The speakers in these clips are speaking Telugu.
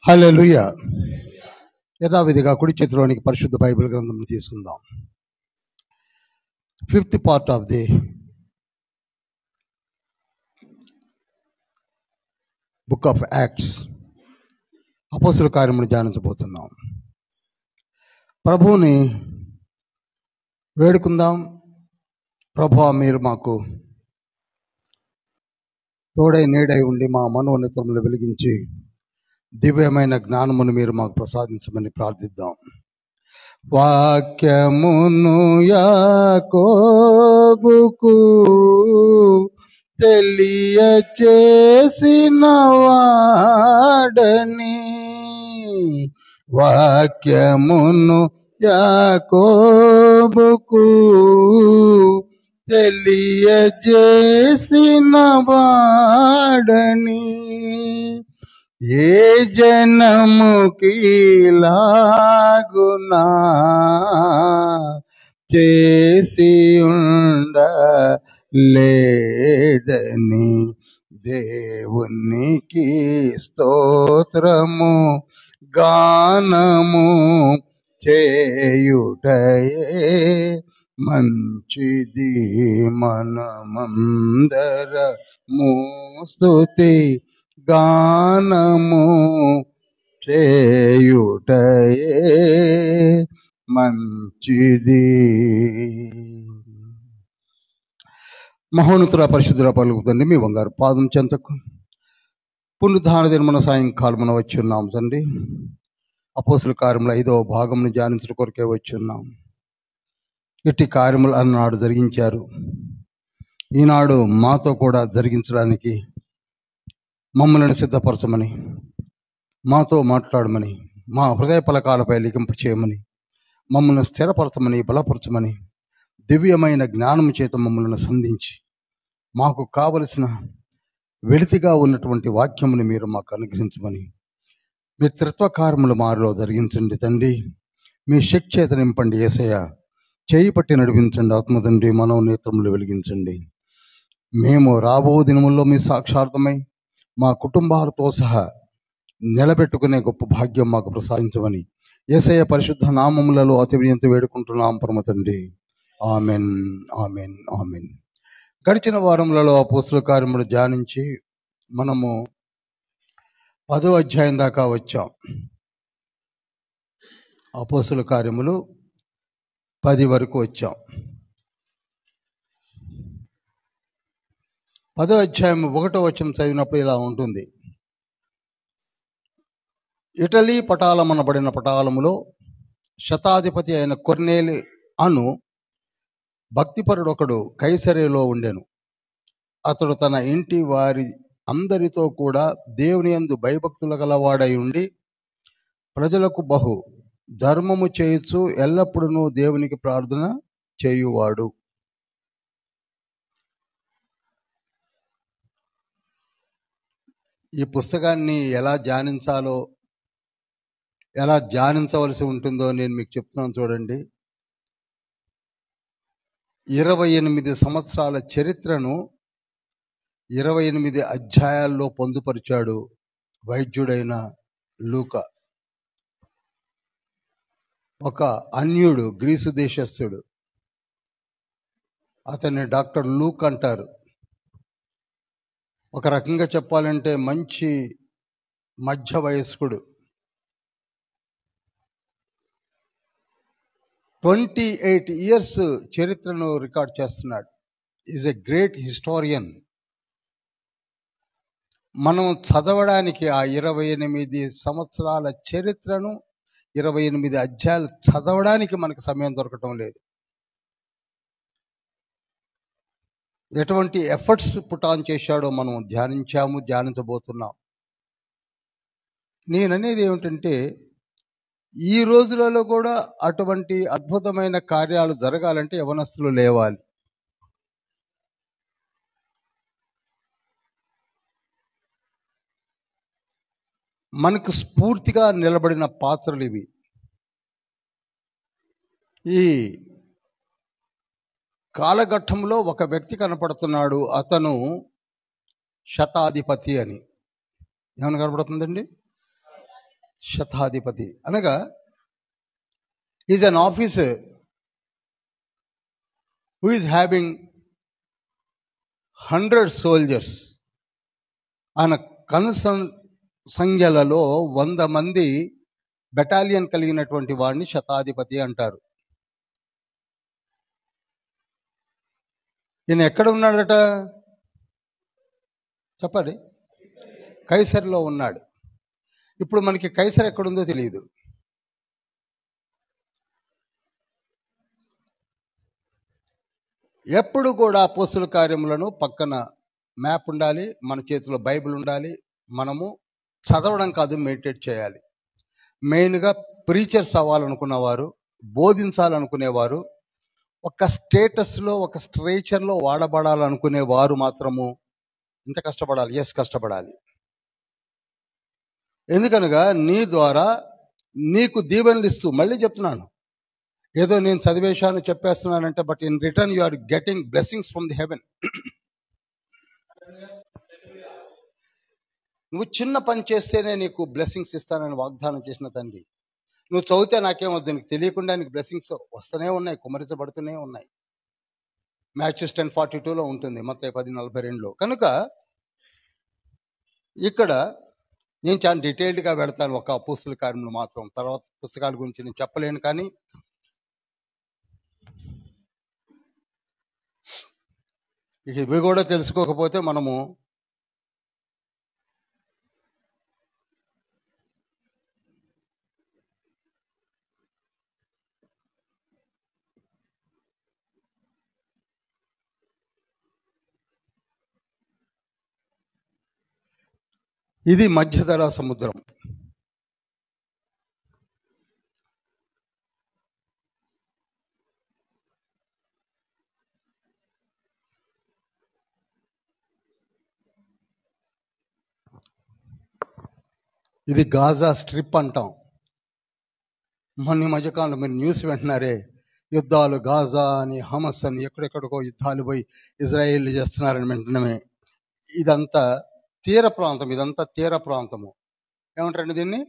హల్లెలూయా. యథావిధిగా కుడి చేతిలోనికి పరిశుద్ధ బైబిల్ గ్రంథం తీసుకుందాం. 5th part of the book of acts, అపోస్తుల కార్యములు ధ్యానించబోతున్నాం. ప్రభువుని వేడుకుందాం. ప్రభువా, మీరు మాకు తోడై నీడై ఉండి మా మనోన్నతములు వెలిగించి దివ్యమైన జ్ఞానమును మీరు మాకు ప్రసాదించమని ప్రార్థిద్దాం. వాక్యమును యాకోబుకు తెలియచేసిన వాడని, వాక్యమును యాకోబుకు తెలియచేసిన వాడని, ఏ జనముకి లాగునా చేసి ఉండలేదని, దేవునికి స్తోత్రము గానము చేయుటయే మంచిది. మనమందరము స్తుతి గానము చేయుటయే మంచిది. మహోన్నతుల పరిశుద్ధుల పలుకుతండి మీ బంగారు పాదం చెంతకు పునరుద్ధాన దినమున సాయంకాలమున వచ్చి ఉన్నాం తండ్రి. అపోస్తుల కార్యముల 5వ భాగమును ధ్యానించడం కొరకే వచ్చి ఉన్నాం. ఇట్టి కార్యములు అన్నాడు జరిగించారు. ఈనాడు మాతో కూడా జరిగించడానికి మమ్మల్ని సిద్ధపరచమని, మాతో మాట్లాడమని, మా హృదయ పలకాలపై లిఖింపు చేయమని, మమ్మల్ని స్థిరపరచమని, బలపరచమని, దివ్యమైన జ్ఞానము చేత మమ్మల్ని సంధించి మాకు కావలసిన వెలితిగా ఉన్నటువంటి వాక్యమును మీరు మాకు అనుగ్రహించమని, మీ త్రిత్వ కార్యములు మారిలో జరిగించండి తండ్రి. మీ శక్తి చేత నింపండి యేసయ్య. చేయి పట్టి నడిపించండి ఆత్మ తండ్రి. మనోనేత్రములు వెలిగించండి. మేము రాబో దినముల్లో మీ సాక్షార్థమై మా కుటుంబాలతో సహా నిలబెట్టుకునే గొప్ప భాగ్యం మాకు ప్రసాదించమని యేసయ్య పరిశుద్ధ నామములలో అతి వినయంతో వేడుకుంటున్నాం పరమ తండ్రి. Amen, amen, amen. గడిచిన వారములలో అపోస్తుల కార్యములు ధ్యానించి మనము 10వ అధ్యాయం దాకా వచ్చాం. అపోస్తుల కార్యములు 10 వరకు వచ్చాం. 10వ అధ్యాయం 1వ వచనం చదివినప్పుడు ఇలా ఉంటుంది. ఇటలీ పటాలమనబడిన పటాలములో శతాధిపతి అయిన కొర్నేలి అను భక్తిపరుడు ఒకడు కైసరేలో ఉండెను. అతడు తన ఇంటి వారి అందరితో కూడా దేవుని యందు భయభక్తులు గలవాడై ఉండి ప్రజలకు బహు ధర్మము చేయుచు ఎల్లప్పుడూ దేవునికి ప్రార్థన చేయువాడు. ఈ పుస్తకాన్ని ఎలా ధ్యానించవలసి ఉంటుందో నేను మీకు చెప్తున్నాను చూడండి. 28 సంవత్సరాల చరిత్రను 28 అధ్యాయాల్లో పొందుపరిచాడు వైద్యుడైన లూకా. ఒక అన్యుడు, గ్రీసు దేశస్థుడు. అతన్ని డాక్టర్ లూక్ అంటారు. ఒక రకంగా చెప్పాలంటే మంచి మధ్య వయస్కుడు. 28 years చరిత్రను రికార్డ్ చేస్తున్నాడు. Is a great historian. మనం చదవడానికి ఆ 28 సంవత్సరాల చరిత్రను 28 అధ్యాయాలు చదవడానికి మనకు సమయం దొరకటం లేదు. ఎటువంటి ఎఫర్ట్స్ పుటాన్ చేశాడో మనం ధ్యానించబోతున్నాం. నేననేది ఏమిటంటే, ఈ రోజులలో కూడా అటువంటి అద్భుతమైన కార్యాలు జరగాలంటే యవనస్తులు లేవాలి. మనకు స్ఫూర్తిగా నిలబడిన పాత్రలు ఇవి. ఈ కాలఘట్టంలో ఒక వ్యక్తి కనపడుతున్నాడు. అతను శతాధిపతి అని. ఏమని కనపడుతుందండి? శతాధిపతి అనగా is an officer who is having 100 soldiers. ఆయన కన్సర్న్ సంఖ్యలలో 100 మంది బెటాలియన్ కలిగినటువంటి వాడిని శతాధిపతి అంటారు. ఈయన ఎక్కడ ఉన్నాడట చెప్పండి? కైసర్లో ఉన్నాడు. ఇప్పుడు మనకి కైసర్ ఎక్కడుందో తెలియదు. ఎప్పుడు కూడా అపోస్తుల కార్యములను పక్కన మ్యాప్ ఉండాలి, మన చేతిలో బైబిల్ ఉండాలి. మనము చదవడం కాదు, మెడిటేట్ చేయాలి. మెయిన్గా ప్రీచర్స్ అవ్వాలనుకున్నవారు, బోధించాలనుకునేవారు, ఒక స్టేటస్లో ఒక స్ట్రేచర్లో వాడబడాలనుకునేవారు మాత్రము ఇంత కష్టపడాలి. కష్టపడాలి. ఎందుకనగా నీ ద్వారా నీకు దీవెనలు ఇస్తూ, మళ్ళీ చెప్తున్నాను, ఏదో నేను చదివేశాను చెప్పేస్తున్నానంటే, but in return you are getting blessings from the heaven. నువ్వు చిన్న పని చేస్తేనే నీకు బ్లెస్సింగ్స్ ఇస్తానని వాగ్దానం చేసిన తండ్రి, నువ్వు చదివితే నాకేమవుతుంది, నీకు తెలియకుండా నీకు బ్లెస్సింగ్స్ వస్తూనే ఉన్నాయి, కుమరించబడుతూనే ఉన్నాయి. మ్యాచెస్ 10:42లో ఉంటుంది, మత్తయి 10:42లో. కనుక ఇక్కడ నేను చాలా డీటెయిల్డ్గా వెళ్తాను ఒక అపోస్తుల కార్యములు మాత్రం. తర్వాత పుస్తకాల గురించి నేను చెప్పలేను. కానీ ఇవి కూడా తెలుసుకోకపోతే మనము ఇది మధ్యధరా సముద్రం. ఇది గాజా స్ట్రిప్ అంటాం. మొన్న మధ్యకాలంలో మీరు న్యూస్ వింటున్నారే, యుద్ధాలు గాజా అని, హమస్ అని, ఎక్కడెక్కడికో యుద్ధాలు పోయి ఇజ్రాయేల్ చేస్తున్నారని వింటున్నామే. ఇదంతా తీర ప్రాంతం, ఇదంతా తీర ప్రాంతము. ఏమంటారండి దీన్ని?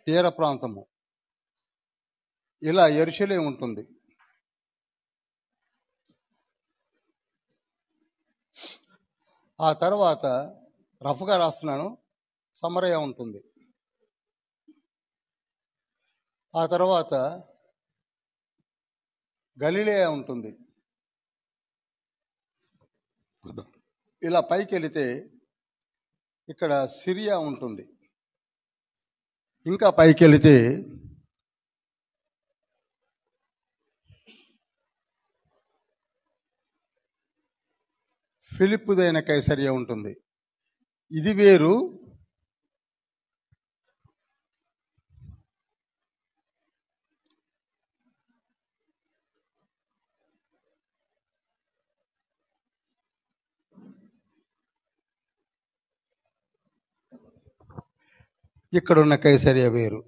తీర ప్రాంతము. ఇలా యెరూషలేం ఉంటుంది. ఆ తర్వాత రఫ్గా రాస్తున్నాను, సమరయ ఉంటుంది. ఆ తర్వాత గలిలయ ఉంటుంది. ఇలా పైకి వెళితే ఇక్కడ సిరియా ఉంటుంది. ఇంకా పైకి వెళితే ఫిలిప్పుదైన కైసరియా ఉంటుంది. ఇది వేరు. ఇక్కడున్న కైసరియా వేరు.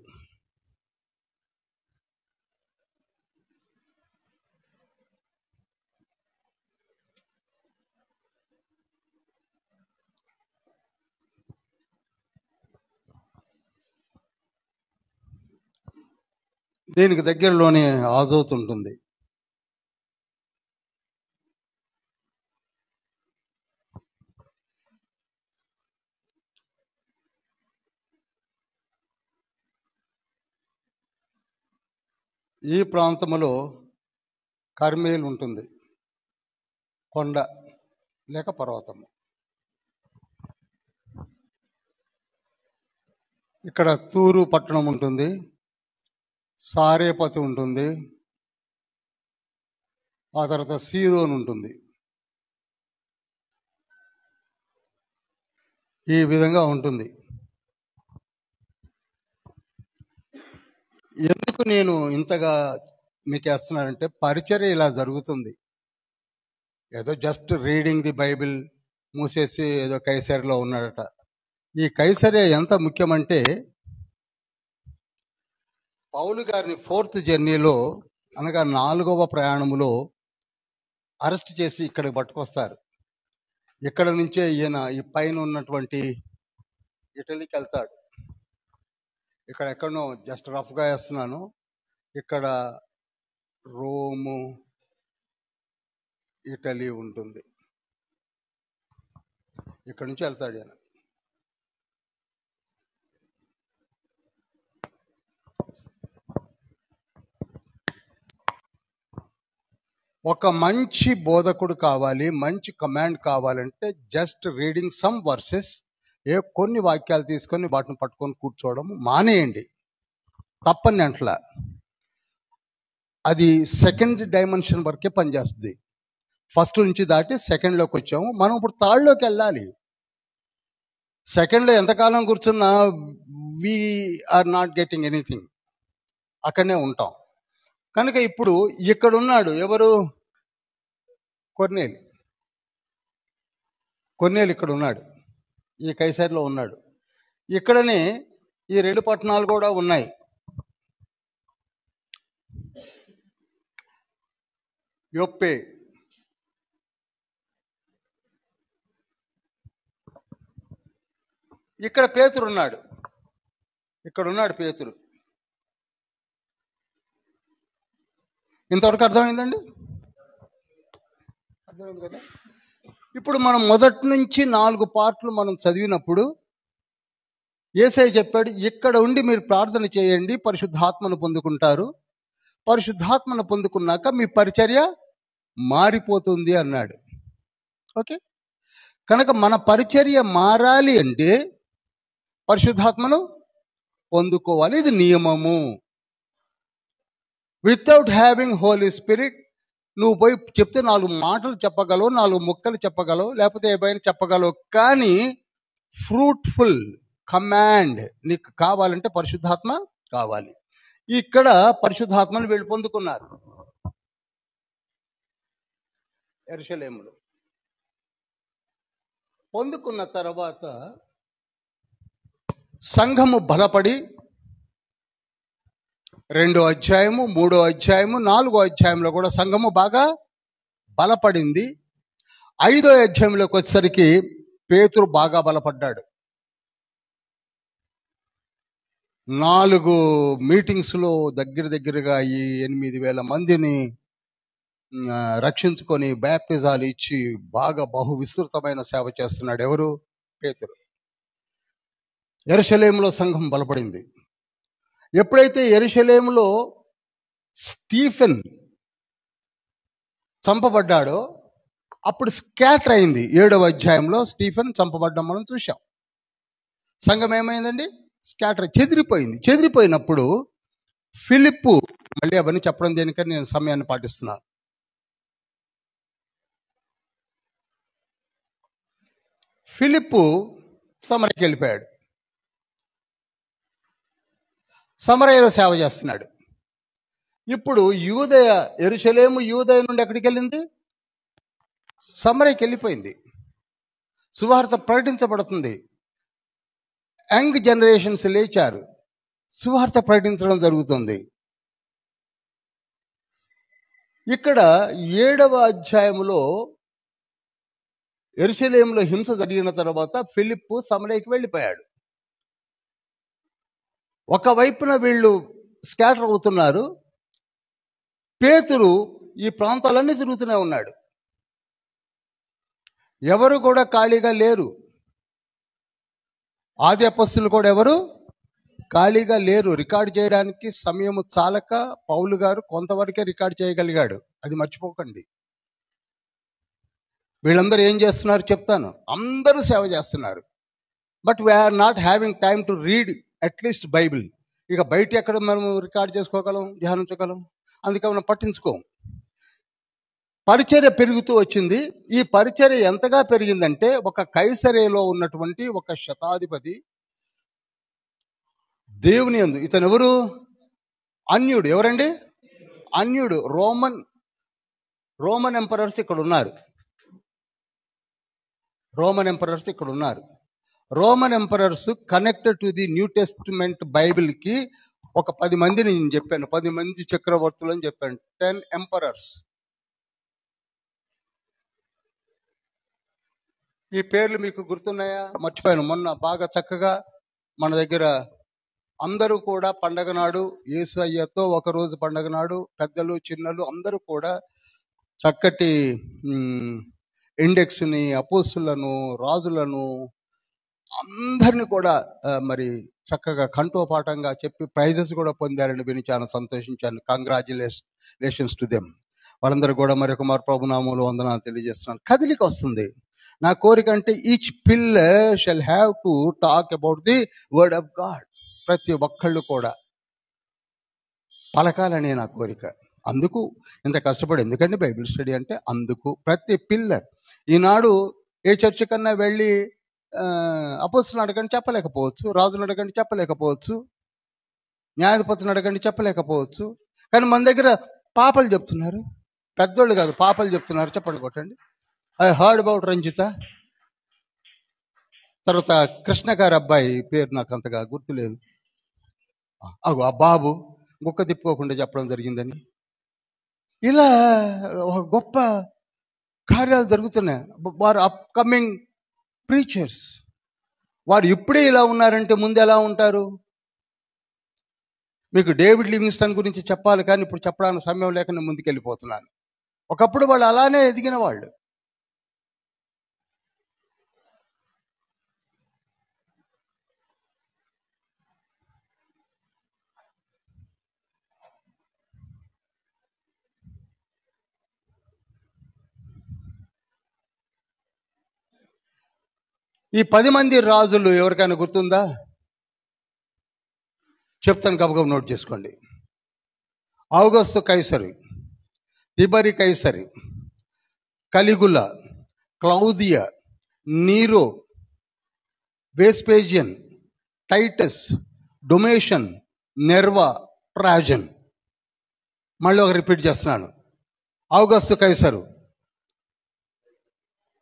దీనికి దగ్గరలోనే ఆజోత్ ఉంటుంది. ఈ ప్రాంతంలో కర్మేల్ ఉంటుంది, కొండ లేక పర్వతము. ఇక్కడ తూరు పట్టణం ఉంటుంది, సారేపతి ఉంటుంది, ఆ తర్వాత సీదోన్ ఉంటుంది. ఈ విధంగా ఉంటుంది. ఎందుకు నేను ఇంతగా మీకు వేస్తున్నానంటే, పరిచర్య ఇలా జరుగుతుంది. ఏదో జస్ట్ రీడింగ్ ది బైబిల్ మూసేసి ఏదో కైసరిలో ఉన్నాడట. ఈ కైసరే ఎంత ముఖ్యమంటే, పౌలు గారిని 4th జర్నీలో అనగా 4వ ప్రయాణములో అరెస్ట్ చేసి ఇక్కడికి పట్టుకొస్తారు. ఇక్కడ నుంచే ఈయన ఈ పైన ఉన్నటువంటి ఇటలీకి వెళ్తాడు. ఇక్కడ ఎక్కడనో జస్ట్ రఫ్గా వేస్తున్నాను. ఇక్కడ రోము, ఇటలీ ఉంటుంది. ఇక్కడ నుంచి వెళ్తాడు ఆయన. ఒక మంచి బోధకుడు కావాలి, మంచి కమాండ్ కావాలంటే జస్ట్ రీడింగ్ సమ్ వర్సెస్, కొన్ని వాక్యాలు తీసుకొని వాటిని పట్టుకొని కూర్చోవడం మానేయండి. తప్పని అంట్లా, అది సెకండ్ డైమెన్షన్ వరకే పనిచేస్తుంది. ఫస్ట్ నుంచి దాటి సెకండ్లోకి వచ్చాము, మనం ఇప్పుడు థర్డ్లోకి వెళ్ళాలి. సెకండ్లో ఎంతకాలం కూర్చున్నా వీఆర్ నాట్ గెటింగ్ ఎనీథింగ్, అక్కడనే ఉంటాం. కనుక ఇప్పుడు ఇక్కడ ఉన్నాడు ఎవరు? కొర్నేలు ఇక్కడ ఉన్నాడు, ఈ కైసర్లో ఉన్నాడు. ఇక్కడనే ఈ 2 పట్టణాలు కూడా ఉన్నాయి. యొప్పే, ఇక్కడ పేతురు ఉన్నాడు, ఇక్కడ ఉన్నాడు పేతురు. ఇంతవరకు అర్థమైందండి? అర్థమైంది కదా? ఇప్పుడు మనం మొదటి నుంచి 4 పార్ట్లు మనం చదివినప్పుడు యేసయ్య చెప్పాడు, ఇక్కడ ఉండి మీరు ప్రార్థన చేయండి, పరిశుద్ధాత్మను పొందుకుంటారు, పరిశుద్ధాత్మను పొందుకున్నాక మీ పరిచర్య మారిపోతుంది అన్నాడు. ఓకే, కనుక మన పరిచర్య మారాలి అంటే పరిశుద్ధాత్మను పొందుకోవాలి, ఇది నియమము. వితౌట్ హ్యావింగ్ హోలీ స్పిరిట్ నువ్వు పోయి చెప్తే 4 మాటలు చెప్పగలవు, 4 ముక్కలు చెప్పగలవు, లేకపోతే ఏమైనా చెప్పగలవు, కానీ ఫ్రూట్ఫుల్ కమాండ్ నీకు కావాలంటే పరిశుద్ధాత్మ కావాలి. ఇక్కడ పరిశుద్ధాత్మను వీళ్ళు పొందుకున్నారు యెరూషలేములో. పొందుకున్న తర్వాత సంఘము బలపడి 2వ అధ్యాయము, 3వ అధ్యాయము, 4వ అధ్యాయంలో కూడా సంఘము బాగా బలపడింది. 5వ అధ్యాయంలోకి వచ్చేసరికి పేతురు బాగా బలపడ్డాడు. 4 మీటింగ్స్లో దగ్గరగా ఈ 8,000 మందిని రక్షించుకొని బ్యాప్టిజాలు ఇచ్చి బాగా బహు విస్తృతమైన సేవ చేస్తున్నాడు. ఎవరు? పేతురు. యెరూషలేములో సంఘం బలపడింది. ఎప్పుడైతే యెరూషలేములో స్టీఫెన్ చంపబడ్డాడో అప్పుడు స్కాటర్ అయింది. 7వ అధ్యాయంలో స్టీఫెన్ చంపబడ్డం మనం చూసాం. సంఘం ఏమైందండి? స్కాటర్, చెదిరిపోయింది. చెదిరిపోయినప్పుడు ఫిలిప్పు, మళ్ళీ అవన్నీ చెప్పడం దేనికని నేను సమయాన్ని పాటిస్తున్నాను. ఫిలిప్పు సమరకి వెళ్ళిపోయాడు, సమరయలో సేవ చేస్తున్నాడు. ఇప్పుడు యూదయ, యెరూషలేము యూదయ నుండి ఎక్కడికి వెళ్ళింది? సమరయకి వెళ్ళిపోయింది. సువార్త ప్రకటించబడుతుంది. యంగ్ జనరేషన్స్ లేచారు, సువార్త ప్రకటించడం జరుగుతుంది. ఇక్కడ 7వ అధ్యాయంలో యెరూషలేములో హింస జరిగిన తర్వాత ఫిలిప్పు సమరయకి వెళ్ళిపోయాడు. ఒకవైపున వీళ్ళు స్కాటర్ అవుతున్నారు, పేతురు ఈ ప్రాంతాలన్నీ తిరుగుతూనే ఉన్నాడు. ఎవరు కూడా ఖాళీగా లేరు. ఆది అపొస్తలులు కూడా ఎవరు ఖాళీగా లేరు. రికార్డు చేయడానికి సమయం చాలక పౌలు గారు కొంతవరకే రికార్డు చేయగలిగాడు, అది మర్చిపోకండి. వీళ్ళందరూ ఏం చేస్తున్నారు చెప్తాను. అందరూ సేవ చేస్తున్నారు, but we are not having time to read at least Bible. ఇక బయట ఎక్కడ మనం రికార్డ్ చేసుకోగలం, ధ్యానించగలం? అందుకే మనం పట్టించుకోం. పరిచర్య పెరుగుతూ వచ్చింది. ఈ పరిచర్య ఎంతగా పెరిగిందంటే ఒక కైసరేలో ఉన్నటువంటి ఒక శతాధిపతి దేవుని యందు, ఇతను ఎవరు? అన్యుడు. ఎవరండి? అన్యుడు. రోమన్ ఎంపరర్స్ ఇక్కడ ఉన్నారు. Roman emperors connected to the new testament Bible కి ఒక 10 మందిని నేను చెప్పాను. 10 మంది చక్రవర్తులు అని చెప్పాను. 10 ఎంపరర్స్. ఈ పేర్లు మీకు గుర్తున్నాయా? మర్చిపోయాను. మొన్న బాగా చక్కగా మన దగ్గర అందరూ కూడా పండగ నాడు యేసు అయ్యతో ఒకరోజు పండగ నాడు పెద్దలు చిన్నలు అందరూ కూడా చక్కటి ఇండెక్స్ని, అపోస్తులను, రాజులను అందరిని కూడా మరి చక్కగా కంఠోపాఠంగా చెప్పి ప్రైజెస్ కూడా పొందారని విని చాలా సంతోషించాను. Congratulations to them. వాళ్ళందరూ కూడా మరొక మారు ప్రభునామంలో వందనాలు తెలియజేస్తున్నాను. కదిలిక వస్తుంది. నా కోరిక అంటే each pillar shall have to talk about the word of God. ప్రతి ఒక్కళ్ళు కూడా పలకాలనే నా కోరిక. అందుకు ఇంత కష్టపడి, ఎందుకంటే బైబిల్ స్టడీ అంటే అందుకు. ప్రతి పిల్లర్ ఈనాడు ఏ చర్చి కన్నా వెళ్ళి అపోస్తులను అడగండి చెప్పలేకపోవచ్చు, రాజులు అడగండి చెప్పలేకపోవచ్చు, న్యాయాధిపతులను అడగండి చెప్పలేకపోవచ్చు. కానీ మన దగ్గర పాపలు చెప్తున్నారు, పెద్దోళ్ళు కాదు పాపలు చెప్తున్నారు. చెప్పండి కొట్టండి. ఐ హర్డ్ అబౌట్ రంజిత, తర్వాత కృష్ణ గారి అబ్బాయి పేరు నాకు అంతగా గుర్తులేదు, ఆ బాబు గుక్క తిప్పుకోకుండా చెప్పడం జరిగిందని. ఇలా ఒక గొప్ప కార్యాలు జరుగుతున్నాయి. వారు అప్కమింగ్ ప్రీచర్స్. వారు ఇప్పుడే ఇలా ఉన్నారంటే ముందు ఎలా ఉంటారు? మీకు డేవిడ్ లివింగ్స్టన్ గురించి చెప్పాలి, కానీ ఇప్పుడు చెప్పడానికి సమయం లేక నేను ముందుకెళ్ళిపోతున్నాను. ఒకప్పుడు వాళ్ళు అలానే ఎదిగిన వాళ్ళు. ఈ 10 మంది రాజులు ఎవరికైనా గుర్తుందా? చెప్తాను, గబగబ నోట్ చేసుకోండి. ఔగస్తు కైసరు, తిబరి కైసరి, కలిగుల, క్లౌదియా, నీరో, వెస్పేజియన్, టైటస్, డొమేషన్, నెర్వా, ట్రాజన్. మళ్ళీ ఒక రిపీట్ చేస్తున్నాను. ఔగస్తు కైసరు,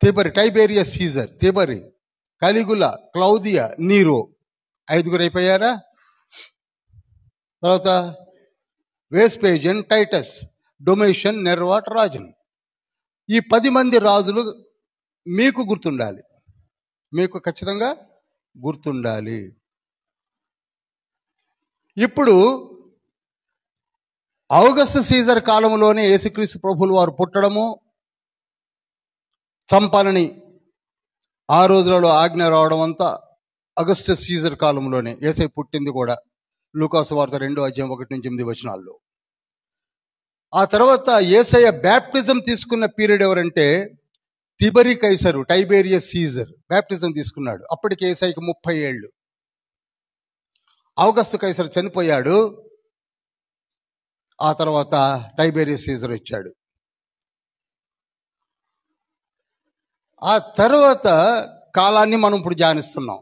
తిబరి టైబేరియస్ సీజర్, తిబరి, కలిగుల, క్లౌదియా, నీరో. 5 అయిపోయారా? తర్వాత వెస్పేజియన్, టైటస్, డొమేషన్, నెర్వా, ట్రాజన్. ఈ 10 మంది రాజులు మీకు గుర్తుండాలి, మీకు ఖచ్చితంగా గుర్తుండాలి. ఇప్పుడు ఔగస్తు సీజర్ కాలంలోనే యేసుక్రీస్తు ప్రభువులు వారు పుట్టడము, చంపాలని ఆ రోజులలో ఆజ్ఞ రావడం అంతా అగస్టస్ సీజర్ కాలంలోనే. యేసయ్య పుట్టింది కూడా లూకాసు వార్త 2:1-8 ఆ తర్వాత యేసయ్య బ్యాప్టిజం తీసుకున్న పీరియడ్ ఎవరంటే తిబరి కైసరు, టైబేరియస్ సీజర్ బ్యాప్టిజం తీసుకున్నాడు. అప్పటికి యేసయ్యకి 30 ఏళ్ళు. ఔగస్తు కైసరు చనిపోయాడు. ఆ తర్వాత టైబేరియస్ సీజర్ వచ్చాడు. ఆ తర్వాత కాలాన్ని మనం ఇప్పుడు ధ్యానిస్తున్నాం.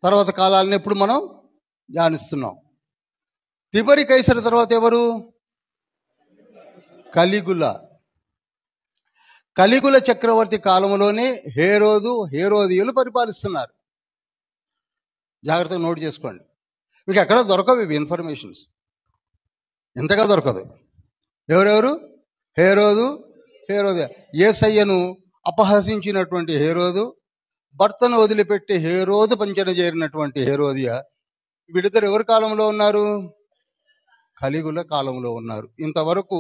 తర్వాత కాలాన్ని ఇప్పుడు మనం ధ్యానిస్తున్నాం. తిబరి కైసరు తర్వాత ఎవరు? కలిగుల. కలిగుల చక్రవర్తి కాలంలోనే హేరోదియులు పరిపాలిస్తున్నారు. జాగ్రత్తగా నోట్ చేసుకోండి. మీకు ఎక్కడ దొరకవు ఇవి ఇన్ఫర్మేషన్స్, ఎంతగా దొరకదు. ఎవరెవరు? హేరోదు, యేసయ్యను అపహసించినటువంటి హేరోదు, భర్తను వదిలిపెట్టి హేరోదు పంచన చేరినటువంటి హేరోదియా. వీళ్ళిద్దరు ఎవరి కాలంలో ఉన్నారు? కలిగుల కాలంలో ఉన్నారు. ఇంతవరకు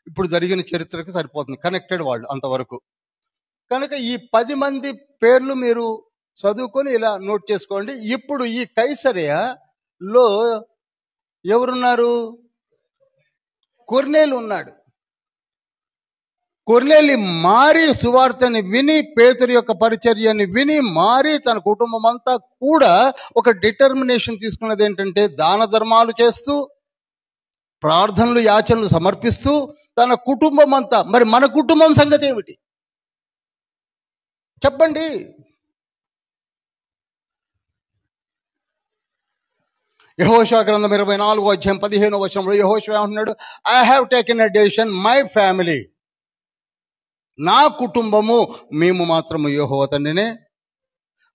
ఇప్పుడు జరిగిన చరిత్రకు సరిపోతుంది, కనెక్టెడ్ వాళ్ళు అంతవరకు. కనుక ఈ 10 మంది పేర్లు మీరు చదువుకొని ఇలా నోట్ చేసుకోండి. ఇప్పుడు ఈ కైసరియలో ఎవరున్నారు? కొర్నేలు ఉన్నాడు. కొర్నేలి మారి సువార్తని విని, పేతురు యొక్క పరిచర్యని విని మారి తన కుటుంబం అంతా కూడా ఒక డిటర్మినేషన్ తీసుకున్నది ఏంటంటే దాన ధర్మాలు చేస్తూ, ప్రార్థనలు యాచనలు సమర్పిస్తూ తన కుటుంబం అంతా. మరి మన కుటుంబం సంగతి ఏమిటి చెప్పండి? యెహోషువ గ్రంథం 24:15 యెహోషువ అంటున్నాడు, I have taken a decision, my family, నా కుటుంబము, మేము మాత్రము యెహోవా తండ్రినే.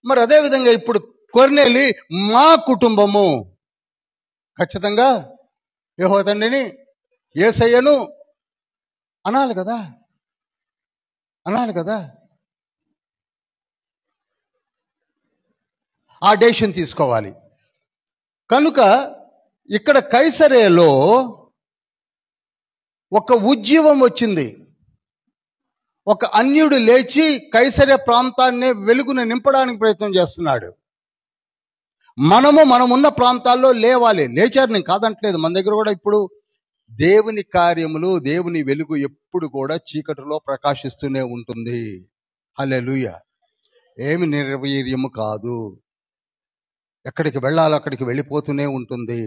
మరి అదే విధంగా ఇప్పుడు కొర్నేలి మా కుటుంబము ఖచ్చితంగా యెహోవా తండ్రిని, యేసయ్యను అనాలి కదా. ఆ డెసిషన్ తీసుకోవాలి. కనుక ఇక్కడ కైసరేలో ఒక ఉజ్జీవం వచ్చింది. ఒక అన్యుడు లేచి కైసరే ప్రాంతాన్ని వెలుగును నింపడానికి ప్రయత్నం చేస్తున్నాడు. మనమున్న ప్రాంతాల్లో లేవాలి. లేచారు, నేను కాదంటలేదు. మన దగ్గర కూడా ఇప్పుడు దేవుని కార్యములు, దేవుని వెలుగు ఎప్పుడు కూడా చీకటిలో ప్రకాశిస్తూనే ఉంటుంది. హల్లెలూయా. ఏమి నిర్వీర్యము కాదు. ఎక్కడికి వెళ్ళాలో అక్కడికి వెళ్ళిపోతూనే ఉంటుంది.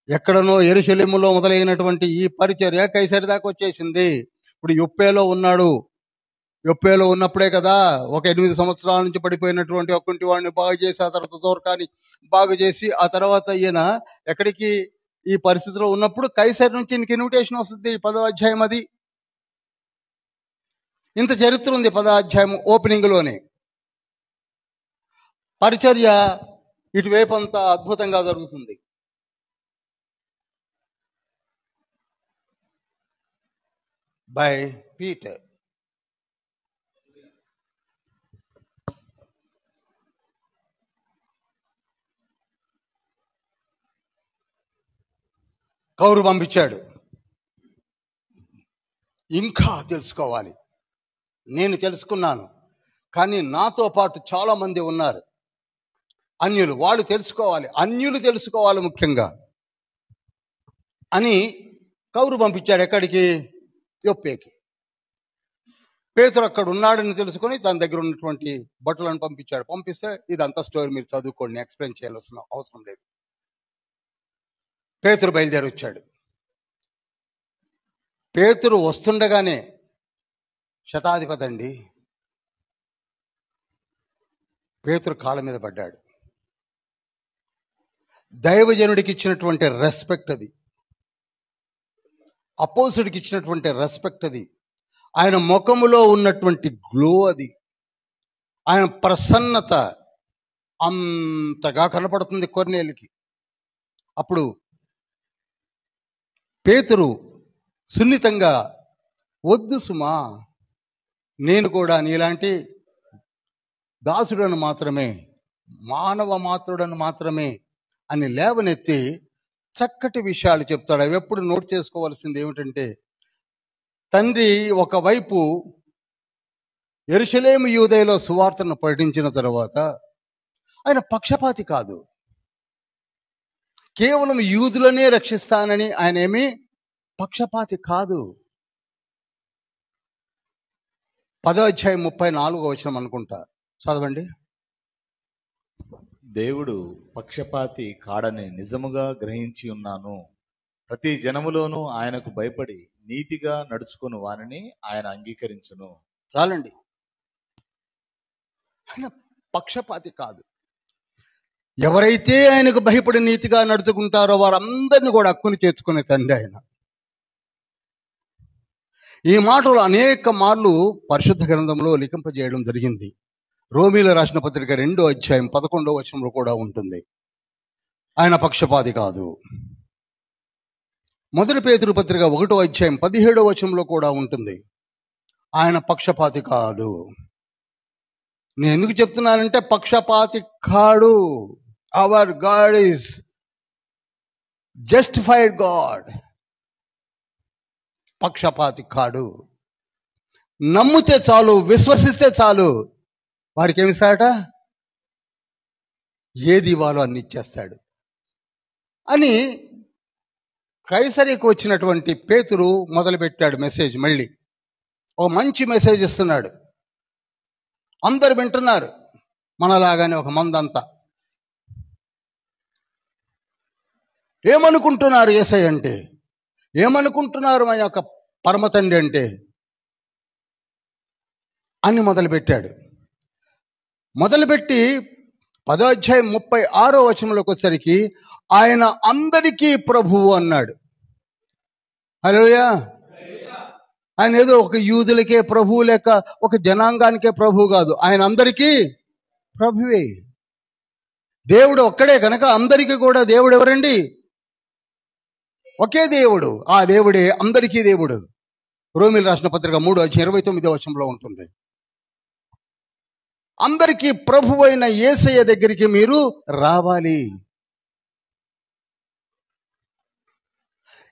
ఎక్కడనో యెరూషలేములో మొదలైనటువంటి ఈ పరిచర్య కైసరి దాకా వచ్చేసింది. ఇప్పుడు యొప్పేలో ఉన్నాడు. యొప్పేలో ఉన్నప్పుడే కదా ఒక 8 సంవత్సరాల నుంచి పడిపోయినటువంటి ఒక్కంటి వాడిని బాగు చేసి, ఆ తర్వాత దోర్కాని బాగు చేసి, ఆ తర్వాత ఈయన ఎక్కడికి ఈ పరిస్థితిలో ఉన్నప్పుడు కైసరి నుంచి నీకు ఇన్విటేషన్ వస్తుంది. 10వ అధ్యాయం. అది ఇంత చరిత్ర ఉంది 10వ అధ్యాయం ఓపెనింగ్ లోనే. పరిచర్య ఇటువైపు అంతా అద్భుతంగా జరుగుతుంది. By Peter. కౌరు పంపించాడు. ఇంకా తెలుసుకోవాలి. నేను తెలుసుకున్నాను, కానీ నాతో పాటు చాలా మంది ఉన్నారు అన్యులు. వాళ్ళు తెలుసుకోవాలి, అన్యులు తెలుసుకోవాలి ముఖ్యంగా అని కౌరు పంపించాడు. ఎక్కడికి? యొప్పేకి. పేతురు అక్కడ ఉన్నాడని తెలుసుకొని తన దగ్గర ఉన్నటువంటి బట్టలను పంపించాడు. పంపిస్తే ఇదంతా స్టోరీ మీరు చదువుకోండి, ఎక్స్ప్లెయిన్ చేయాల్సిన అవసరం లేదు. పేతురు బయలుదేరి వచ్చాడు. పేతురు వస్తుండగానే శతాధిపతి అండి పేతురు కాళ్ళ మీద పడ్డాడు. దైవజనుడికి ఇచ్చినటువంటి రెస్పెక్ట్ అది, అపోస్తుడికి ఇచ్చినటువంటి రెస్పెక్ట్ అది, ఆయన ముఖములో ఉన్నటువంటి గ్లో అది, ఆయన ప్రసన్నత అంతగా కనపడుతుంది కొర్నేలికి. అప్పుడు పేతురు సున్నితంగా, వద్దు సుమా, నేను కూడా నీలాంటి దాసుడను మాత్రమే, మానవ మాత్రుడను మాత్రమే అని లేవనెత్తి చక్కటి విషయాలు చెప్తాడు. అవి ఎప్పుడు నోట్ చేసుకోవాల్సింది ఏమిటంటే, తండ్రి ఒకవైపు యెరూషలేము యూదయలో సువార్తను ప్రకటించిన తర్వాత ఆయన పక్షపాతి కాదు. కేవలం యూదులనే రక్షిస్తానని ఆయన ఏమీ పక్షపాతి కాదు. 10వ అధ్యాయం 34వ వచనం అనుకుంటా, చదవండి. దేవుడు పక్షపాతి కాడని నిజముగా గ్రహించి ఉన్నాను. ప్రతి జనములోనూ ఆయనకు భయపడి నీతిగా నడుచుకుని వారిని ఆయన అంగీకరించును. చాలండి. ఆయన పక్షపాతి కాదు. ఎవరైతే ఆయనకు భయపడి నీతిగా నడుచుకుంటారో వారందరినీ కూడా హక్కుని చేర్చుకునే తండ్రి ఆయన. ఈ మాటలు అనేక మార్లు పరిశుద్ధ గ్రంథంలో లిఖింపజేయడం జరిగింది. రోమీల రాసిన పత్రిక 2వ అధ్యాయం 11వ వచనంలో కూడా ఉంటుంది. ఆయన పక్షపాతి కాదు. మొదటి పేతురు పత్రిక 1వ అధ్యాయం 17వ వచనంలో కూడా ఉంటుంది. ఆయన పక్షపాతి కాదు. నేను ఎందుకు చెప్తున్నానంటే పక్షపాతి కాడు. Hour God is justified God. పక్షపాతి కాడు. నమ్మితే చాలు, విశ్వసిస్తే చాలు, వారికి ఏమిస్తాడట? ఏది ఇవ్వాలో అన్ని ఇచ్చేస్తాడు అని కైసరికి వచ్చినటువంటి పేతురు మొదలుపెట్టాడు మెసేజ్. మళ్ళీ ఓ మంచి మెసేజ్ ఇస్తున్నాడు. అందరు వింటున్నారు, మనలాగానే ఒక మందంతా. ఏమనుకుంటున్నారు యేసయ్య అంటే? ఏమనుకుంటున్నారు ఆయన యొక్క పరమ తండ్రి అంటే అని మొదలుపెట్టాడు. మొదలుపెట్టి 10వ అధ్యాయం 36వ వచనంలోకి వచ్చేసరికి ఆయన అందరికీ ప్రభువు అన్నాడు. హల్లెలూయా. ఆయన ఏదో ఒక యూదులకే ప్రభువు లేక ఒక జనాంగానికే ప్రభువు కాదు, ఆయన అందరికీ ప్రభువే. దేవుడు ఒక్కడే కనుక అందరికీ కూడా దేవుడు ఎవరండి? ఒకే దేవుడు. ఆ దేవుడే అందరికీ దేవుడు. రోమీలు రాసిన పత్రిక 3వ అధ్యాయం 29వ వచనంలో ఉంటుంది. అందరికీ ప్రభువైన యేసయ్య దగ్గరికి మీరు రావాలి.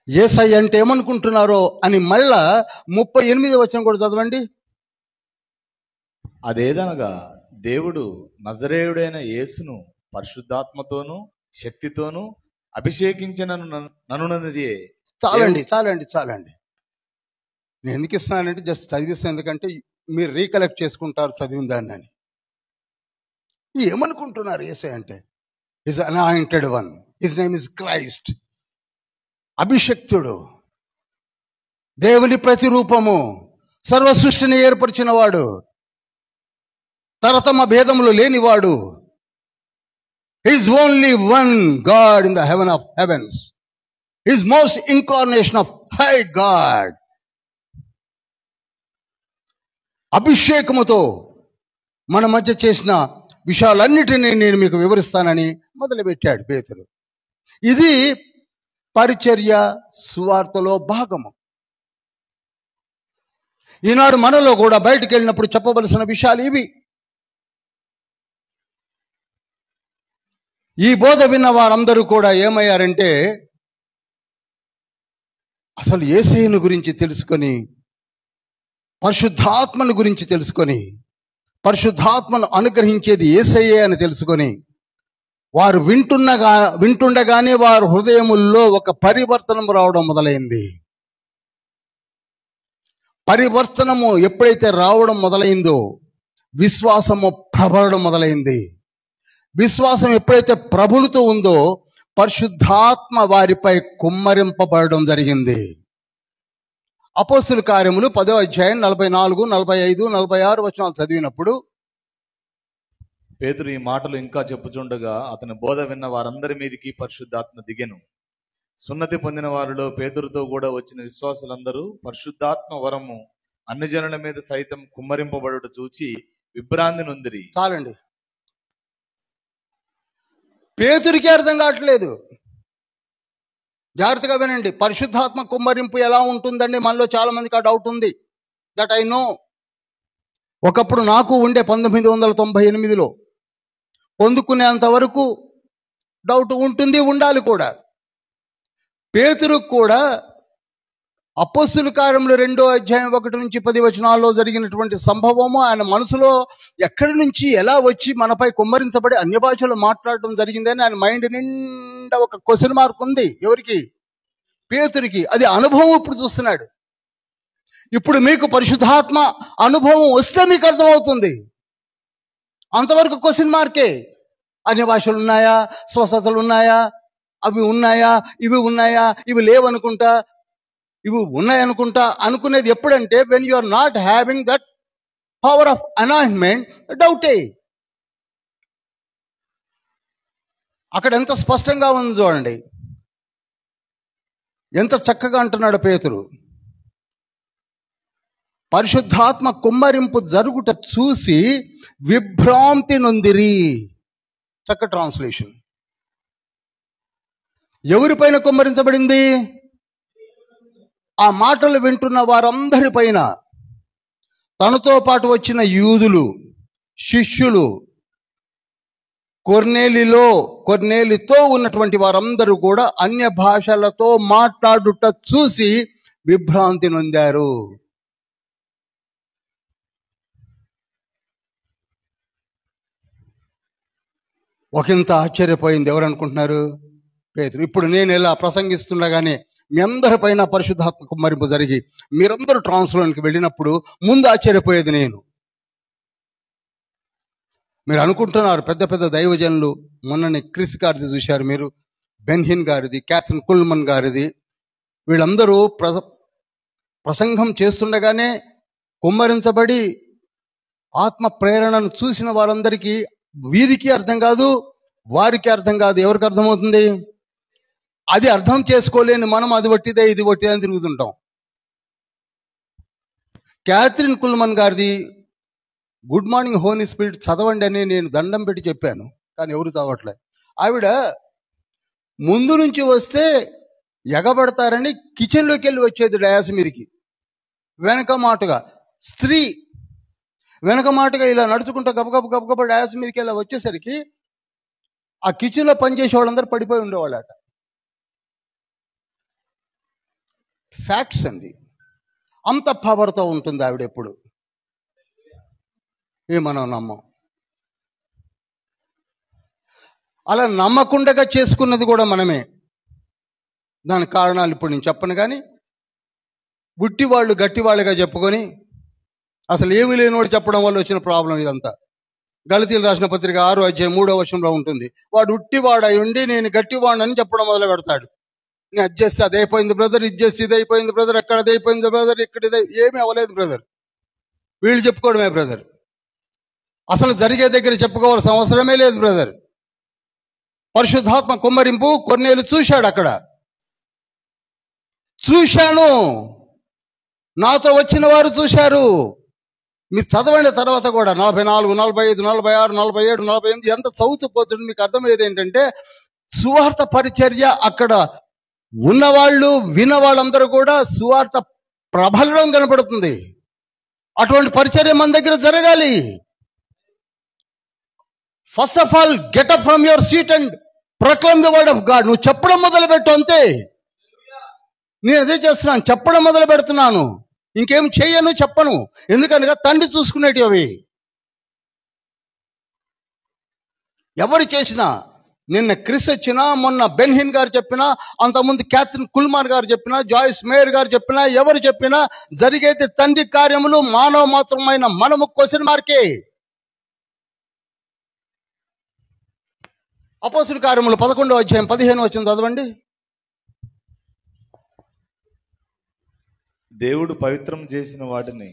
యేసయ్య అంటే ఏమనుకుంటున్నారో అని మళ్ళా 38వ వచనం కూడా చదవండి. అదేదనగా దేవుడు నజరేయుడైన యేసును పరిశుద్ధాత్మతోనూ శక్తితోనూ అభిషేకించిననున్నది. చాలండి. నేను ఎందుకు ఇస్తున్నానంటే జస్ట్ చదివిస్తాను, ఎందుకంటే మీరు రీకలెక్ట్ చేసుకుంటారు చదివిన దాన్ని అని. ఏమనుకుంటున్నారు యేసయ్య అంటే? Is anointed one, his name is Christ. అభిషక్తుడు, దేవుని ప్రతిరూపము, సర్వ సృష్టిని ఏర్పరిచిన వాడు, తరతమ భేదములు లేనివాడు. Is only one God in the heaven of heavens, is most incarnation of high God. అభిషేకముతో మన మధ్య చేసిన విషయాలన్నిటినీ నేను మీకు వివరిస్తానని మొదలుపెట్టాడు పేతురు. ఇది పరిచర్య సువార్తలో భాగము. ఈనాడు మనలో కూడా బయటికి వెళ్ళినప్పుడు చెప్పవలసిన విషయాలు ఇవి. ఈ బోధ విన్న వారందరూ కూడా ఏమయ్యారంటే, అసలు యేసయ్యను గురించి తెలుసుకొని, పరిశుద్ధాత్మను గురించి తెలుసుకొని, పరిశుద్ధాత్మను అనుగ్రహించేది యేసయ్యే అని తెలుసుకొని, వారు వింటుండగానే వారి హృదయముల్లో ఒక పరివర్తనం రావడం మొదలైంది. పరివర్తనము ఎప్పుడైతే రావడం మొదలైందో విశ్వాసము ప్రబలడం మొదలైంది. విశ్వాసం ఎప్పుడైతే ప్రబలుతూ ఉందో పరిశుద్ధాత్మ వారిపై కుమ్మరింపబడడం జరిగింది. అపోస్తుల కార్యములు 10వ అధ్యాయం 44, 45, 46 వచనాలు చదివినప్పుడు పేతురు ఈ మాటలు ఇంకా చెప్పుచుండగా అతని బోధ విన్న వారందరి మీదికి పరిశుద్ధాత్మ దిగెను. సున్నతి పొందిన వారిలో పేతురుతో కూడా వచ్చిన విశ్వాసులందరూ పరిశుద్ధాత్మ వరము అన్ని జనుల మీద సైతం కుమ్మరింపబడుట చూచి విభ్రాంతి నొందిరి. చాలండి. పేతురికి అర్థం కావట్లేదు. జాగ్రత్తగా వినండి. పరిశుద్ధాత్మ కుమ్మరింపు ఎలా ఉంటుందండి? మనలో చాలా మందికి ఆ డౌట్ ఉంది. That I know. ఒకప్పుడు నాకు ఉండే 1998లో పొందుకునేంత వరకు డౌట్ ఉంటుంది, ఉండాలి కూడా. పేతురుకు కూడా అపోస్తుల కార్యములు 2వ అధ్యాయం 1 నుంచి 10 వచనాల్లో జరిగినటువంటి సంభవము ఆయన మనసులో ఎక్కడి నుంచి ఎలా వచ్చి మనపై కుమ్మరించబడి అన్య భాషలో మాట్లాడటం జరిగిందని ఆయన మైండ్ నిండా ఒక క్వశ్చన్ మార్క్ ఉంది. ఎవరికి? పేతురికి. అది అనుభవం ఇప్పుడు చూస్తున్నాడు. ఇప్పుడు మీకు పరిశుద్ధాత్మ అనుభవం వస్తే మీకు అర్థమవుతుంది. అంతవరకు క్వశ్చన్ మార్కే. అన్య భాషలు ఉన్నాయా, స్వస్థతలు ఉన్నాయా, అవి ఉన్నాయా, ఇవి ఉన్నాయా, ఇవి లేవనుకుంటా, ఇవి ఉన్నాయనుకుంటా అనుకునేది ఎప్పుడంటే when you are not having that power of anointment, డౌటే. అక్కడ ఎంత స్పష్టంగా ఉంది చూడండి, ఎంత చక్కగా అంటున్నాడు పేతురు. పరిశుద్ధాత్మ కుమ్మరింపు జరుగుట చూసి విభ్రాంతి నొందిరి. చక్క ట్రాన్స్లేషన్. ఎవరిపైన కుమ్మరించబడింది? ఆ మాటలు వింటున్న వారందరి పైన. తనతో పాటు వచ్చిన యూదులు, శిష్యులు, కొర్నేలితో ఉన్నటువంటి వారందరూ కూడా అన్య భాషలతో మాట్లాడుట చూసి విభ్రాంతి నొందారు. ఒకంత ఆశ్చర్యపోయింది. ఎవరు అనుకుంటున్నారు? పేతురు. ఇప్పుడు నేను ఇలా ప్రసంగిస్తుండగానే మీ అందరి పైన పరిశుద్ధాత్మ కుమ్మరింపు జరిగి మీరందరూ ట్రాన్స్లోనికి వెళ్ళినప్పుడు ముందు ఆశ్చర్యపోయేది నేను. మీరు అనుకుంటున్నారు పెద్ద పెద్ద దైవజనులు, మొన్ననే క్రిస్ గారిది చూశారు మీరు, బెన్హిన్ గారిది, క్యాథరిన్ కుల్మన్ గారిది, వీళ్ళందరూ ప్రసంగం చేస్తుండగానే కుమ్మరించబడి ఆత్మ ప్రేరణను చూసిన వారందరికీ వీరికి అర్థం కాదు, వారికి అర్థం కాదు. ఎవరికి అర్థమవుతుంది? అది అర్థం చేసుకోలేని మనం అది వట్టిదే ఇది వట్టిదే అని తిరుగుతుంటాం. క్యాథరిన్ కుల్మన్ గారిది గుడ్ మార్నింగ్ హోలీ స్పిరిట్ చదవండి అని నేను దండం పెట్టి చెప్పాను, కానీ ఎవరు చదవట్లేదు. ఆవిడ ముందు నుంచి వస్తే ఎగబడతారని కిచెన్లోకి వెళ్ళి వచ్చేది డయాస్ మీదకి, వెనక మాటగా. స్త్రీ వెనక మాటగా ఇలా నడుచుకుంటూ గబగబ డాస్ మీదకి ఇలా వచ్చేసరికి ఆ కిచెన్లో పనిచేసే వాళ్ళందరూ పడిపోయి ఉండేవాళ్ళట. ఫ్యాక్ట్స్ అండి. అంత పవర్తో ఉంటుంది ఆవిడ ఎప్పుడు. మనం నమ్మం. అలా నమ్మకుండగా చేసుకున్నది కూడా మనమే. దానికి కారణాలు ఇప్పుడు నేను చెప్పను, కానీ బుట్టివాళ్ళు గట్టివాళ్ళుగా చెప్పుకొని అసలు ఏమీ లేనివాడు చెప్పడం వల్ల వచ్చిన ప్రాబ్లం ఇదంతా. గళతీయులు రాసిన పత్రిక 6వ అధ్యాయం 3వ వచనంలో ఉంటుంది. వాడు ఉట్టివాడై ఉండి నేను గట్టివాడని చెప్పడం మొదలు పెడతాడు. నేను అది చేస్తే అది అయిపోయింది బ్రదర్, ఇది చేస్తే ఇది అయిపోయింది బ్రదర్, అక్కడ అది అయిపోయింది బ్రదర్, ఇక్కడ ఏమీ అవ్వలేదు బ్రదర్. వీళ్ళు చెప్పుకోవడమే బ్రదర్. అసలు జరిగే దగ్గర చెప్పుకోవాల్సిన అవసరమే లేదు బ్రదర్. పరిశుద్ధాత్మ కుమ్మరింపు కొర్నేలు చూశాడు. అక్కడ చూశాను, నాతో వచ్చిన వారు చూశారు. మీరు చదవండి తర్వాత కూడా 44, 45, 46, 47, 48 ఎంత చదువుతూ పోతుంది మీకు అర్థమయ్యేది ఏంటంటే సువార్త పరిచర్య అక్కడ ఉన్నవాళ్ళు విన్నవాళ్ళందరూ కూడా సువార్త ప్రబలడం కనపడుతుంది. అటువంటి పరిచర్య మన దగ్గర జరగాలి. First of all get up from your seat and proclaim the word of God. నువ్వు చెప్పడం మొదలు పెట్టు అంతే. నేను అదే చేస్తున్నాను, చెప్పడం మొదలు పెడుతున్నాను. ఇంకేం చెయ్యను, చెప్పను. ఎందుకనగా తండ్రి చూసుకునేటివి అవి. ఎవరు చేసినా, నిన్న క్రిస్ వచ్చినా, మొన్న బెన్హిన్ గారు చెప్పినా, అంతకుముందు క్యాథరిన్ కుల్మార్ గారు చెప్పినా, జాయిస్ మేయర్ గారు చెప్పినా, ఎవరు చెప్పినా జరిగేది తండ్రి కార్యములు. మానవ మాత్రమైన మనము క్వశ్చన్ మార్కే. అపోస్తుల కార్యములు 11వ అధ్యాయం 15వ వచనం చదవండి. దేవుడు పవిత్రం చేసిన వాటిని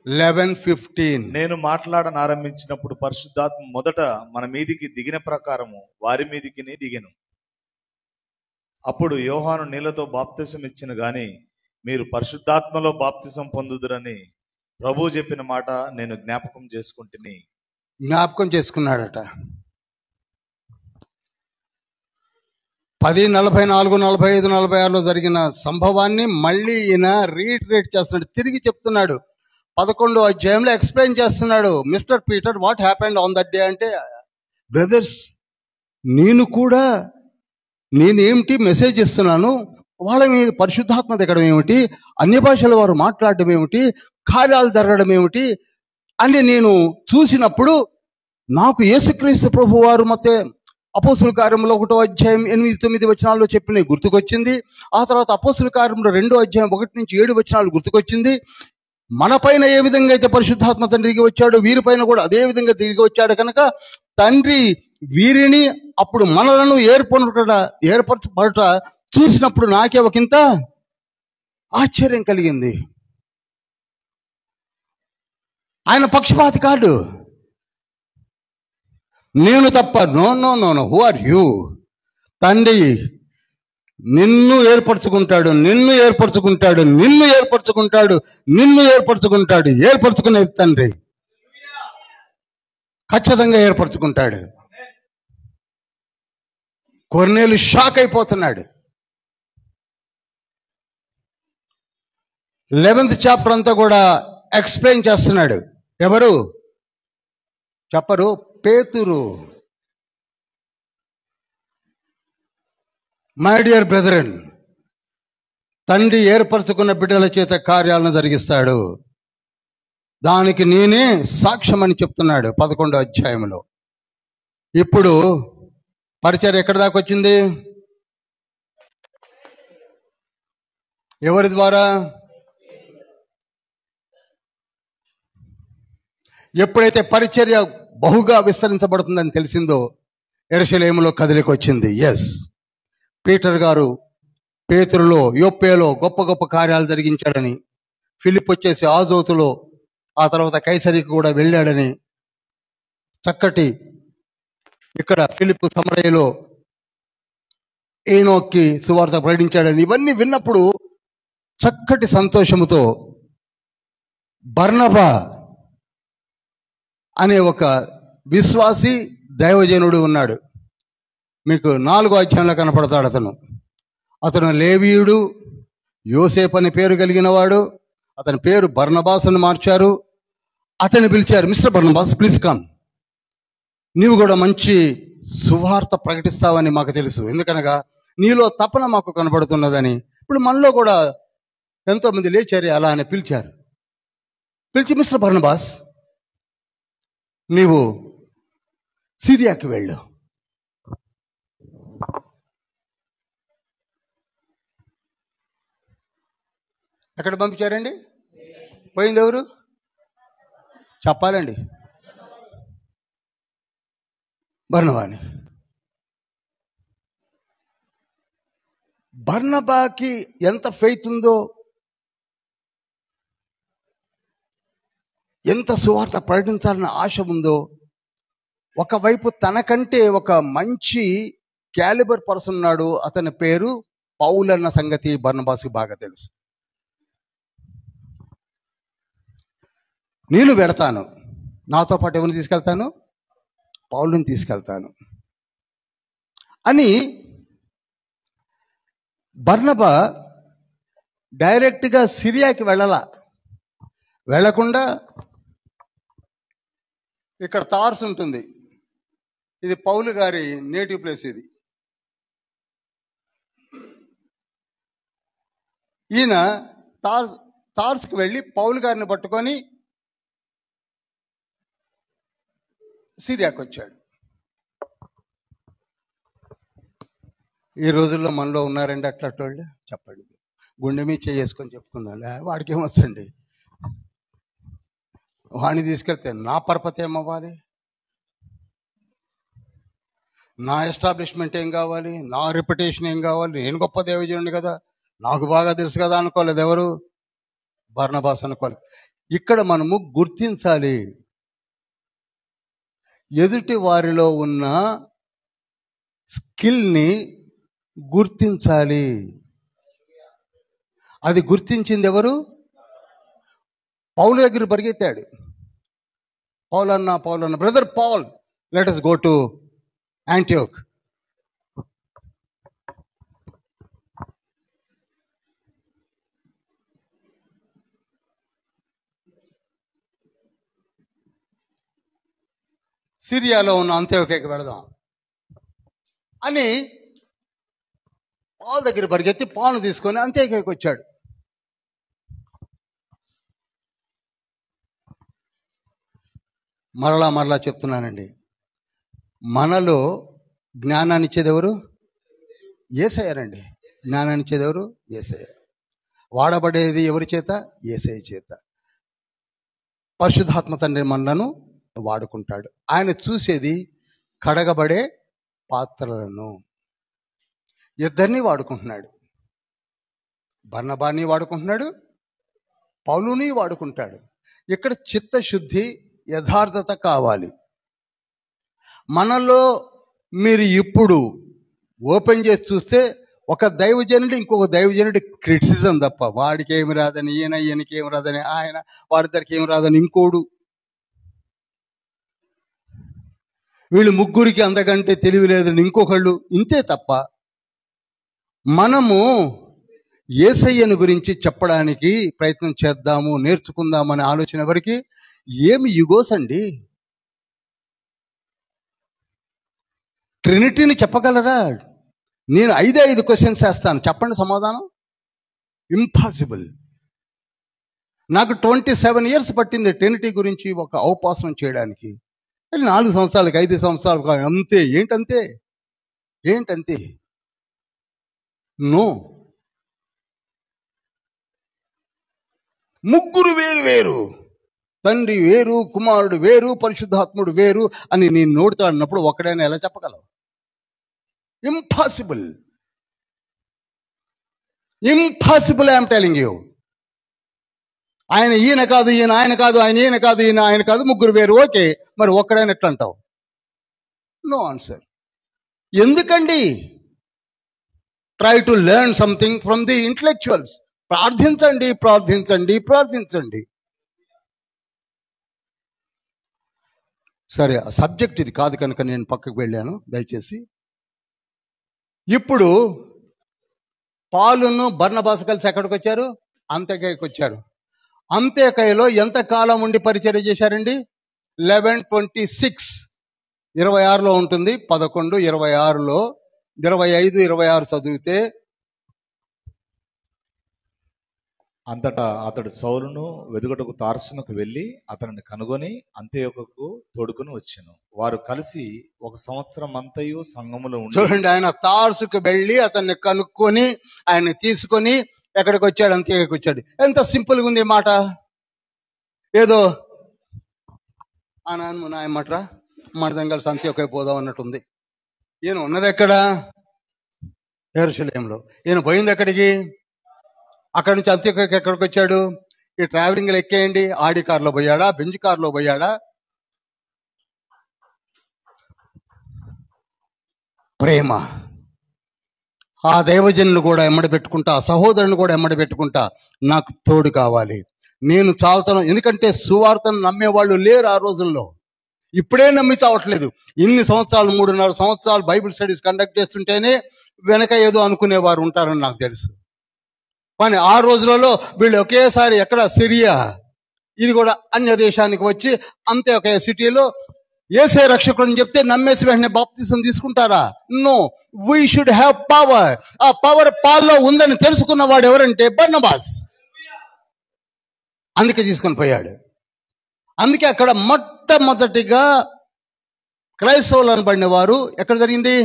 11:15 నేను మాట్లాడనారంభించినప్పుడు పరిశుద్ధాత్మ మొదట మన మీదికి దిగిన ప్రకారము వారి మీదికి దిగెను. అప్పుడు యోహాను నీళ్లతో బాప్తిసం ఇచ్చిన గాని మీరు పరిశుద్ధాత్మలో బాప్తిసం పొందుదురని ప్రభువు చెప్పిన మాట నేను జ్ఞాపకం చేసుకుంటుని. జ్ఞాపకం చేసుకున్నాడట. 10, 44, 45, 46లో జరిగిన సంభవాన్ని మళ్ళీ ఈయన రీట్రేట్ చేస్తున్నాడు, తిరిగి చెప్తున్నాడు. 11వ అధ్యాయంలో ఎక్స్ప్లెయిన్ చేస్తున్నాడు. Mister Peter, what happened on that day అంటే, బ్రదర్స్ నేనేమిటి మెసేజ్ ఇస్తున్నాను, వాళ్ళ మీద పరిశుద్ధాత్మ దిగడం ఏమిటి, అన్య భాషల వారు మాట్లాడడం ఏమిటి, కార్యాలు జరగడం ఏమిటి అని నేను చూసినప్పుడు నాకు యేసుక్రీస్తు ప్రభు వారు ಮತ್ತೆ అపోస్తుల కార్యములో 1వ అధ్యాయం 8, 9 వచనాల్లో చెప్పినవి గుర్తుకొచ్చింది. ఆ తర్వాత అపోస్తుల కార్యములో 2వ అధ్యాయం 1 నుంచి 7 వచనాలు గుర్తుకొచ్చింది. మన పైన ఏ విధంగా అయితే పరిశుద్ధాత్మ తండ్రి దిగి వచ్చాడో వీరిపైన కూడా అదే విధంగా దిగి వచ్చాడు కనుక తండ్రి వీరిని అప్పుడు మనలను ఏర్పరచబడట చూసినప్పుడు నాకే ఒకంత ఆశ్చర్యం కలిగింది. ఆయన పక్షపాతి కాదు. నేను తప్ప, no no no no, who are you? తండ్రి నిన్ను ఏర్పరచుకుంటాడు, నిన్ను ఏర్పరచుకుంటాడు, నిన్ను ఏర్పరచుకుంటాడు, నిన్ను ఏర్పరచుకుంటాడు. ఏర్పరచుకునేది తండ్రి, ఖచ్చితంగా ఏర్పరచుకుంటాడు. కొర్నేలు షాక్ అయిపోతున్నాడు. 11th చాప్టర్ అంతా కూడా ఎక్స్ప్లెయిన్ చేస్తున్నాడు. ఎవరు చెప్పరు? పేతురు. మై డియర్ బ్రదరన్, తండ్రి ఏర్పరచుకున్న బిడ్డల చేత కార్యాలను జరిగిస్తాడు. దానికి నేనే సాక్ష్యం అని చెప్తున్నాడు 11వ అధ్యాయంలో. ఇప్పుడు పరిచర్య ఎక్కడి దాకా వచ్చింది? ఎవరి ద్వారా? ఎప్పుడైతే పరిచర్య బహుగా విస్తరించబడుతుందని తెలిసిందో యెరూషలేములో కదిలికి వచ్చింది. ఎస్, పీటర్ గారు పేతురులో, యొప్పేలో గొప్ప గొప్ప కార్యాలు జరిగించాడని, ఫిలిప్ వచ్చేసి ఆజోతులో, ఆ తర్వాత కైసరికి కూడా వెళ్ళాడని, చక్కటి ఇక్కడ ఫిలిప్ సమరయలో ఏనోక్కి సువార్త ప్రకటించాడని, ఇవన్నీ విన్నప్పుడు చక్కటి సంతోషముతో బర్నబా అనే ఒక విశ్వాసి దైవజనుడు ఉన్నాడు. మీకు 4వ అధ్యాయంలో కనపడతాడు. అతను లేవీయుడు, యోసేపు అని పేరు కలిగిన వాడు. అతని పేరు బర్నబాస్ అని మార్చారు. అతన్ని పిలిచారు, మిస్టర్ బర్నబాస్ ప్లీజ్ కమ్, నీవు కూడా మంచి సువార్త ప్రకటిస్తావని మాకు తెలుసు, ఎందుకనగా నీలో తపన మాకు కనబడుతున్నదని. ఇప్పుడు మనలో కూడా ఎంతో మంది లేచారు, అలా అని పిలిచారు. పిలిచి మిస్టర్ బర్నబాస్ నీవు సిరియాకి వెళ్ళు. ఎక్కడ పంపించారండి? పోయింది ఎవరు చెప్పాలండి? బర్నబాని. బర్నబాకి ఎంత ఫెయిత్ ఉందో, ఎంత సువార్త ప్రకటించాలన్న ఆశ ఉందో, ఒకవైపు తనకంటే ఒక మంచి క్యాలిబర్ పర్సన్ ఉన్నాడు, అతని పేరు పౌలు అన్న సంగతి బర్నబాస్కి బాగా తెలుసు. నేను వెడతాను, నాతో పాటు ఎవరిని తీసుకెళ్తాను? పౌలుని తీసుకెళ్తాను అని బర్నబా డైరెక్ట్గా సిరియాకి వెళ్ళకుండా ఇక్కడ తార్స్ ఉంటుంది, ఇది పౌలు గారి నేటివ్ ప్లేస్. ఇది ఈయన తార్స్కి వెళ్ళి పౌలు గారిని పట్టుకొని సిరియాకి వచ్చాడు. ఈ రోజుల్లో మనలో ఉన్నారండి అట్లాంటి చెప్పండి, గుండె మీద చేసుకొని చెప్పుకుందాం, వాడికి ఏమొస్తుంది? వాడిని తీసుకెళ్తే నా పరపతి ఏమవ్వాలి, నా ఎస్టాబ్లిష్మెంట్ ఏం కావాలి, నా రెప్యుటేషన్ ఏం కావాలి, నేను గొప్ప దేవజనుడి కదా, నాకు బాగా తెలుసు కదా అనుకోలేదు ఎవరు? బర్నబాస్ అనుకోలేదు. ఇక్కడ మనము గుర్తించాలి, ఎదుటి వారిలో ఉన్న స్కిల్ని గుర్తించాలి. అది గుర్తించింది ఎవరు? పౌలు దగ్గర పరిగెత్తాడు. పౌలు అన్న brother Paul, let us go to Antioch. సిరియాలో ఉన్న అంత్యోక్యకి వెళదాం అని పాల్ దగ్గర పరిగెత్తి పాలు తీసుకొని అంత్యోక్యకి వచ్చాడు. మరలా చెప్తున్నానండి, మనలో జ్ఞానాన్ని ఇచ్చేది ఎవరు? యేసయ్యనండి. జ్ఞానాన్ని ఇచ్చేది ఎవరు? యేసయ్య. వాడబడేది ఎవరి చేత? యేసయ్య చేత. పరిశుద్ధాత్మ తండ్రి మనలను వాడుకుంటాడు. ఆయన చూసేది కడగబడే పాత్రలను. ఇద్దరిని వాడుకుంటున్నాడు, బర్నబాని వాడుకుంటున్నాడు, పౌలుని వాడుకుంటాడు. ఇక్కడ చిత్తశుద్ధి, యథార్థత కావాలి మనలో. మీరు ఇప్పుడు ఓపెన్ చేసి చూస్తే ఒక దైవజనుడు ఇంకొక దైవజనుడి క్రిటిసిజం తప్ప, వాడికి ఏమి రాదని ఈయనకి ఏమి రాదని ఆయన, వాడిద్దరికి ఏమి రాదని ఇంకోడు, వీళ్ళు ముగ్గురికి అంతకంటే తెలివి లేదని ఇంకొకళ్ళు, ఇంతే తప్ప మనము యేసయ్యను గురించి చెప్పడానికి ప్రయత్నం చేద్దాము, నేర్చుకుందామనే ఆలోచన ఎవరికి? ఏమి యుగోస్ అండి. ట్రినిటీని చెప్పగలరా? నేను 5 క్వశ్చన్స్ వేస్తాను, చెప్పండి సమాధానం. ఇంపాసిబుల్. నాకు 27 years పట్టింది ట్రినిటీ గురించి ఒక ఔపాసనం చేయడానికి. 4 సంవత్సరాలకు 5 సంవత్సరాలకు అంతే. ఏంటంతే? నో. ముగ్గురు వేరు, తండ్రి వేరు, కుమారుడు వేరు, పరిశుద్ధాత్ముడు వేరు అని నేను నోటితో అన్నప్పుడు ఒక్కడైనా ఎలా చెప్పగలవు? ఇంపాసిబుల్. I'm telling you. ఈయన కాదు, ఆయన కాదు, ఆయన కాదు, ముగ్గురు వేరు. ఓకే, మరి ఒక్కడైనా ఎట్లా అంటావు? No answer. ఎందుకండి? Try to learn something from the intellectuals. ప్రార్థించండి. సరే, ఆ సబ్జెక్ట్ ఇది కాదు కనుక నేను పక్కకు వెళ్ళాను, దయచేసి. ఇప్పుడు పాలును బర్నబాసు కలిసి ఎక్కడికి వచ్చారు? అంత్యోక్యకి వచ్చారు. అంత్యకయలో ఎంత కాలం ఉండి పరిచర్య చేశారండి? 11:26 26లో ఉంటుంది. 11:26లో 25-26 చదివితే, అంతటా అతడు సౌలును వెదుగుటకు తార్సునకు వెళ్ళి అతనిని కనుగొని అంత్యొకకు తోడుకుని వచ్చెను. వారు కలిసి 1 సంవత్సరం అంతయు సంఘములో ఉండి. చూడండి, ఆయన తార్సుకు వెళ్ళి అతన్ని కనుక్కొని ఆయన్ని తీసుకొని ఎక్కడికి వచ్చాడు? అంత్యొకకు వచ్చాడు. ఎంత సింపుల్గా ఉంది మాట. ఏదో ఆ నాయమట్రా మనదం కలిసి అంత్యొక పోదాం అన్నట్టుంది. ఈయన ఉన్నది ఎక్కడ? యెరూషలేములో. ఈయన పోయింది ఎక్కడికి? అక్కడి నుంచి అంత్యొకకు ఎక్కడికి వచ్చాడు? ఈ ట్రావెలింగ్లు ఎక్కేయండి. ఆడి కార్లో పోయాడా? బెంజ్ కార్లో పోయాడా? ప్రేమ. ఆ దైవజనులు కూడా ఎమ్మడి పెట్టుకుంటా, సహోదరుని కూడా ఎమ్మడి పెట్టుకుంటా, నాకు తోడు కావాలి, నేను చాలుతాను. ఎందుకంటే సువార్తను నమ్మేవాళ్ళు లేరు ఆ రోజుల్లో. ఇప్పుడే నమ్మి చావట్లేదు. ఇన్ని సంవత్సరాలు, 3.5 సంవత్సరాలు బైబిల్ స్టడీస్ కండక్ట్ చేస్తుంటేనే వెనక ఏదో అనుకునేవారు ఉంటారని నాకు తెలుసు. కానీ ఆ రోజులలో వీళ్ళు ఒకేసారి ఎక్కడ? సిరియా, ఇది కూడా అన్య దేశానికి వచ్చి అంత్యొకయ సిటీలో యేసే రక్షకుడు అని చెప్తే నమ్మేసి వెంటనే బాప్తిసం తీసుకుంటారా? No, we should have power. ఆ పవర్ పాల్లో ఉందని తెలుసుకున్న వాడు ఎవరంటే బర్నబాస్. అందుకే తీసుకొని పోయాడు. అందుకే అక్కడ మొట్టమొదటిగా క్రైస్తవులు అనబడిన వారు ఎక్కడ జరిగింది?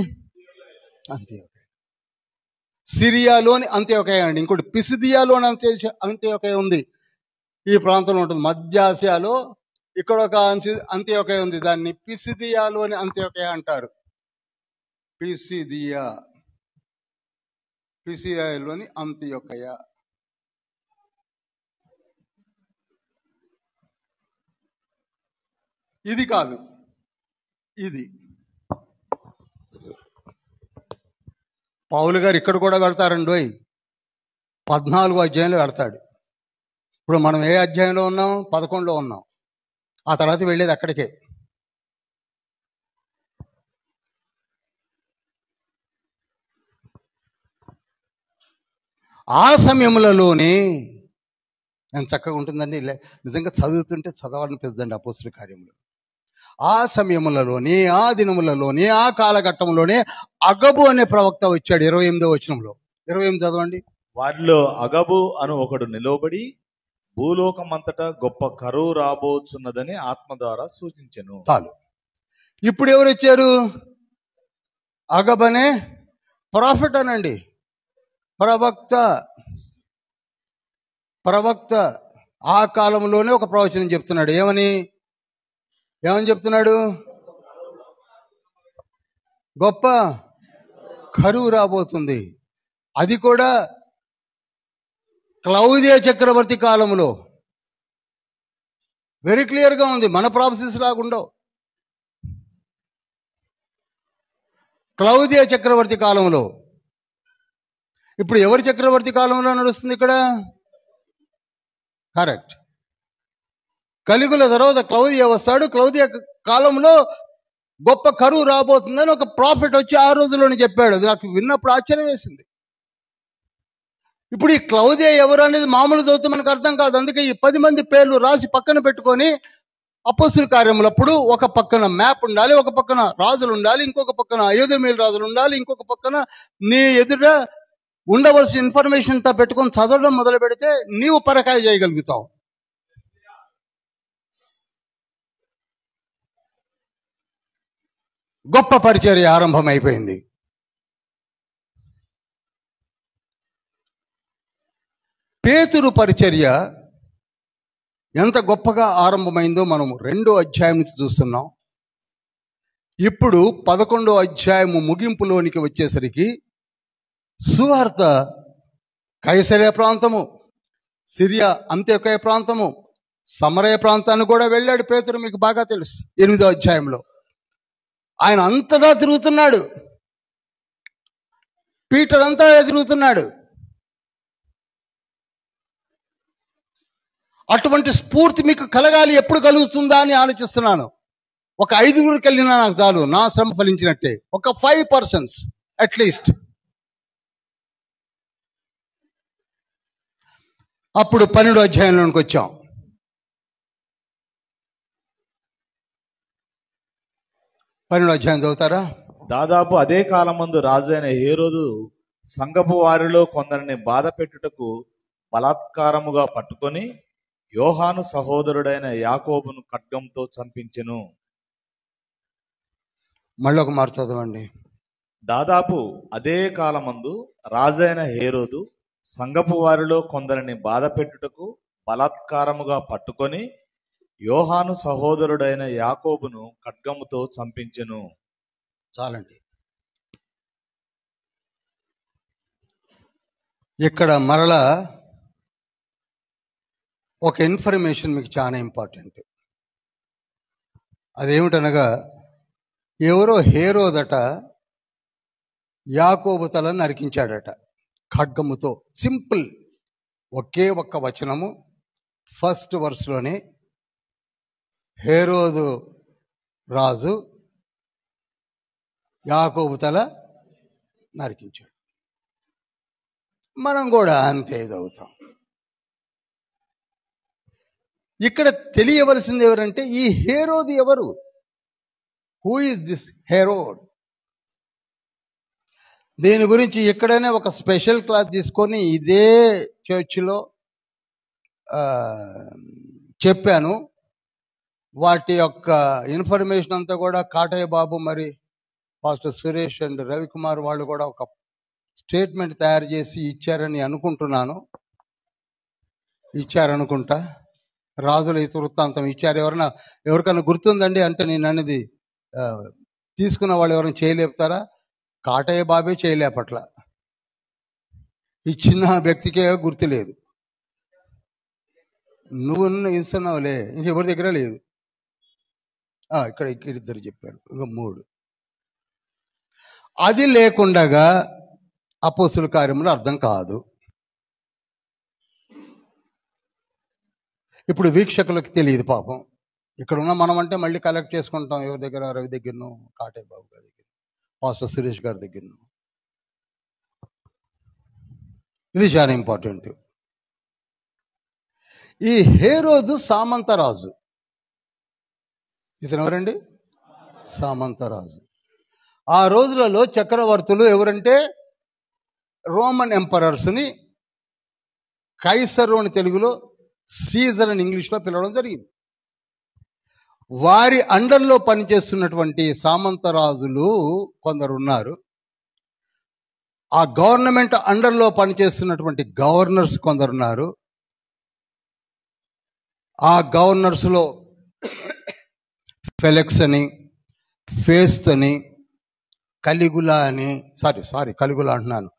అంత్యొకయ. సిరియాలోని అంత్యొకయ అండి. ఇంకోటి పిసిదియాలోని అంత్యొకయ ఉంది. ఈ ప్రాంతంలో ఉంటుంది. మధ్య ఆసియాలో ఇక్కడ ఒక అంత్యొకయ ఉంది. దాన్ని పిసిదియాలోని అంత్యొకయ అంటారు. పిసిదియాలోని అంత్యొకయ. ఇది కాదు, ఇది. పౌలు గారు ఇక్కడ కూడా వెళ్తారండి. 14వ అధ్యాయంలో వెళ్తాడు. ఇప్పుడు మనం ఏ అధ్యాయంలో ఉన్నాం? 11లో ఉన్నాం. ఆ తర్వాత వెళ్ళేది అక్కడికే. ఆ సమయములలోనే ఎంత చక్కగా ఉంటుందండి. నిజంగా చదువుతుంటే చదవాలనిపిస్తుందండి అపోస్తలుల కార్యములు. ఆ సమయములలోనే, ఆ దినములలోనే, ఆ కాలఘట్టంలోనే అగబు అనే ప్రవక్త వచ్చాడు. 28వ వచనంలో. 28 చదవండి. వారిలో అగబు అను ఒకడు నిలవబడి భూలోకమంతటా గొప్ప కరువు రాబోచున్నదని ఆత్మ ద్వారా సూచించెను. చాలు. ఇప్పుడు ఎవరు వచ్చారు? అగబనే ప్రాఫిట్ అనండి, ప్రవక్త. ఆ కాలంలోనే ఒక ప్రవచనం చెప్తున్నాడు. ఏమని చెప్తున్నాడు? గొప్ప కరువు రాబోతుంది. అది కూడా క్లౌదియ చక్రవర్తి కాలంలో. వెరీ క్లియర్గా ఉంది. మన ప్రాసెస్ లాగా ఉండవు. క్లౌదియ చక్రవర్తి కాలంలో. ఇప్పుడు ఎవరి చక్రవర్తి కాలంలో నడుస్తుంది ఇక్కడ? కరెక్ట్. కలిగుల తర్వాత క్లౌదియ వస్తాడు. క్లౌదియ కాలంలో గొప్ప కరువు రాబోతుందని ఒక ప్రాఫిట్ వచ్చి ఆ రోజుల్లోనే చెప్పాడు. అది నాకు విన్నప్పుడు ఆశ్చర్యం వేసింది. ఇప్పుడు ఈ క్లౌదియ ఎవరు అనేది మామూలు చదివితే మనకు అర్థం కాదు. అందుకే ఈ 10 మంది పేర్లు రాసి పక్కన పెట్టుకొని అపోస్తలుల కార్యములప్పుడు ఒక పక్కన మ్యాప్ ఉండాలి, ఒక పక్కన రాజులు ఉండాలి, ఇంకొక పక్కన అయోధ్యమేలు రాజులు ఉండాలి, ఇంకొక పక్కన నీ ఎదుట ఉండవలసిన ఇన్ఫర్మేషన్ అంతా పెట్టుకొని చదవడం మొదలు పెడితే నీవు పరకాయ చేయగలుగుతావు. గొప్ప పరిచర్య ఆరంభమైపోయింది. పేతురు పరిచర్య ఎంత గొప్పగా ఆరంభమైందో మనం 2వ అధ్యాయం నుంచి చూస్తున్నాం. ఇప్పుడు 11వ అధ్యాయము ముగింపులోనికి వచ్చేసరికి సువార్త కైసరయ ప్రాంతము, సిరియా అంత్యొకయ ప్రాంతము, సమరయ ప్రాంతాన్ని కూడా వెళ్ళాడు పేతురు. మీకు బాగా తెలుసు. 8వ అధ్యాయంలో ఆయన అంతటా తిరుగుతున్నాడు. పీటర్ అంతా తిరుగుతున్నాడు. అటువంటి స్ఫూర్తి మీకు కలగాలి. ఎప్పుడు కలుగుతుందా అని ఆలోచిస్తున్నాను. ఒక 5గురికి వెళ్ళినా నాకు చాలు, నా శ్రమ ఫలించినట్టే. ఒక 5% అట్లీస్ట్. అప్పుడు 12వ అధ్యాయంలోనికి వచ్చాం. పన్నెండో అధ్యాయం చదువుతారా? దాదాపు అదే కాలమందు రాజైన హేరోదు సంఘపు వారిలో కొందరిని బాధ పెట్టుటకు బలాత్కారముగా పట్టుకొని యోహాను సహోదరుడైన యాకోబును ఖడ్గంతో చంపించెను. మళ్ళీ ఒక మాట చదవండి. దాదాపు అదే కాలమందు రాజైన హేరోదు సంఘపు వారిలో కొందరిని బాధ పెట్టుటకు బలాత్కారముగా పట్టుకొని యోహాను సహోదరుడైన యాకోబును ఖడ్గముతో చంపించెను. చాలండి. ఇక్కడ మరలా ఒక ఇన్ఫర్మేషన్ మీకు చాలా ఇంపార్టెంట్. అదేమిటనగా, ఎవరో హేరోదట యాకోబు తల నరికించాడట ఖడ్గముతో. సింపుల్, ఒకే ఒక్క వచనము, ఫస్ట్ వర్స్లోనే హేరోదు రాజు యాకోబు తల నరికించాడు. మనం కూడా అంతే చదువుతాం. ఇక్కడ తెలియవలసింది ఎవరంటే, ఈ హేరోదు ఎవరు? Who is this Herod? దీని గురించి ఇక్కడనే ఒక స్పెషల్ క్లాస్ తీసుకొని ఇదే చర్చిలో చెప్పాను. వాటి యొక్క ఇన్ఫర్మేషన్ అంతా కూడా కాటయ్య బాబు, మరి పాస్టర్ సురేష్ అండ్ రవికుమార్ వాళ్ళు కూడా ఒక స్టేట్మెంట్ తయారు చేసి ఇచ్చారని అనుకుంటున్నాను. ఇచ్చారనుకుంటా. రాజుల ఇతర వృత్తాంతం ఇచ్చారు. ఎవరికైనా గుర్తుందండి అంటే నేను అనేది తీసుకున్న వాళ్ళు ఎవరైనా చేయలేపుతారా? కాటయ్య బాబే చేయలేపట్ల, ఇచ్చిన వ్యక్తికే గుర్తులేదు. నువ్వు ఇస్తున్నావులే, ఇంకెవరి దగ్గర లేదు. ఇక్కడ ఇద్దరు చెప్పారు, ఇంకా 3. అది లేకుండగా అపోస్తుల కార్యములు అర్థం కాదు. ఇప్పుడు వీక్షకులకు తెలియదు పాపం. ఇక్కడ ఉన్న మనం అంటే మళ్ళీ కలెక్ట్ చేసుకుంటాం. ఎవరి దగ్గర? రవి దగ్గరను, కాటయ్య బాబు గారి దగ్గర, పాస్టర్ సురేష్ గారి దగ్గరను. ఇది చాలా ఇంపార్టెంట్. ఈ హేరోదు సామంతరాజు. ఇతను ఎవరండి? సామంతరాజు. ఆ రోజులలో చక్రవర్తులు ఎవరంటే రోమన్ ఎంపరర్స్ని కైసరు అని తెలుగులో, సీజర్ అని ఇంగ్లీష్లో పిలవడం జరిగింది. వారి అండర్లో పనిచేస్తున్నటువంటి సామంతరాజులు కొందరు ఉన్నారు. ఆ గవర్నమెంట్ అండర్లో పనిచేస్తున్నటువంటి గవర్నర్స్ కొందరున్నారు. ఆ గవర్నర్స్లో ఫెలెక్స్ అని, ఫేస్త్ అని, కలిగులా అని, కలిగులా అంటున్నాను,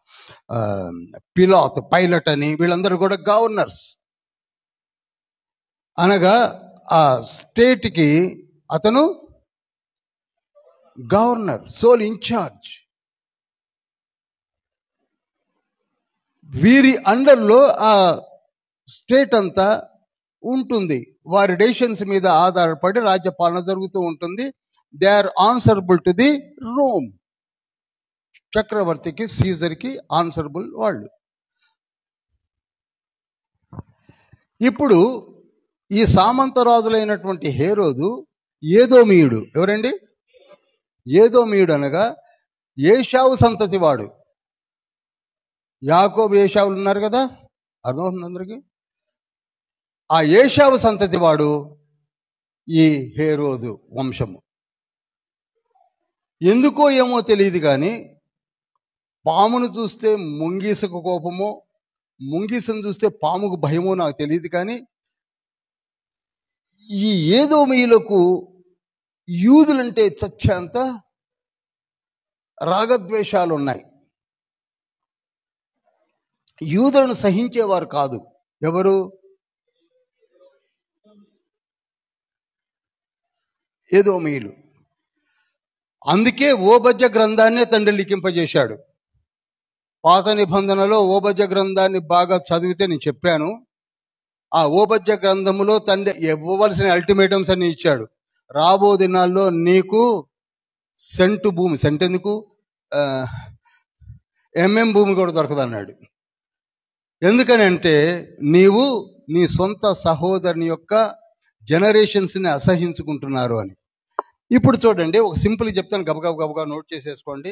పైలట్ అని, వీళ్ళందరూ కూడా గవర్నర్స్. అనగా ఆ స్టేట్కి అతను గవర్నర్, సోల్ ఇన్ఛార్జ్. వీరి అండర్లో ఆ స్టేట్ అంతా ఉంటుంది. వారి డెసిషన్స్ మీద ఆధారపడి రాజ్యపాలన జరుగుతూ ఉంటుంది. They are answerable to the Rome. చక్రవర్తికి, సీజర్కి ఆన్సరబుల్ వాళ్ళు. ఇప్పుడు ఈ సామంతరాజులైనటువంటి హేరోదు ఏదోమీయుడు. ఎవరండి? ఏదోమీయుడు అనగా ఏషావు సంతతి వాడు. యాకోబు ఏషావులు ఉన్నారు కదా, అర్థమవుతుంది అందరికీ. ఆ ఏషావు సంతతి వాడు ఈ హేరోదు వంశము. ఎందుకో ఏమో తెలియదు కానీ పామును చూస్తే ముంగీసకు కోపమో, ముంగీసను చూస్తే పాముకు భయమో నాకు తెలియదు కానీ ఈ ఏదోమీయులకు యూదులంటే చచ్చేంత రాగద్వేషాలు ఉన్నాయి. యూదులను సహించేవారు కాదు. ఎవరు? ఏదోమీయులు. అందుకే ఓబద్య గ్రంథాన్నే తండ్రి లిఖింపజేశాడు. పాత నిబంధనలో ఓబద్య గ్రంథాన్ని బాగా చదివితే నేను చెప్పాను. ఆ ఓబద్య గ్రంథములో తండ్రి ఇవ్వవలసిన అల్టిమేటమ్స్ అన్ని ఇచ్చాడు. రాబో దినాల్లో నీకు సెంటు భూమి, సెంట్ ఎందుకు, ఎంఎం భూమి కూడా దొరకదన్నాడు. ఎందుకని అంటే నీవు నీ సొంత సహోదరుని యొక్క జనరేషన్స్ని అసహించుకుంటున్నారు అని. ఇప్పుడు చూడండి, ఒక సింపుల్ చెప్తాను, గబగబా నోట్ చేసేసుకోండి,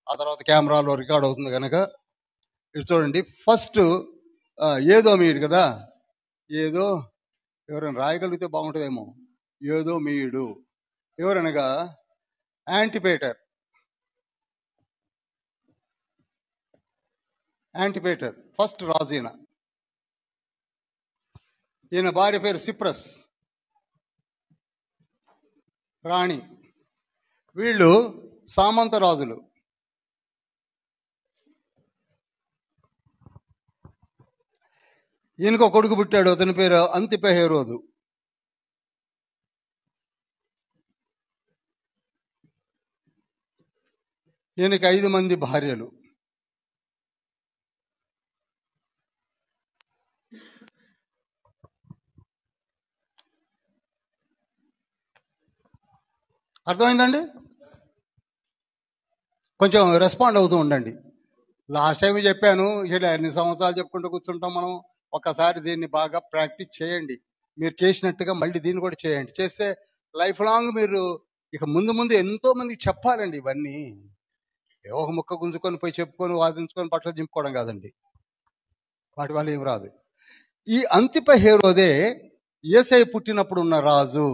ఆ తర్వాత కెమెరాలో రికార్డ్ అవుతుంది కనుక. ఇది చూడండి, ఫస్ట్ ఏదో మీడు కదా, ఏదో ఎవరైనా రాయగలిగితే బాగుంటుందేమో. ఏదో మీడు ఎవరనగా యాంటిపేటర్. ఫస్ట్ రాజు ఈయన భార్య పేరు సిప్రస్, రాణి. వీళ్ళు సామంత రాజులు. ఈయనకు ఒక కొడుకు పుట్టాడు, అతని పేరు అంతిప హేరోదు. ఈయనకి 5 మంది భార్యలు. అర్థమైందండి? కొంచెం రెస్పాండ్ అవుతూ ఉండండి. లాస్ట్ టైం చెప్పాను, ఇలా ఎన్ని సంవత్సరాలు చెప్పుకుంటూ కూర్చుంటాం మనం. ఒక్కసారి దీన్ని బాగా ప్రాక్టీస్ చేయండి. మీరు చేసినట్టుగా మళ్ళీ దీన్ని కూడా చేయండి. చేస్తే లైఫ్ లాంగ్ మీరు ఇక ముందు ఎంతో మందికి చెప్పాలండి ఇవన్నీ. ఏవో ఒక ముక్క గుంజుకొని పోయి చెప్పుకొని వాదించుకొని పట్ల చింపుకోవడం కాదండి, వాటి వల్ల ఏం రాదు. ఈ అంతిప హేరోదే యేసయ్య పుట్టినప్పుడు ఉన్న రాజు.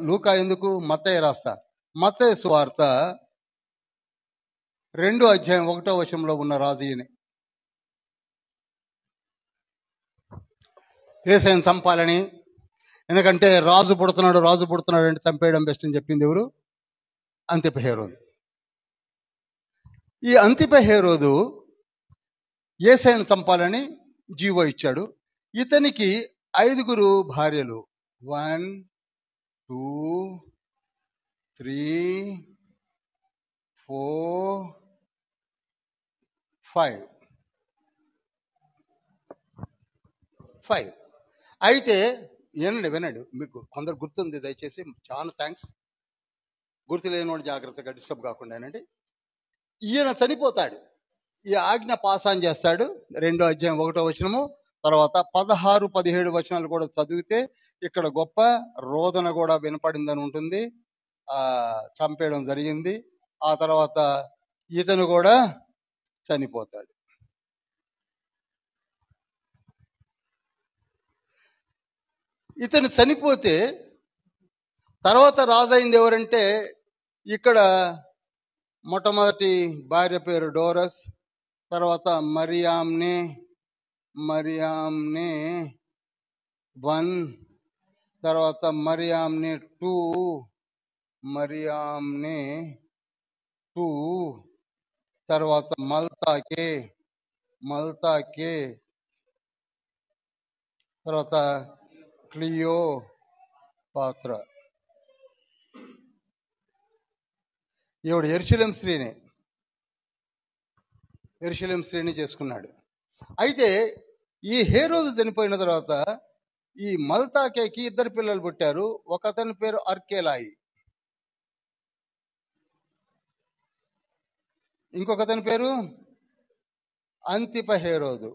లూకా ఎందుకు, మత్తయి రాస్తా. మత్తయి సువార్త 2వ అధ్యాయం 1వ వచనంలో ఉన్న రాజు ఈయన. యేసయ్యను చంపాలని, ఎందుకంటే రాజు పుడుతున్నాడు అంటే చంపేయడం బెస్ట్ అని చెప్పింది ఎవరు? అంతిప హేరోదు. ఈ అంతిప హేరోదు యేసయ్యను చంపాలని జీవో ఇచ్చాడు. ఇతనికి 5 భార్యలు. 1 2 3 4 5. అయితే వినండి, మీకు కొందరు గుర్తుంది, దయచేసి చాలా థ్యాంక్స్. గుర్తు లేనివాడు జాగ్రత్తగా డిస్టర్బ్ కాకుండా వినండి. ఈయన చనిపోతాడు, ఈ ఆజ్ఞ పాసాన్ చేస్తాడు. 2వ అధ్యాయం 1వ వచనము, తర్వాత 16, 17 వచనాలు కూడా చదివితే ఇక్కడ గొప్ప రోదన కూడా వినపడిందని ఉంటుంది. చంపేయడం జరిగింది. ఆ తర్వాత ఇతను కూడా చనిపోతాడు. ఇతను చనిపోతే తర్వాత రాజు అయింది ఎవరంటే, ఇక్కడ మొట్టమొదటి భార్య పేరు డోరస్, తర్వాత మరియామ్నే 1, తర్వాత మరియామ్నే 2, తర్వాత మల్తాకే, తర్వాత క్లియో పాత్ర. ఈవిడ యెరూషలేం స్త్రీని చేసుకున్నాడు. అయితే ఈ హేరోదు చనిపోయిన తర్వాత ఈ మల్తాకేకి 2 పిల్లలు పుట్టారు. ఒక అతని పేరు అర్కేలాయి, ఇంకొక అతని పేరు అంతిప హేరోదు.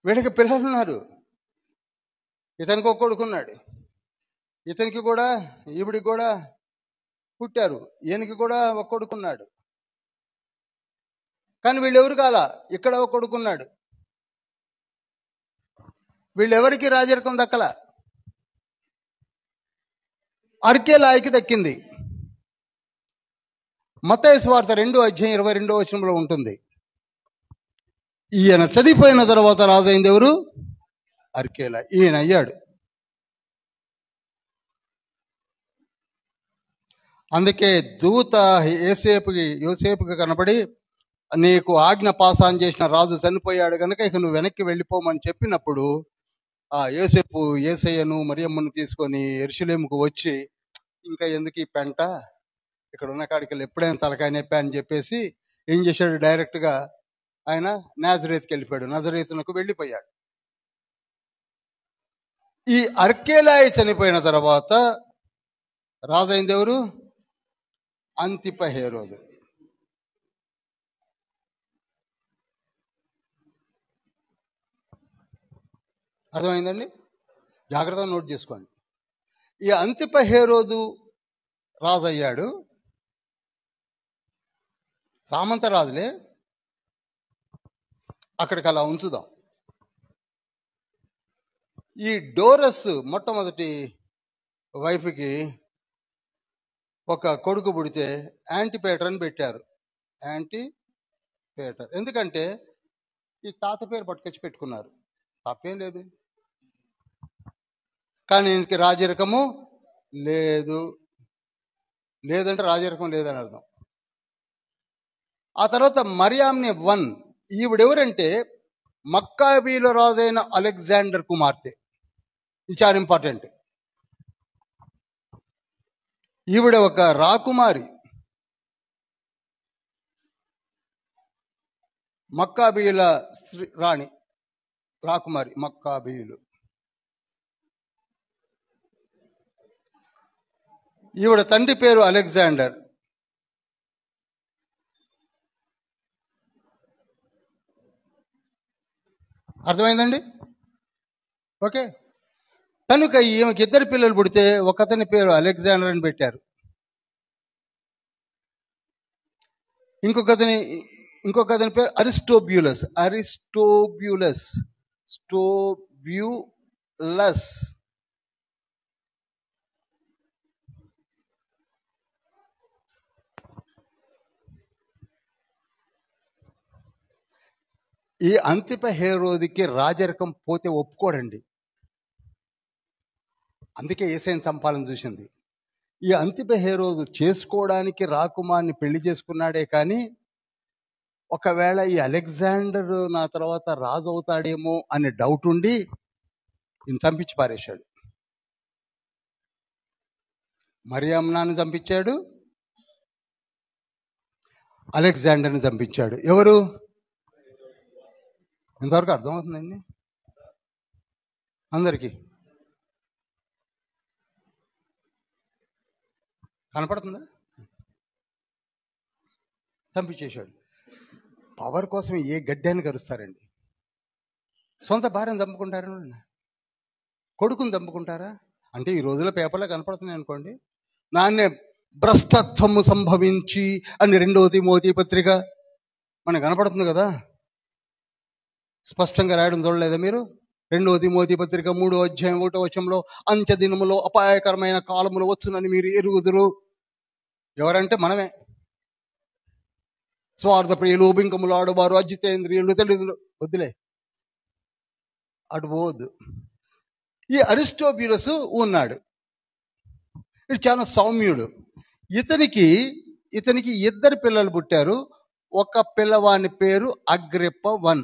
వీళ్ళకి పిల్లలు ఉన్నారు. ఇతనికి ఒక కొడుకున్నాడు, ఇతనికి కూడా ఈవిడికి కూడా పుట్టారు. ఈయనకి కూడా ఒక కొడుకున్నాడు. కానీ వీళ్ళెవరు కాల, ఇక్కడ ఒక కొడుకున్నాడు. వీళ్ళెవరికి రాజరికం దక్కల, అర్కేలాయికి దక్కింది. మత్తయి సువార్త 2వ అధ్యాయం 22వ వచనంలో ఉంటుంది. ఈయన చనిపోయిన తర్వాత రాజు అయింది ఎవరు? అర్కేలా. ఈయన అయ్యాడు. అందుకే దూత యోసేపుకి కనబడి, నీకు ఆజ్ఞ పాసాన్ చేసిన రాజు చనిపోయాడు కనుక ఇక నువ్వు వెనక్కి వెళ్ళిపోమని చెప్పినప్పుడు ఆ యోసేపు యేసయ్యను మరియమ్మను తీసుకొని యెరూషలేముకు వచ్చి, ఇంకా ఎందుకు ఈ పెంట, ఇక్కడ ఉన్న కాడికి ఎప్పుడైనా తలకాయ నొప్పి అని చెప్పేసి ఏం చేశాడు, డైరెక్ట్గా ఆయన నాజరేతుకి వెళ్ళిపోయాడు. నజరేతునకు వెళ్ళిపోయాడు. ఈ అర్కేలాయి చనిపోయిన తర్వాత రాజైంది ఎవరు? అంతిప హేరోదు. అర్థమైందండి? జాగ్రత్తగా నోట్ చేసుకోండి. ఈ అంతిప హేరోదు రాజు అయ్యాడు. సామంత రాజులే, అక్కడికి అలా ఉంచుదాం. ఈ డోరస్ మొట్టమొదటి వైఫ్కి ఒక కొడుకు పుడితే యాంటీపేటర్ అని పెట్టారు. యాంటీపేటర్ ఎందుకంటే ఈ తాత పేరు పట్టుకొచ్చి పెట్టుకున్నారు, తప్పేం లేదు. కానీ ఈయనకి రాజరికము లేదు. లేదంటే రాజరికం లేదని అర్థం. ఆ తర్వాత మరియామ్ని వన్, ఈవిడెవరంటే మక్కాబీల రాజైన అలెగ్జాండర్ కుమార్తె. ఇది చాలా ఇంపార్టెంట్. ఈవిడ ఒక రాకుమారి. మక్కాబీల రాణి, రాకుమారి మక్కాబీయులు. ఈవిడ తండ్రి పేరు అలెగ్జాండర్. అర్థమైందండి? ఓకే. కనుక ఈమెకి ఇద్దరు పిల్లలు పుడితే ఒకతని పేరు అలెగ్జాండర్ అని పెట్టారు, ఇంకొకతని పేరు అరిస్టోబ్యూలస్. ఈ అంతిప హేరోదికి రాజరికం పోతే ఒప్పుకోడండి. అందుకే యేసయ్యను చంపాలని చూసింది. ఈ అంతిప హేరోదు చేసుకోవడానికి రాకుమార్ని పెళ్లి చేసుకున్నాడే కానీ ఒకవేళ ఈ అలెగ్జాండర్ నా తర్వాత రాజు అవుతాడేమో అనే డౌట్ ఉండి ఈయన చంపించి పారేశాడు. మరియమ్నాను చంపించాడు, అలెగ్జాండర్ని చంపించాడు. ఎవరు? ఇంతవరకు అర్థమవుతుందండి అందరికీ? కనపడుతుందా? చంపించేశాడు. పవర్ కోసం ఏ గడ్డాన్ని కరుస్తారండి. సొంత భార్యను చంపుకుంటారా? కొడుకుని చంపుకుంటారా? అంటే ఈ రోజుల్లో పేపర్లో కనపడుతున్నాయి అనుకోండి. నాన్నే భ్రష్టత్వము సంభవించి అని 2వ తిమోతి పత్రిక మనకు కనపడుతుంది కదా, స్పష్టంగా రాయడం చూడలేదా మీరు? 2వ తిమోతి పత్రిక 3వ అధ్యాయం 1వ వచనంలో అంత్య దినములో అపాయకరమైన కాలములు వచ్చునని మీరు ఎరుగుదురు. ఎవరంటే మనమే. స్వార్థ ప్రియులు, బింకములు ఆడువారు, అజితేంద్రియులు, తెలియదు. వద్దులే, అటు పోవద్దు. ఈ అరిస్టోబ్యూలస్ ఉన్నాడు. ఇది చాలా సౌమ్యుడు. ఇతనికి ఇద్దరు పిల్లలు పుట్టారు. ఒక పిల్లవాని పేరు అగ్రిప్ప 1.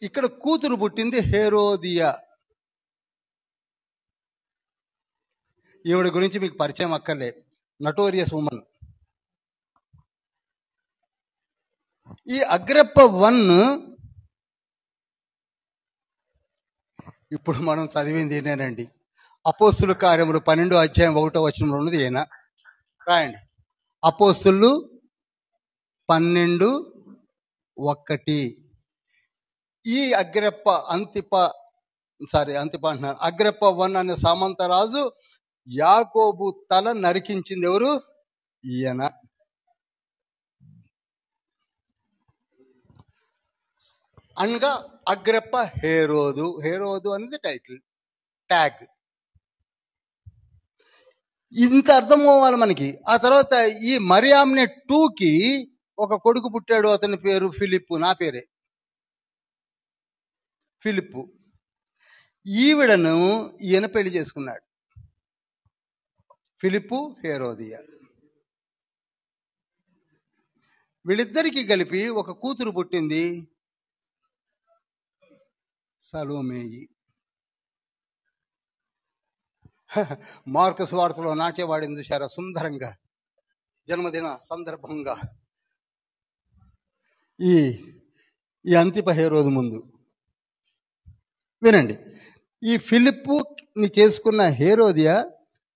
ఇక్కడ కూతురు పుట్టింది హేరోదియా. ఈవిడ గురించి మీకు పరిచయం అక్కర్లే, నటోరియస్ ఉమన్. ఈ అగ్రిప్ప 1 ఇప్పుడు మనం చదివింది ఏనేనండి. అపోస్తుల కార్యములు 12వ అధ్యాయం 1వ వచనంలో ఉన్నది ఈయన. రాయండి. అపోస్తులు 12:1. ఈ అంతిప అంటున్నాను. అగ్రిప్ప 1 అనే సామంతరాజు యాకోబు తల నరికించింది ఎవరు? ఈయన. అనగా అగ్రిప్ప హేరోదు అనేది టైటిల్, ట్యాగ్. ఇంత అర్థం అవ్వాలి మనకి. ఆ తర్వాత ఈ మరియామ్నే 2కి ఒక కొడుకు పుట్టాడు. అతని పేరు ఫిలిప్పు. నా పేరే ఫిలిప్పు. ఈవిడను ఈయన పెళ్లి చేసుకున్నాడు, ఫిలిప్పు హేరోదియా. వీళ్ళిద్దరికి కలిపి ఒక కూతురు పుట్టింది, సలోమేయి. మార్కు సువార్తలో నాట్యవాడిని చూశారా సుందరంగా, జన్మదిన సందర్భంగా. ఈ ఈ అంతిప హేరోదు ముందు. వినండి, ఈ ఫిలిప్పుని చేసుకున్న హేరోదియా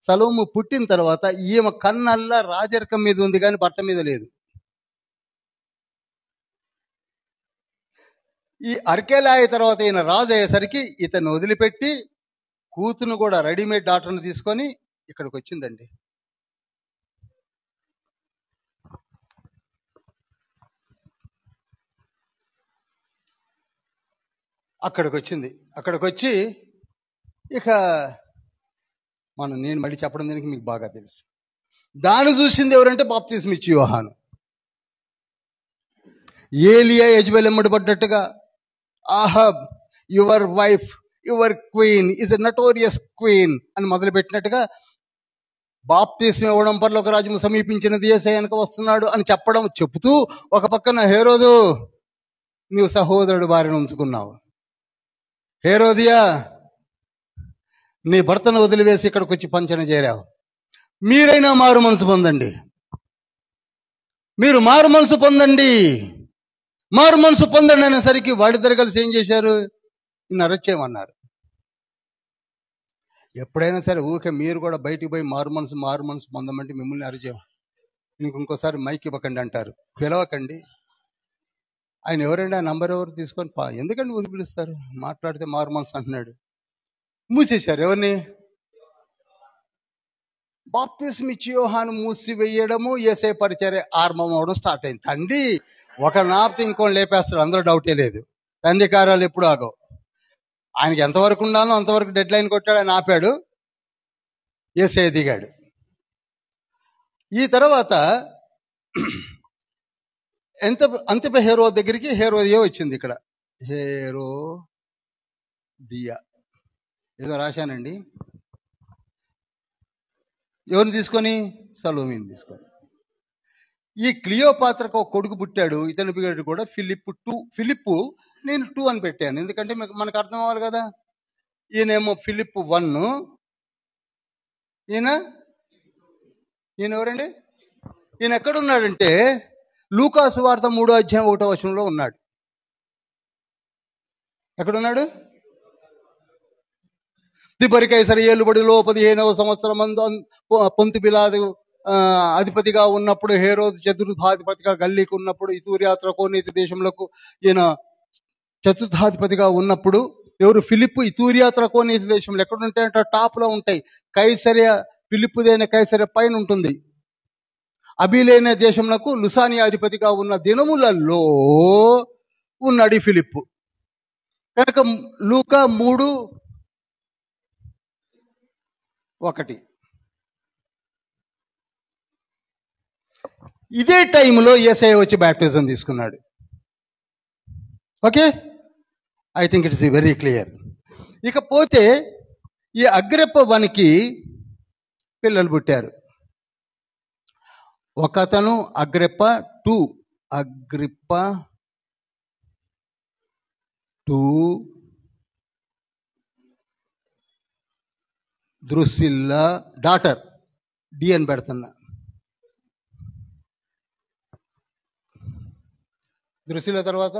సలోము పుట్టిన తర్వాత ఈమె కన్నల్లా రాజరికం మీద ఉంది కానీ భర్త మీద లేదు. ఈ అర్కేలాయ తర్వాత ఈయన రాజు అయ్యేసరికి ఇతను వదిలిపెట్టి కూతును కూడా రెడీమేడ్ డాక్టర్ని తీసుకొని ఇక్కడికి వచ్చిందండి. అక్కడికి వచ్చి ఇక నేను మళ్ళీ చెప్పడం దీనికి మీకు బాగా తెలుసు. దాన్ని చూసింది ఎవరంటే బాప్తిస్మ ఇచ్చి యోహాను. ఏలియా యెజబెల్ ఎమ్మడి పడ్డట్టుగా Ahab your wife your queen is a notorious queen అని మొదలుపెట్టినట్టుగా బాప్తిస్మ ఇవ్వడం పరలోక రాజ్యము సమీపించినది, యేసయ్య వెనక వస్తున్నాడు అని చెప్తూ ఒక పక్కన హేరోదు నీవు సహోదరుడు భార్యను ఉంచుకున్నావు, హేరోదియా నీ భర్తను వదిలివేసి ఇక్కడికి వచ్చి పంచన చేరావు, మీరైనా మారు మనసు పొందండి, మీరు మారు మనసు పొందండి అనేసరికి వాడిద్దరు కలిసి ఏం చేశారు, నిన్ను అరెస్ట్ చేయమన్నారు. ఎప్పుడైనా సరే ఊరికే మీరు కూడా బయటికి పోయి మారు మనసు పొందమంటే మిమ్మల్ని అరెస్ట్ చేయమని ఇంకోసారి మైక్ ఇవ్వకండి అంటారు, పిలవకండి. ఆయన ఎవరండి, ఆ నంబర్ ఎవరు తీసుకొని ఎందుకండి ఊరికి పిలుస్తారు, మాట్లాడితే మారు మనసు అంటున్నాడు. మూసేశారు. ఎవరిని? బాప్తిస్మ ఇచ్చి యోహాను మూసివేయడము, యేసయ్య పరిచర్య ఆరంభం అవడం స్టార్ట్ అయింది. తండ్రి ఒక నాపితే ఇంకోటి లేపేస్తాడు, అందులో డౌటే లేదు. తండ్రి కార్యాలు ఎప్పుడు ఆగవు. ఆయనకి ఎంతవరకు ఉండాలో అంతవరకు డెడ్ లైన్ కొట్టాడు, ఆయన ఆపాడు, యేసయ్య దిగాడు. ఈ తర్వాత అంతిప హేరో దగ్గరికి హేరోదియా వచ్చింది. ఇక్కడ హేరోదియా ఏదో రాశానండి. ఎవరిని తీసుకొని? సలోమిని తీసుకొని. ఈ క్లియోపాత్రకు ఒక కొడుకు పుట్టాడు, ఇతని పేరు కూడా ఫిలిప్పు. నేను 2 అని పెట్టాను ఎందుకంటే మనకు అర్థం అవ్వాలి కదా. ఈయనేమో ఫిలిప్పు 1. ఈయన ఎవరండి? ఈయన ఎక్కడున్నాడంటే లూకాసు వార్త 3:1 ఉన్నాడు. ఎక్కడున్నాడు? తిబరి కైసరు ఏలుబడిలో 15వ సంవత్సరం పొంతు పిలాతు అధిపతిగా ఉన్నప్పుడు, హేరోదు చతుర్థాధిపతిగా గల్లీకి ఉన్నప్పుడు, ఇతూరియా త్రకోనీతి దేశంలోకి ఈయన చతుర్థాధిపతిగా ఉన్నప్పుడు, ఎవరు? ఫిలిప్పు. ఇతూరియా త్రకోనీతి దేశంలో ఎక్కడుంటాయంటే టాప్ లో ఉంటాయి. కైసరియా, ఫిలిప్పుదైన కైసరియా పైన ఉంటుంది. అబిలేనే దేశంలో లుసానియా అధిపతిగా ఉన్న దినములలో ఉన్నాడు ఈ ఫిలిప్పు. కనుక లూకా 3:1. ఇదే టైంలో యేసయ్య వచ్చి బ్యాప్టిజం తీసుకున్నాడు. Okay, I think it's very clear. ఇకపోతే ఈ అగ్రిప్ప 1కి పిల్లలు పుట్టారు. ఒకతను అగ్రిప్ప 2 ద్రుసిల్లా డాటర్ డి అని పెడుతున్నా. ద్రుసిల్లా తర్వాత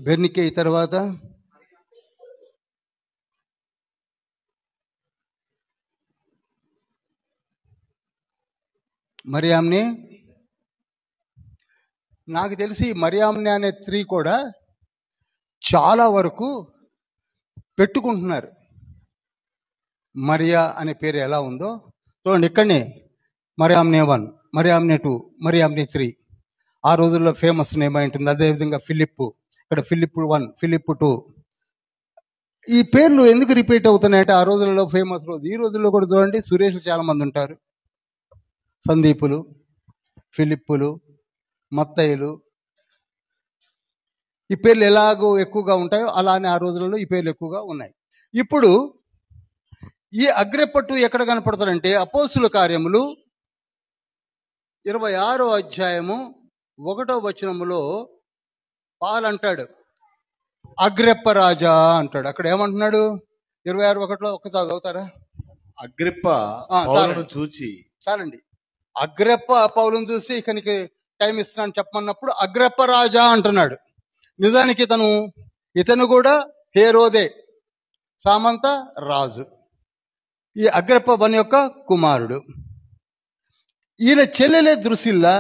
బెర్నికే, తర్వాత మరియామ్ని. నాకు తెలిసి మరియామ్ని అనే 3 కూడా చాలా వరకు పెట్టుకుంటున్నారు. మరియా అనే పేరు ఎలా ఉందో చూడండి. ఇక్కడనే మరియామ్నే 1, మరియామ్నే 2, మరియామ్నే 3 ఆ రోజుల్లో ఫేమస్ నేమ్ అయి ఉంటుంది. అదేవిధంగా ఫిలిప్పు, ఇక్కడ ఫిలిప్పు 1, ఫిలిప్పు 2. ఈ పేర్లు ఎందుకు రిపీట్ అవుతున్నాయంటే ఆ రోజుల్లో ఫేమస్ రోజు. ఈ రోజుల్లో కూడా చూడండి, సురేష్లు చాలా మంది ఉంటారు, సందీపులు, ఫిలిప్పులు, మత్తయ్యలు. ఈ పేర్లు ఎలాగో ఎక్కువగా ఉంటాయో అలానే ఆ రోజులలో ఈ పేర్లు ఎక్కువగా ఉన్నాయి. ఇప్పుడు ఈ అగ్రిప్ప ఎక్కడ కనపడతారంటే అపోస్తుల కార్యములు 26వ అధ్యాయము 1వ వచనములో పాల్ అంటాడు, అగ్రిప్ప రాజా అంటాడు. అక్కడ ఏమంటున్నాడు? 26:1 ఒక్కసారి చదువుతారా? అగ్రిప్ప పౌలును చూచి చాలండి. అగ్రప్ప పౌలుని చూసి ఇకనికి టైం ఇస్తున్నాను చెప్పమన్నప్పుడు అగ్రప్ప రాజా అంటున్నాడు. నిజానికి ఇతను కూడా హేరోదే సామంత రాజు. ఈ అగ్రప్ప బని యొక్క కుమారుడు. ఈయన చెల్లెలే ద్రుసిల్లా,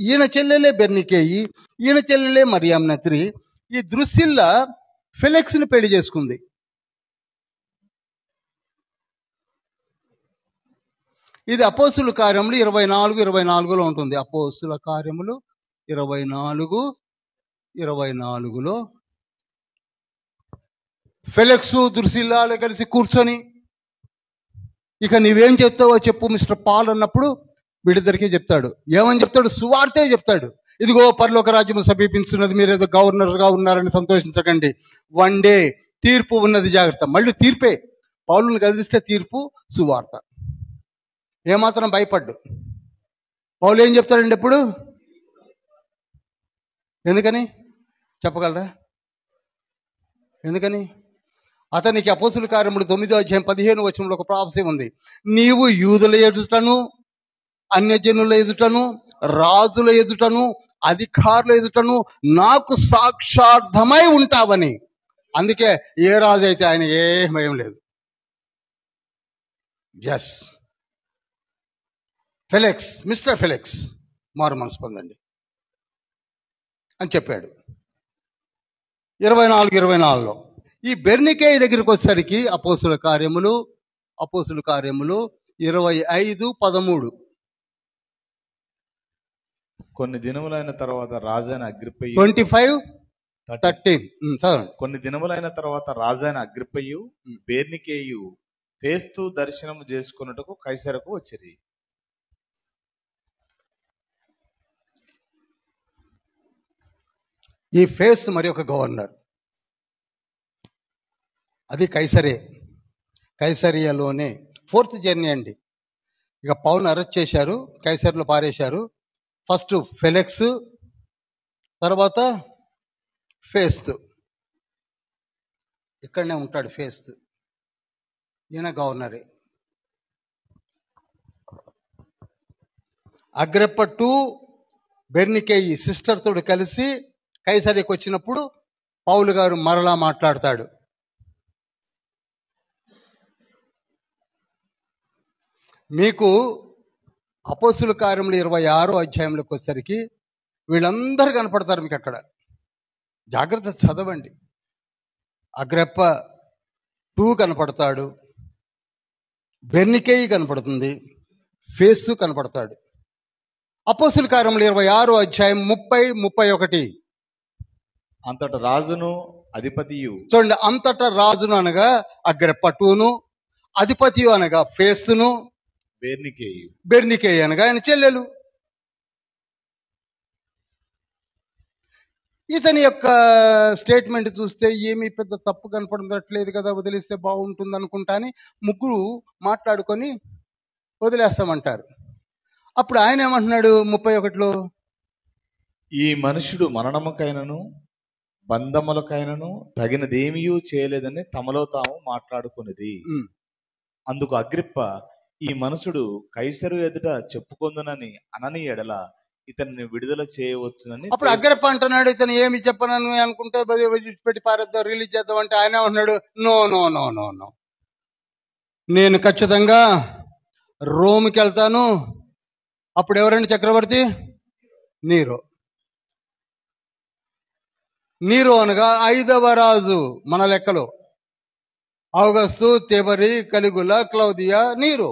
ఈయన చెల్లెలే బెర్నికేయి, ఈయన చెల్లెలే మరియామ్నత్రి. ఈ ద్రుసిల్లా ఫెలెక్స్ని పెళ్లి చేసుకుంది. ఇది అపోస్తుల కార్యములు 24:24లో ఉంటుంది. అపోస్తుల కార్యములు 24:24లో ఫెలెక్సు ద్రుసిల్లాలు కలిసి కూర్చొని, ఇక నీవేం చెప్తావో చెప్పు మిస్టర్ పాల్ అన్నప్పుడు వీడిద్దరికీ చెప్తాడు. ఏమని చెప్తాడు? సువార్తే చెప్తాడు. ఇదిగో పరలోక రాజ్యము సమీపించున్నది, మీరు ఏదో గవర్నర్గా ఉన్నారని సంతోషించకండి, వన్ డే తీర్పు ఉన్నది, జాగ్రత్త. మళ్ళీ తీర్పే. పౌలుని కదిలిస్తే తీర్పు, సువార్త. ఏమాత్రం భయపడ్డు. పౌలు ఏం చెప్తాడండి ఎప్పుడు? ఎందుకని చెప్పగలరా? ఎందుకని? అతనికి అపోస్తుల కార్యములు 9:15 ఒక ప్రాఫెసీ ఉంది. నీవు యూదుల ఎదుటను, అన్యజనుల ఎదుటను, రాజుల ఎదుటను, అధికారుల ఎదుటను నాకు సాక్షార్థమై ఉంటావని. అందుకే ఏ రాజు అయితే ఆయన ఏ భయం లేదు. ఎస్, ఫెలెక్స్, మిస్టర్ ఫెలెక్స్ మారు మనసు పొందండి అని చెప్పాడు 24:24లో. ఈ బెర్నికే దగ్గరికి వచ్చేసరికి అపోస్తుల కార్యములు 25:13. కొన్ని దినములైన తర్వాత రాజైన అగ్రిప్పయు 25:13 చదవండి. కొన్ని దినములైన తర్వాత రాజైన అగ్రిప్పయు బెర్నికేయు ఫేస్తు దర్శనము చేసుకున్నట్టుకు కైసరకు వచ్చిరి. ఈ ఫేస్తు మరి ఒక గవర్నర్, అది కైసరియాలోనే 4th జర్నీ అండి. ఇక పౌల్ని అరెస్ట్ చేశారు, కైసరిలో పారేశారు. ఫస్ట్ ఫెలెక్స్, తర్వాత ఫేస్తు. ఇక్కడనే ఉంటాడు ఫేస్తు, ఈయన గవర్నరే. అగ్రిప్ప టు బెర్నికేయి సిస్టర్ తోడు కలిసి కైసరికి వచ్చినప్పుడు పౌలు గారు మరలా మాట్లాడతాడు. మీకు అపోస్తుల కార్యములు 26 వచ్చేసరికి వీళ్ళందరూ కనపడతారు మీకు అక్కడ. జాగ్రత్త చదవండి. అగ్రిప్ప 2 కనపడతాడు, బెర్నికేయి కనపడుతుంది, ఫేస్తు కనపడతాడు. అపోస్తుల కార్యములు 26:30-31. అంతట రాజును అధిపతియు. చూడండి, అంతట రాజును అనగా అగ్రిప్ప 2ను, అధిపతియు అనగా ఫేస్తును, బెర్నికేయి అనగా ఆయన చెల్లెలు. ఇతని యొక్క స్టేట్మెంట్ చూస్తే ఏమీ పెద్ద తప్పు కనపడట్లేదు కదా, వదిలేస్తే బాగుంటుంది అనుకుంటా అని ముగ్గురు మాట్లాడుకొని వదిలేస్తామంటారు. అప్పుడు ఆయన ఏమంటున్నాడు 31లో? ఈ మనుషుడు మరణముకైనను బంధములకైనను తగినదేమియూ చేయలేదని తమలో తాము మాట్లాడుకునేది. అందుకు అగ్రిప్ప, ఈ మనుషుడు కైసరు ఎదుట చెప్పుకొందునని అనని ఎడల ఇతన్ని విడుదల చేయవచ్చునని. అప్పుడు అగ్రిప్ప అంటున్నాడు, ఇతను ఏమి చెప్పనని అనుకుంటే పెట్టి పారేద్దాం, రిలీజ్ చేద్దాం అంటే ఆయన అంటున్నాడు, no no no no no, నేను ఖచ్చితంగా రోమ్కి వెళ్తాను. అప్పుడు ఎవరండి చక్రవర్తి? నీరో అనగా 5వ రాజు మన లెక్కలో. ఔగస్తు, తెబరి, కలిగుల, క్లౌదియా, నీరో.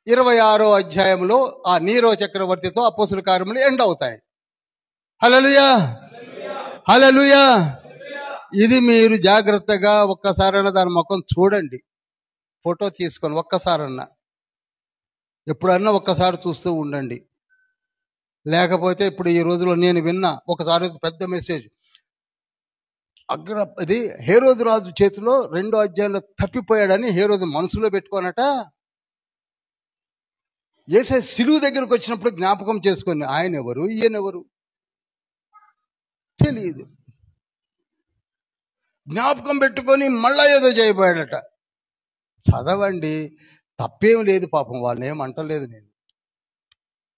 26వ అధ్యాయంలో ఆ నీరో చక్రవర్తితో అపోస్తుల కార్యములు ఎండ్ అవుతాయి. హల్లెలూయా, హల్లెలూయా. ఇది మీరు జాగ్రత్తగా ఒక్కసారైనా దాని ముఖం చూడండి, ఫోటో తీసుకొని ఒక్కసారన్నా, ఎప్పుడన్నా ఒక్కసారి చూస్తూ ఉండండి. లేకపోతే ఇప్పుడు ఈ రోజులో నేను విన్నా ఒకసారి పెద్ద మెసేజ్, ఇది హేరోదు రాజు చేతిలో 2వ అధ్యాయంలో తప్పిపోయాడని హేరోదు మనసులో పెట్టుకోనట, యేసే సిలువు దగ్గరకు వచ్చినప్పుడు జ్ఞాపకం చేసుకొని ఆయన ఎవరు ఈయనెవరు తెలియదు, జ్ఞాపకం పెట్టుకొని మళ్ళా ఏదో చేయబోయాడట. చదవండి, తప్పేం లేదు పాపం, వాళ్ళని ఏం అంటలేదు నేను.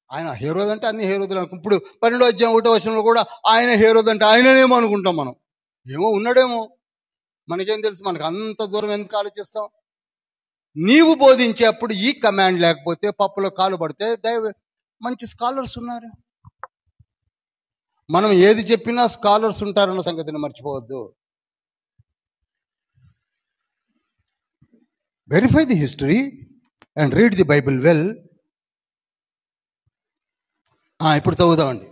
ఆయన హేరోద్ అంటే అన్ని హేరోదులు అనుకో. ఇప్పుడు 12వ అధ్యాయం 1వ వచనంలో కూడా ఆయన హేరోద్ అంటే ఆయననేమో అనుకుంటాం మనం. ఏమో ఉన్నాడేమో, మనకేం తెలుసు? మనకు అంత దూరం ఎందుకు ఆలోచిస్తాం? నీవు బోధించేప్పుడు ఈ కమాండ్ లేకపోతే పప్పులో కాలు పడితే మంచి స్కాలర్స్ ఉన్నారు. మనం ఏది చెప్పినా స్కాలర్స్ ఉంటారన్న సంగతిని మర్చిపోవద్దు. Verify the history and read the Bible well. ఇప్పుడు చదువుదామండి.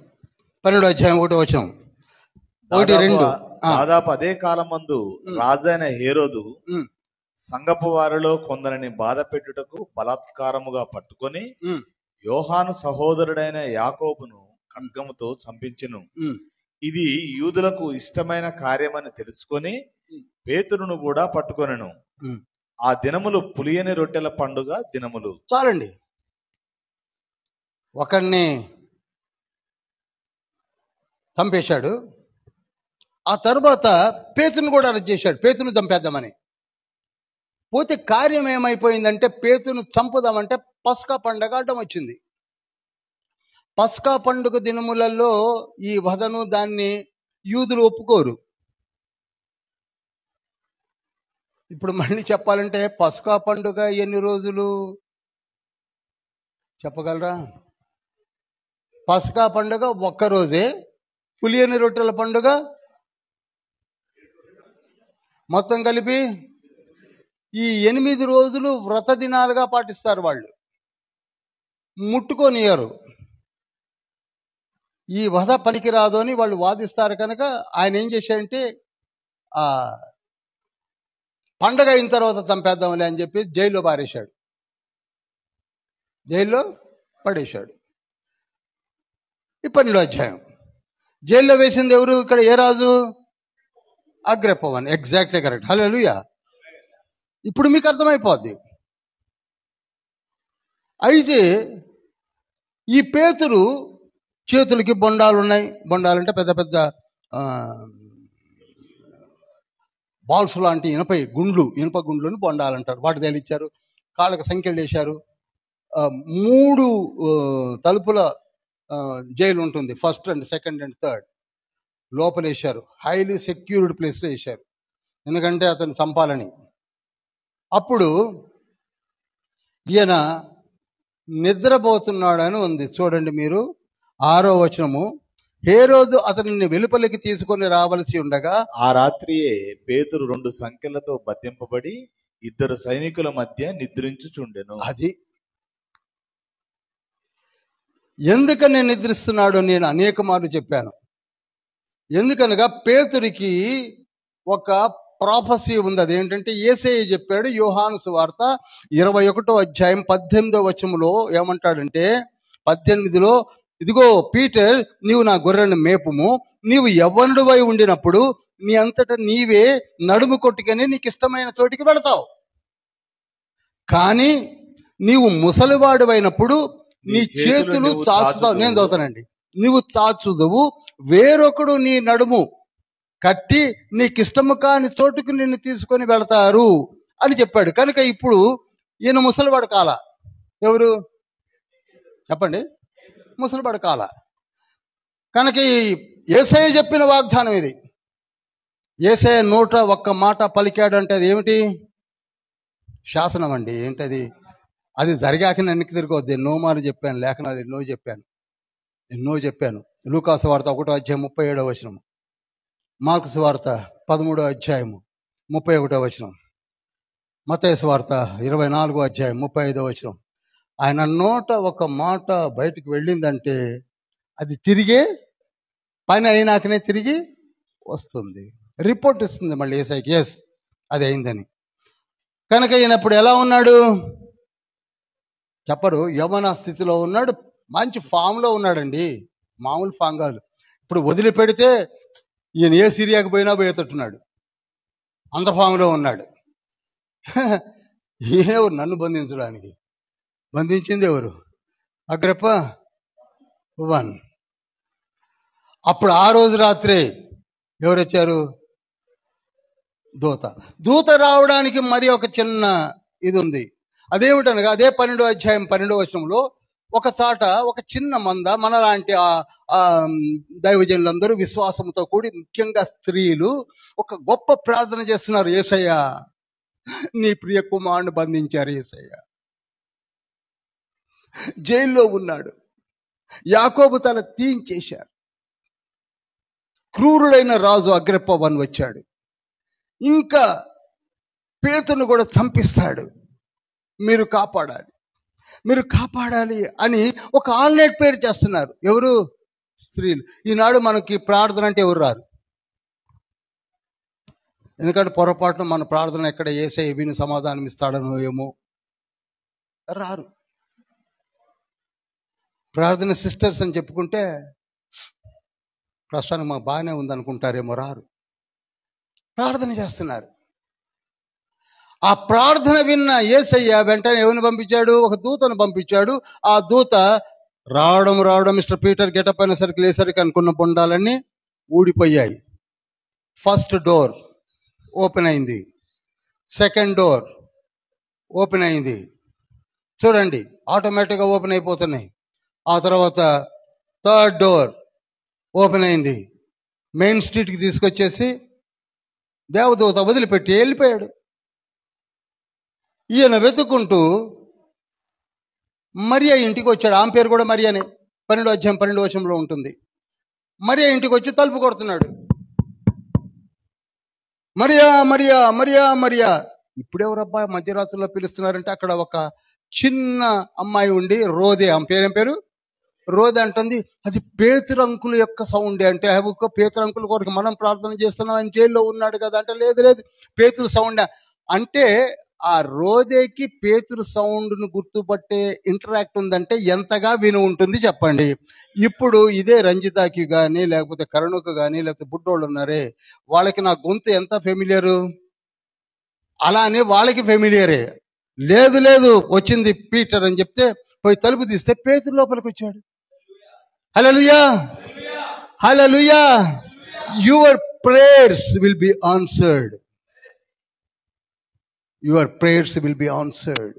12వ అధ్యాయం 1వ వచనం, 1, 2. దాదాపు అదే కాలం మందు రాజైన హేరోదు సంగపు వారిలో కొందరిని బాధ పెట్టుటకు బలాత్కారముగా పట్టుకొని యోహాను సహోదరుడైన యాకోబును ఖడ్గముతో చంపించెను. ఇది యూదులకు ఇష్టమైన కార్యమని తెలుసుకొని పేతురును కూడా పట్టుకొనెను. ఆ దినములు పులియని రొట్టెల పండుగ దినములు. చాలండి. ఒకరిని చంపేశాడు, ఆ తరువాత పేతురును కూడా అరెస్ట్ చేశాడు, పేతురును చంపేద్దామని. పోతే కార్యం ఏమైపోయిందంటే పేతురును చంపుదామంటే పస్కా పండుగ అడ్డం వచ్చింది. పస్కా పండుగ దినములలో ఈ వధను దాన్ని యూదులు ఒప్పుకోరు. ఇప్పుడు మళ్ళీ చెప్పాలంటే పస్కా పండుగ ఎన్ని రోజులు చెప్పగలరా? పస్కా పండుగ ఒక్కరోజే, పులియని రొట్టెల పండుగ మొత్తం కలిపి ఈ 8 రోజులు వ్రత దినాలుగా పాటిస్తారు వాళ్ళు, ముట్టుకొనియరు. ఈ వధ పనికిరాదు అని వాళ్ళు వాదిస్తారు. కనుక ఆయన ఏం చేశాడంటే ఆ పండగ అయిన తర్వాత చంపేద్దాంలే అని చెప్పి జైల్లో పారేశాడు, జైల్లో పడేశాడు. ఈ 12వ అధ్యాయం జైల్లో వేసింది ఎవరు? ఇక్కడ ఏ రాజు? Agrippa I. Exactly correct. Hallelujah. ఇప్పుడు మీకు అర్థమైపోద్ది. అయితే ఈ పేతురు చేతులకి బొండాలు ఉన్నాయి. బొండాలంటే పెద్ద పెద్ద బాల్స్ లాంటి ఇనప గుండ్లుని బొండాలంటారు. వాటి తేలిచ్చారు, కాళ్ళకి సంఖ్యలు వేశారు. 3 తలుపుల జైలు ఉంటుంది, first and second and third. లోపల వేశారు, హైలీ సెక్యూర్డ్ ప్లేస్లో వేశారు, ఎందుకంటే అతను చంపాలని. అప్పుడు ఈయన నిద్రపోతున్నాడని ఉంది. చూడండి మీరు 6వ వచనము. హేరోదు అతనిని వెలుపలికి తీసుకొని రావలసి ఉండగా ఆ రాత్రియే పేతురు 2 సంఖ్యలతో బంధింపబడి 2 సైనికుల మధ్య నిద్రించుచుండెను. అది ఎందుకని నిద్రిస్తున్నాడు నేను అనేక మార్లు చెప్పాను. ఎందుకనగా పేతురికి ఒక ప్రాఫసీ ఉంది. అదేంటంటే యేసయ్య చెప్పాడు. యోహాను సువార్త 21వ అధ్యాయం 18వ వచనంలో ఏమంటాడంటే 18లో, ఇదిగో పీటర్, నీవు నా గొర్రెలను మేపుము, నీవు యవ్వనుడివై ఉండినప్పుడు నీ అంతటా నీవే నడుము కొట్టుకొని నీకు ఇష్టమైన చోటికి వెళతావు. కానీ నీవు ముసలివాడివైనప్పుడు నీ చేతులు చాచుతావు. నేను చదువుతానండి. నీవు చాచుదువు, వేరొకడు నీ నడుము కట్టి నీకిష్టము కాని చోటుకు నిన్ను తీసుకొని వెళతారు అని చెప్పాడు. కనుక ఇప్పుడు ఈయన ముసలివాడు కాల. ఎవరు చెప్పండి? ముసలివాడు కాల. కనుక యేసయ్య చెప్పిన వాగ్దానం ఇది. యేసయ్య నోట ఒక్క మాట పలికాడు అంటే అది ఏమిటి? శాసనం అండి. ఏంటది? అది జరిగాక వెనక్కి తిరగవద్దు. ఎన్నో మార్లు చెప్పాను, లేఖనాలు ఎన్నో చెప్పాను. లూకాసు వార్త 1వ అధ్యాయం 37వ వచనం, మార్కు సువార్త 13వ అధ్యాయము 31వ వచనం, మత్తయి సువార్త 24వ అధ్యాయం 35వ వచనం. ఆయన నోట ఒక మాట బయటకు వెళ్ళిందంటే అది తిరిగే పని అయినాకనే తిరిగి వస్తుంది, రిపోర్ట్ ఇస్తుంది మళ్ళీ యేసయ్యకి, ఎస్ అది అయిందని. కనుక ఈయన ఇప్పుడు ఎలా ఉన్నాడు చెప్పరు? యవ్వన స్థితిలో ఉన్నాడు, మంచి ఫామ్లో ఉన్నాడండి. మామూలు ఫామ్ కాదు. ఇప్పుడు వదిలిపెడితే ఈయన ఏ సిరియాకి పోయినా పోయేటట్టున్నాడు, అంత ఫామ్లో ఉన్నాడు. ఈయనెవరు నన్ను బంధించడానికి? బంధించింది ఎవరు? Agrippa I. అప్పుడు ఆ రోజు రాత్రే ఎవరు వచ్చారు? దూత రావడానికి మరి ఒక చిన్న ఇది ఉంది. అదేమిటనగా అదే 12వ అధ్యాయం 12వ వచనంలో ఒక చాట ఒక చిన్న మంద మనలాంటి ఆ దైవజనులందరూ విశ్వాసంతో కూడి, ముఖ్యంగా స్త్రీలు ఒక గొప్ప ప్రార్థన చేస్తున్నారు. యేసయ్య, నీ ప్రియ కుమారుని బంధించారు. యేసయ్య జైల్లో ఉన్నాడు. యాకోబు తల తీయించేశారు. క్రూరుడైన రాజు అగ్రిప్ప వచ్చాడు. ఇంకా పేతురును కూడా చంపిస్తాడు. మీరు కాపాడాలి, మీరు కాపాడాలి అని ఒక ఆల్నైట్ ప్రేయర్ చేస్తున్నారు. ఎవరు? స్త్రీలు. ఈనాడు మనకి ప్రార్థన అంటే ఎవరు రారు. ఎందుకంటే పొరపాటున మన ప్రార్థన ఎక్కడ యేసయ్య విని సమాధానం ఇస్తాడనో ఏమో రారు. ప్రార్థన సిస్టర్స్ అని చెప్పుకుంటే ప్రస్తుతానికి మాకు బాగానే ఉందనుకుంటారేమో, రారు. ప్రార్థన చేస్తున్నారు. ఆ ప్రార్థన విన్న యేసయ్య వెంటనే ఎవరిని పంపించాడు? ఒక దూతను పంపించాడు. ఆ దూత రావడం మిస్టర్ పీటర్ గెటప్ అయినసరికి లేసరికి అనుకున్న బొండాలన్నీ ఊడిపోయాయి. ఫస్ట్ డోర్ ఓపెన్ అయింది, సెకండ్ డోర్ ఓపెన్ అయింది. చూడండి, ఆటోమేటిక్గా ఓపెన్ అయిపోతున్నాయి. ఆ తర్వాత థర్డ్ డోర్ ఓపెన్ అయింది. మెయిన్ స్ట్రీట్కి తీసుకొచ్చేసి దేవదూత వదిలిపెట్టి వెళ్ళిపోయాడు. ఈయన వెతుక్కుంటూ మరియా ఇంటికి వచ్చాడు. ఆమె పేరు కూడా మరియానే. 12వ అధ్యాయం 12వ వచనంలో ఉంటుంది. మరియా ఇంటికి వచ్చి తలుపు కొడుతున్నాడు. మరియా మరియా మరియా మరియా. ఇప్పుడెవరబ్బా మధ్యరాత్రిలో పిలుస్తున్నారంటే అక్కడ ఒక చిన్న అమ్మాయి ఉండి, రోదే, ఆమె పేరేం పేరు? రోదే అంటుంది. అది పేతురు అంకుల్ యొక్క సౌండే. అంటే పేతురు అంకుల్ కొరకు మనం ప్రార్థన చేస్తున్నాం, ఆయన జైల్లో ఉన్నాడు కదా అంటే, లేదు లేదు పేతురు సౌండ్. అంటే ఆ రోదేకి పేతురు సౌండ్ను గుర్తుపట్టే ఇంటరాక్ట్ ఉందంటే ఎంతగా విని ఉంటుంది చెప్పండి. ఇప్పుడు ఇదే రంజితాకి కానీ, లేకపోతే కరుణకు కానీ, లేకపోతే బుడ్డోళ్ళు ఉన్నారే, వాళ్ళకి నా గొంతు ఎంత ఫెమిలియరు, అలానే వాళ్ళకి ఫెమిలియరే. లేదు లేదు వచ్చింది పీటర్ అని చెప్తే పోయి తలుపు తీస్తే పేతురు లోపలికి వచ్చాడు. Hallelujah, hallelujah. Your prayers will be answered. Your prayers will be answered.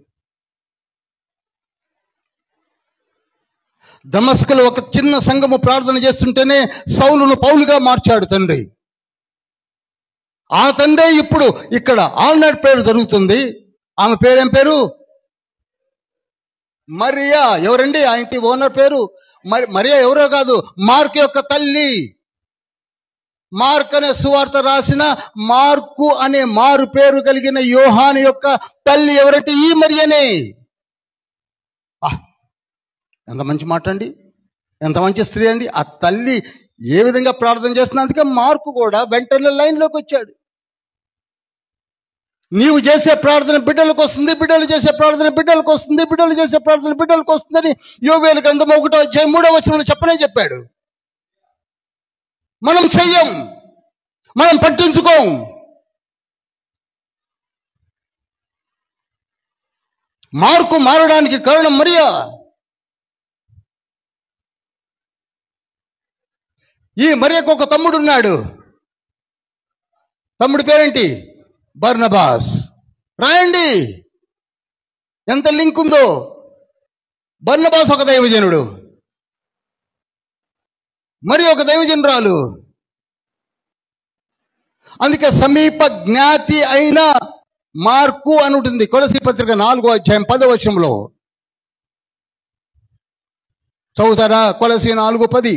దమస్కులో ఒక చిన్న సంఘము ప్రార్థన చేస్తుంటేనే సౌలును పౌలుగా మార్చాడు తండ్రి. ఆ తండ్రి ఇప్పుడు ఇక్కడ ఆల్నైట్ ప్రేయర్ జరుగుతుంది. ఆమె పేరేం పేరు? మరియా. ఎవరండి ఆ ఇంటి ఓనర్ పేరు? మరియా ఎవరో కాదు, మార్కు యొక్క తల్లి. మార్క్ అనే సువార్త రాసిన మార్కు అనే మారు పేరు కలిగిన యోహాను యొక్క తల్లి ఎవరంటే ఈ మరియనే. ఎంత మంచి మాట అండి, ఎంత మంచి స్త్రీ అండి. ఆ తల్లి ఏ విధంగా ప్రార్థన చేస్తున్నా, అందుకే మార్కు కూడా వెంటనే లైన్లోకి వచ్చాడు. నీవు చేసే ప్రార్థన బిడ్డలకు వస్తుంది, బిడ్డలు చేసే ప్రార్థన బిడ్డలకు వస్తుంది, బిడ్డలు చేసే ప్రార్థన బిడ్డలకు వస్తుందని యోవేలు గ్రంథం 1వ అధ్యాయం 3వ వచనంలో చెప్పాడు. మనం చెయ్యం, మనం పట్టించుకోం. మార్కు మారడానికి కారణం మరియా. ఈ మరియకు ఒక తమ్ముడు ఉన్నాడు. తమ్ముడి పేరేంటి? బర్నబాస్. రాయండి ఎంత లింక్ ఉందో. బర్నబాస్ ఒక దైవజనుడు, మరి ఒక దైవజనురాలు. అందుకే సమీప జ్ఞాతి అయిన మార్కు అని ఉంటుంది. కొలసీ పత్రిక 4వ అధ్యాయం 10వ వచనంలో చదువుతారా? కొలసీ 4:10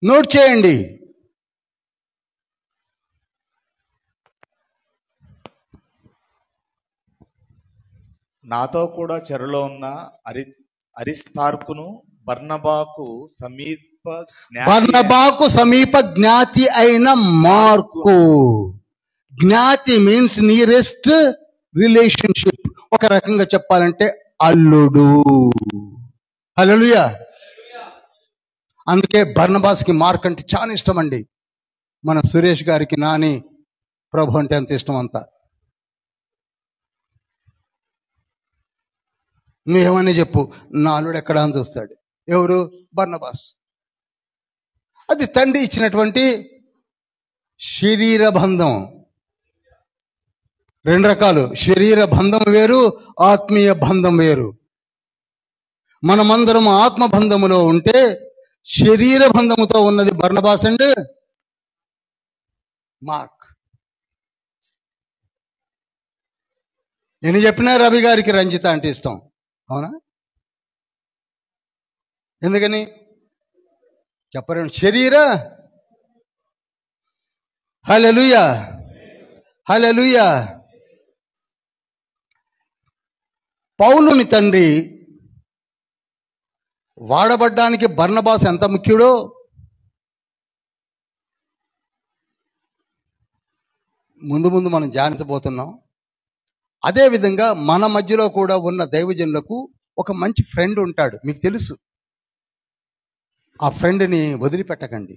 నోట్ చేయండి. నాతో కూడా చెరలో ఉన్న అరిస్తార్కును బర్నబాకు సమీప జ్ఞాతి అయిన మార్కు. జ్ఞాతి మీన్స్ నియరెస్ట్ రిలేషన్షిప్. ఒక రకంగా చెప్పాలంటే అల్లుడు. హల్లెలూయా. అందుకే బర్నబాస్కి మార్క్ అంటే చాలా ఇష్టం అండి. మన సురేష్ గారికి నాని ప్రభు అంటే అంత ఇష్టం. అంతా నువ్వేమని చెప్పు, నా అల్లుడు ఎక్కడా అని చూస్తాడు. ఎవరు? బర్నబాస్. అది తండ్రి ఇచ్చినటువంటి శరీర బంధం. రెండు రకాలు, శరీర బంధం వేరు, ఆత్మీయ బంధం వేరు. మనమందరం ఆత్మ బంధములో ఉంటే శరీర బంధముతో ఉన్నది బర్నబాస్ అండ్ మార్క్. నేను చెప్పినా రవి గారికి రంజిత అంటే ఇష్టం, అవునా? ఎందుకని చెప్పరు? శరీర హల్లెలూయా, హల్లెలూయా. పౌలుని తండ్రి వాడబడ్డానికి బర్నబాస్ ఎంత ముఖ్యుడో ముందు ముందు మనం ధ్యానించబోతున్నాం. అదేవిధంగా మన మధ్యలో కూడా ఉన్న దైవజనులకు ఒక మంచి ఫ్రెండ్ ఉంటాడు, మీకు తెలుసు. ఆ ఫ్రెండ్ని వదిలిపెట్టకండి.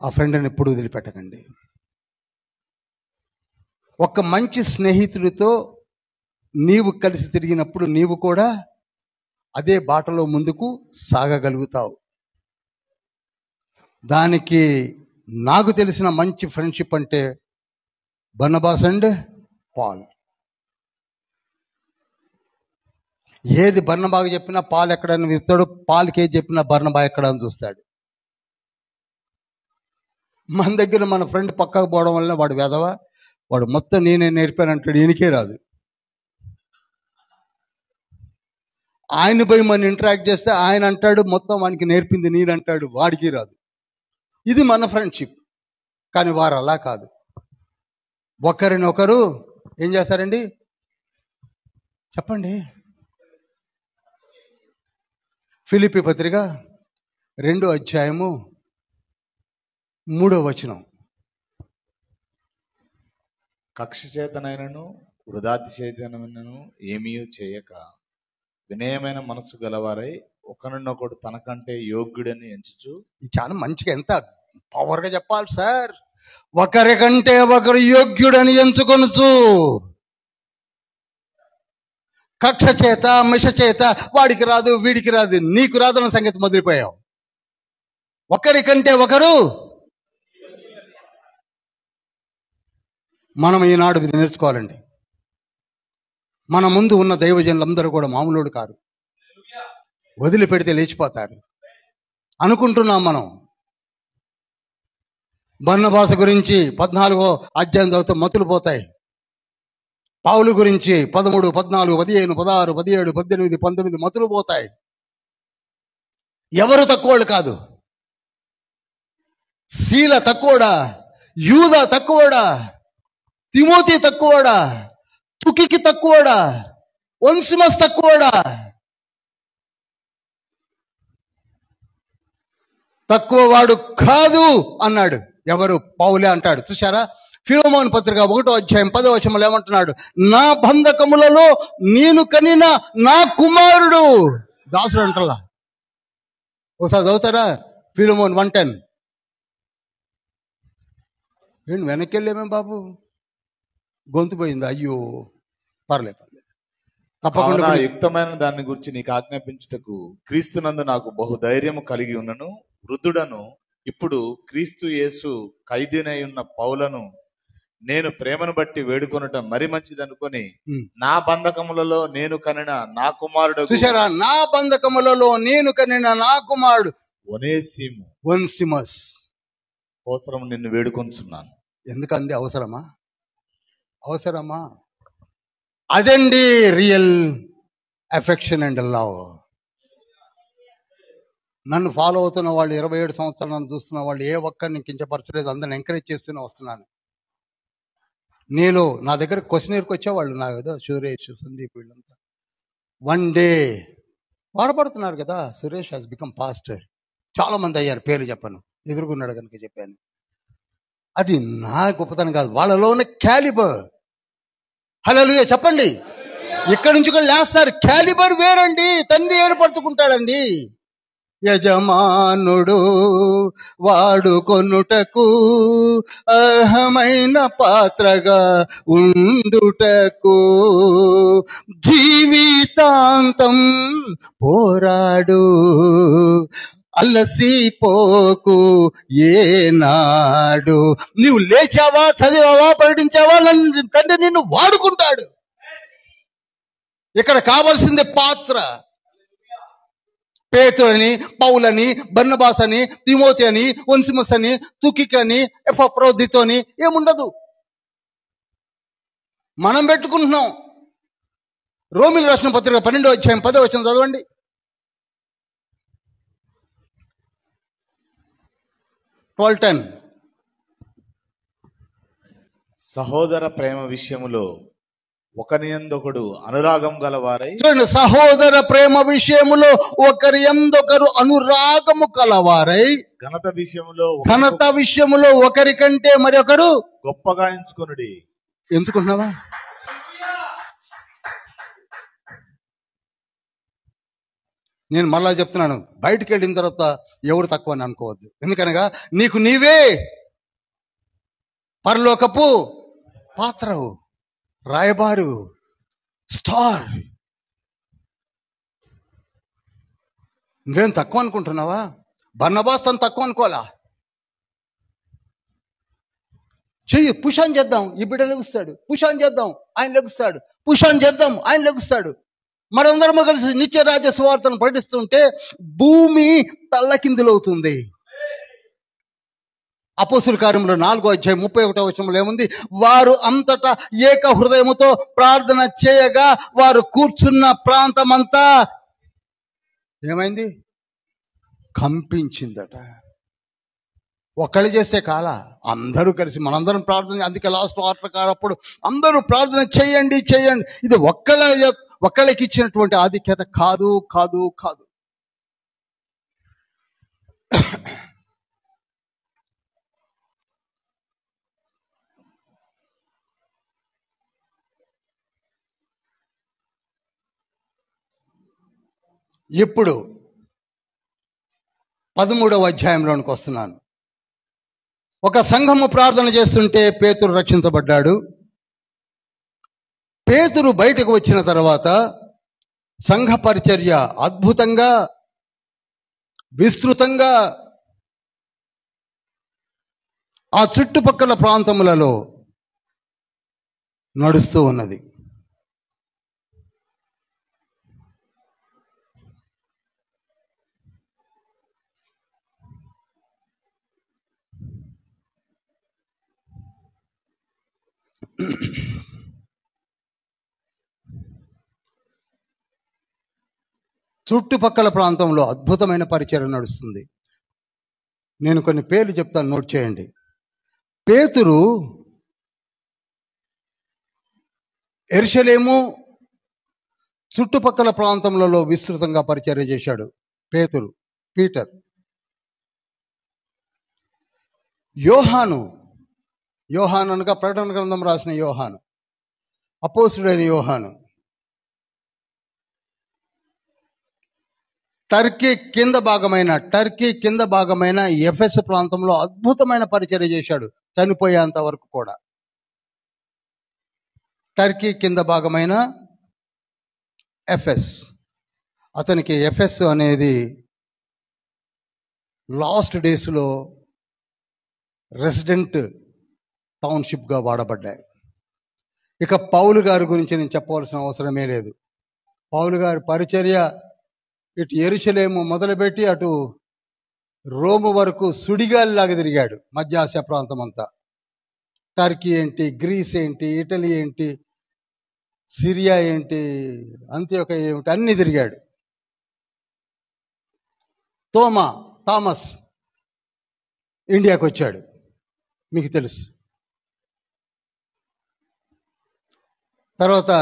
ఆ ఫ్రెండ్ని ఎప్పుడు వదిలిపెట్టకండి. ఒక మంచి స్నేహితుడితో నీవు కలిసి తిరిగినప్పుడు నీవు కూడా అదే బాటలో ముందుకు సాగగలుగుతావు. దానికి నాకు తెలిసిన మంచి ఫ్రెండ్షిప్ అంటే బర్నబాస్ అండ్ పాల్. ఏది బర్నబాకు చెప్పినా పాల్ ఎక్కడని విస్తాడు, పాల్కి ఏది చెప్పినా బర్నబా ఎక్కడని చూస్తాడు. మన దగ్గర మన ఫ్రెండ్ పక్కకు పోవడం వల్ల వాడు వెధవ, వాడు మొత్తం నేనే నేర్పానంటాడు, ఈయనకే రాదు. ఆయన పోయి మనం ఇంటరాక్ట్ చేస్తే ఆయన అంటాడు మొత్తం వానికి నేర్పింది నేనంటాడు, వాడికి రాదు. ఇది మన ఫ్రెండ్షిప్. కానీ వారు అలా కాదు, ఒకరినొకరు ఏం చేస్తారండి చెప్పండి. ఫిలిప్పీ పత్రిక 2వ అధ్యాయము 3వ వచనం. కక్ష చేతనైనను వృధాతిశయతనైనను ఏమీ చేయక వినయమైన మనస్సు గలవారై ఒకరినొకడు తనకంటే యోగ్యుడని ఎంచుచు. ఇది చాలా మంచిగా, ఎంత పవర్గా చెప్పాలి సార్. ఒకరికంటే ఒకరు యోగ్యుడని ఎంచుకొనుచు. కక్ష చేత మిష చేత వాడికి రాదు వీడికి రాదు నీకు రాదన్న సంగతి మొదలుపోయావు. ఒకరికంటే ఒకరు. మనం ఈనాడు ఇది నేర్చుకోవాలండి. మన ముందు ఉన్న దైవజనులందరూ కూడా మామూలుడు కారు, వదిలిపెడితే లేచిపోతారు అనుకుంటున్నాం మనం. బర్నబాస్ గురించి 14వ అధ్యాయం చదివితే మతులు పోతాయి. పౌలు గురించి 13, 14, 15, 16, 17, 18, 19 మతులు పోతాయి. ఎవరు తక్కువడు కాదు. శీల తక్కువడా, యూదా తక్కువడా, తిమోతి తక్కువడా, తుకికి తక్కువడా, ఒన్సిమస్ తక్కువడా? తక్కువ వాడు కాదు అన్నాడు. ఎవరు? పౌలే అంటాడు. చూసారా? ఫిలోమోను పత్రిక 1వ అధ్యాయం 10వ వచనంలో ఏమంటున్నాడు? నా బంధకములలో నేను కనిన నా కుమారుడు. దాసుడు అంటలా. ఒకసారి చదువుతారా? ఫిలోమోన్ 1:10. ఏంటి వెనక్కి వెళ్ళేమేం బాబు, గొంతు పోయిందా? అయ్యో పర్లేదు తప్పకుండా. యుక్తమైన దాని గురించి నీకు ఆజ్ఞాపించుటకు క్రీస్తునందు నాకు బహుధైర్యము కలిగి ఉన్నను. వృద్ధుడను ఇప్పుడు క్రీస్తు యేసు ఖైదీనై ఉన్న పౌలను నేను ప్రేమను బట్టి వేడుకొనటం మరి మంచిది అనుకొని నా బంధకములలో నేను కనిన నా కుమారుడు. చూసారా? నా బంధకములలో నేను కనిన నా కుమారుడు ఒన్సిమస్ అవసరం నిన్ను వేడుకొంచున్నాను. ఎందుకండి? అవసరమా? అవసరమా? అదండి రియల్ అఫెక్షన్ అండ్ లవ్. నన్ను ఫాలో అవుతున్న వాళ్ళు 27 సంవత్సరాలు నన్ను చూస్తున్న వాళ్ళు ఏ ఒక్కరిని కించపరచలేదు, అందరిని ఎంకరేజ్ చేస్తూనే వస్తున్నాను. నేను నా దగ్గర క్వశ్చనర్కి వచ్చేవాళ్ళు నా కదా, సురేష్, సందీప్, వీళ్ళంతా. వన్ డే వాడబడుతున్నారు కదా. Suresh has become pastor. చాలా మంది అయ్యారు, పేరు చెప్పను, ఎదురుగున్నాడు కనుక చెప్పాను. అది నా గొప్పతనం కాదు, వాళ్ళలో ఉన్న క్యాలిబర్. హల్లెలూయా చెప్పండి. ఇక్కడి నుంచి కూడా లేస్తారు. క్యాలిబర్ వేరండి, తండ్రి ఏర్పరచుకుంటాడండి. యజమానుడు వాడుకొనుటకు అర్హమైన పాత్రగా ఉండుటకు జీవితాంతం పోరాడు. అలసిపోకు ఏనాడు. నీవు లేచావా, చదివావా, ప్రకటించావా, తండ్రి నిన్ను వాడుకుంటాడు. ఇక్కడ కావాల్సింది పాత్ర. పేతురని, పౌలని, బర్నబాస్ అని, తిమోతి అని, ఒన్సిమస్ అని, తుకికని, ఎపఫ్రోదితోని ఏముండదు. మనం పెట్టుకుంటున్నాం. రోమిలు రాసిన పత్రిక 12వ అధ్యాయం 10వ వచనం చదవండి. సహోదర ప్రేమ విషయములో ఒకని యందొకడు అనురాగం గలవారై. చూడండి, సహోదర ప్రేమ విషయములో ఒకరి యందొకరు అనురాగము కలవారై, ఘనత విషయములో ఒకరి కంటే మరి ఒకరు గొప్పగా ఎంచుకొనుడి. ఎంచుకుంటున్నావా? నేను మళ్ళా చెప్తున్నాను, బయటికి వెళ్ళిన తర్వాత ఎవరు తక్కువ అని అనుకోవద్దు. ఎందుకనగా నీకు నీవే పరలోకపు పాత్రవు, రాయబారు, స్టార్. నువ్వేం తక్కువ అనుకుంటున్నావా? బర్నబాస్ తను తక్కువ అనుకోవాలా? చెయ్యి, పుషాన్ చేద్దాం, ఈ బిడ్డ లెగుస్తాడు. పుషాన్ చేద్దాం, ఆయన లెగుస్తాడు. పుషాన్ చేద్దాం, ఆయన లెగుస్తాడు. మనందరము కలిసి నిత్యరాజ్య సువార్తను ప్రకటిస్తుంటే భూమి తల్లకిందులవుతుంది. అపోస్తుల కార్యములో 4వ అధ్యాయం 31వ వచనంలో ఏముంది? వారు అంతటా ఏక హృదయముతో ప్రార్థన చేయగా వారు కూర్చున్న ప్రాంతమంతా ఏమైంది? కంపించిందట. ఒక్కళ్ళు చేస్తే కాల, అందరూ కలిసి మనందరం ప్రార్థన. అందుకే లాస్ట్ ఆటలకారప్పుడు అందరూ ప్రార్థన చేయండి చేయండి. ఇది ఒక్కళ్ళకి ఇచ్చినటువంటి ఆధిక్యత కాదు కాదు కాదు. ఇప్పుడు 13వ అధ్యాయంలోనికి వస్తున్నాను. ఒక సంఘము ప్రార్థన చేస్తుంటే పేతురు రక్షించబడ్డాడు. పేతురు బయటకు వచ్చిన తర్వాత సంఘ పరిచర్య అద్భుతంగా, విస్తృతంగా ఆ చుట్టుపక్కల ప్రాంతములలో నడుస్తూ ఉన్నది. చుట్టుపక్కల ప్రాంతంలో అద్భుతమైన పరిచర్య నడుస్తుంది. నేను కొన్ని పేర్లు చెప్తాను, నోట్ చేయండి. పేతురు యెరూషలేము చుట్టుపక్కల ప్రాంతములలో విస్తృతంగా పరిచర్య చేశాడు. పీటర్. యోహాను అనగా ప్రకటన గ్రంథం రాసిన యోహాను, అపోస్తుడైన యోహాను టర్కీ కింద భాగమైన ఎఫెస్ ప్రాంతంలో అద్భుతమైన పరిచర్య చేశాడు చనిపోయేంత వరకు కూడా. టర్కీ కింద భాగమైన ఎఫెస్, అతనికి ఎఫెస్ అనేది లాస్ట్ డేస్లో రెసిడెంట్ టౌన్షిప్గా వాడబడ్డాయి. ఇక పౌలు గారి గురించి నేను చెప్పవలసిన అవసరమే లేదు. పౌలు గారి పరిచర్య ఇటు యెరూషలేము మొదలుపెట్టి అటు రోము వరకు సుడిగాలిలాగా తిరిగాడు. మధ్య ఆసియా ప్రాంతం అంతా, టర్కీ ఏంటి, గ్రీస్ ఏంటి, ఇటలీ ఏంటి, సిరియా ఏంటి, అంత్యోక ఏమిటి, అన్ని తిరిగాడు. థామస్ ఇండియాకు వచ్చాడు, మీకు తెలుసు. తర్వాత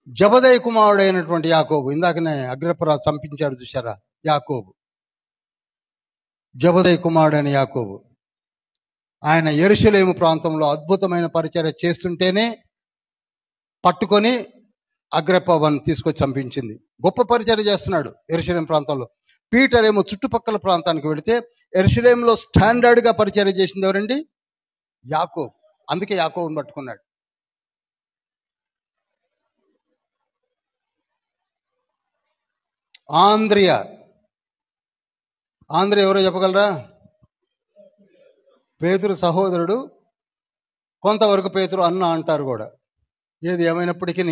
జబదయి కుమారుడైనటువంటి యాకోబు, ఇందాకనే అగ్రపరాజు చంపించాడు చూసారా, యాకోబు, జబదయి కుమారుడైన యాకోబు. ఆయన యెరూషలేము ప్రాంతంలో అద్భుతమైన పరిచర్య చేస్తుంటేనే పట్టుకొని అగ్రపవన్ తీసుకొచ్చి చంపించింది. గొప్ప పరిచర్య చేస్తున్నాడు యెరూషలేం ప్రాంతంలో. పీటర్ ఏమో చుట్టుపక్కల ప్రాంతానికి వెళితే యెరూషలేంలో స్టాండర్డ్గా పరిచర్య చేసింది ఎవరండి? యాకోబు. అందుకే యాకోబుని పట్టుకున్నాడు. ఆంద్రియా ఆంధ్ర ఎవరో చెప్పగలరా? పేతురు సహోదరుడు, కొంతవరకు పేతురు అన్న అంటారు కూడా. ఏది ఏమైనప్పటికీ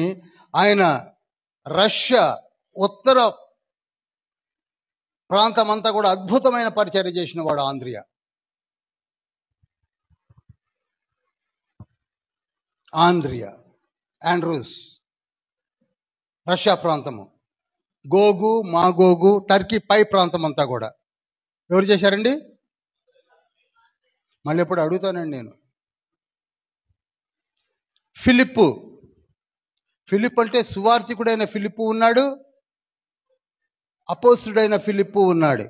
ఆయన రష్యా ఉత్తర ప్రాంతం అంతా కూడా అద్భుతమైన పరిచర్య చేసిన వాడు ఆంద్రియా. ఆండ్రూస్ రష్యా ప్రాంతము, గోగు మాగోగు టర్కీ పై ప్రాంతం అంతా కూడా ఎవరు చేశారండి? మళ్ళీ ఎప్పుడు అడుగుతానండి నేను. ఫిలిప్పు అంటే సువార్తికుడైన ఫిలిప్పు ఉన్నాడు, అపోస్తుడైన ఫిలిప్పు ఉన్నాడు.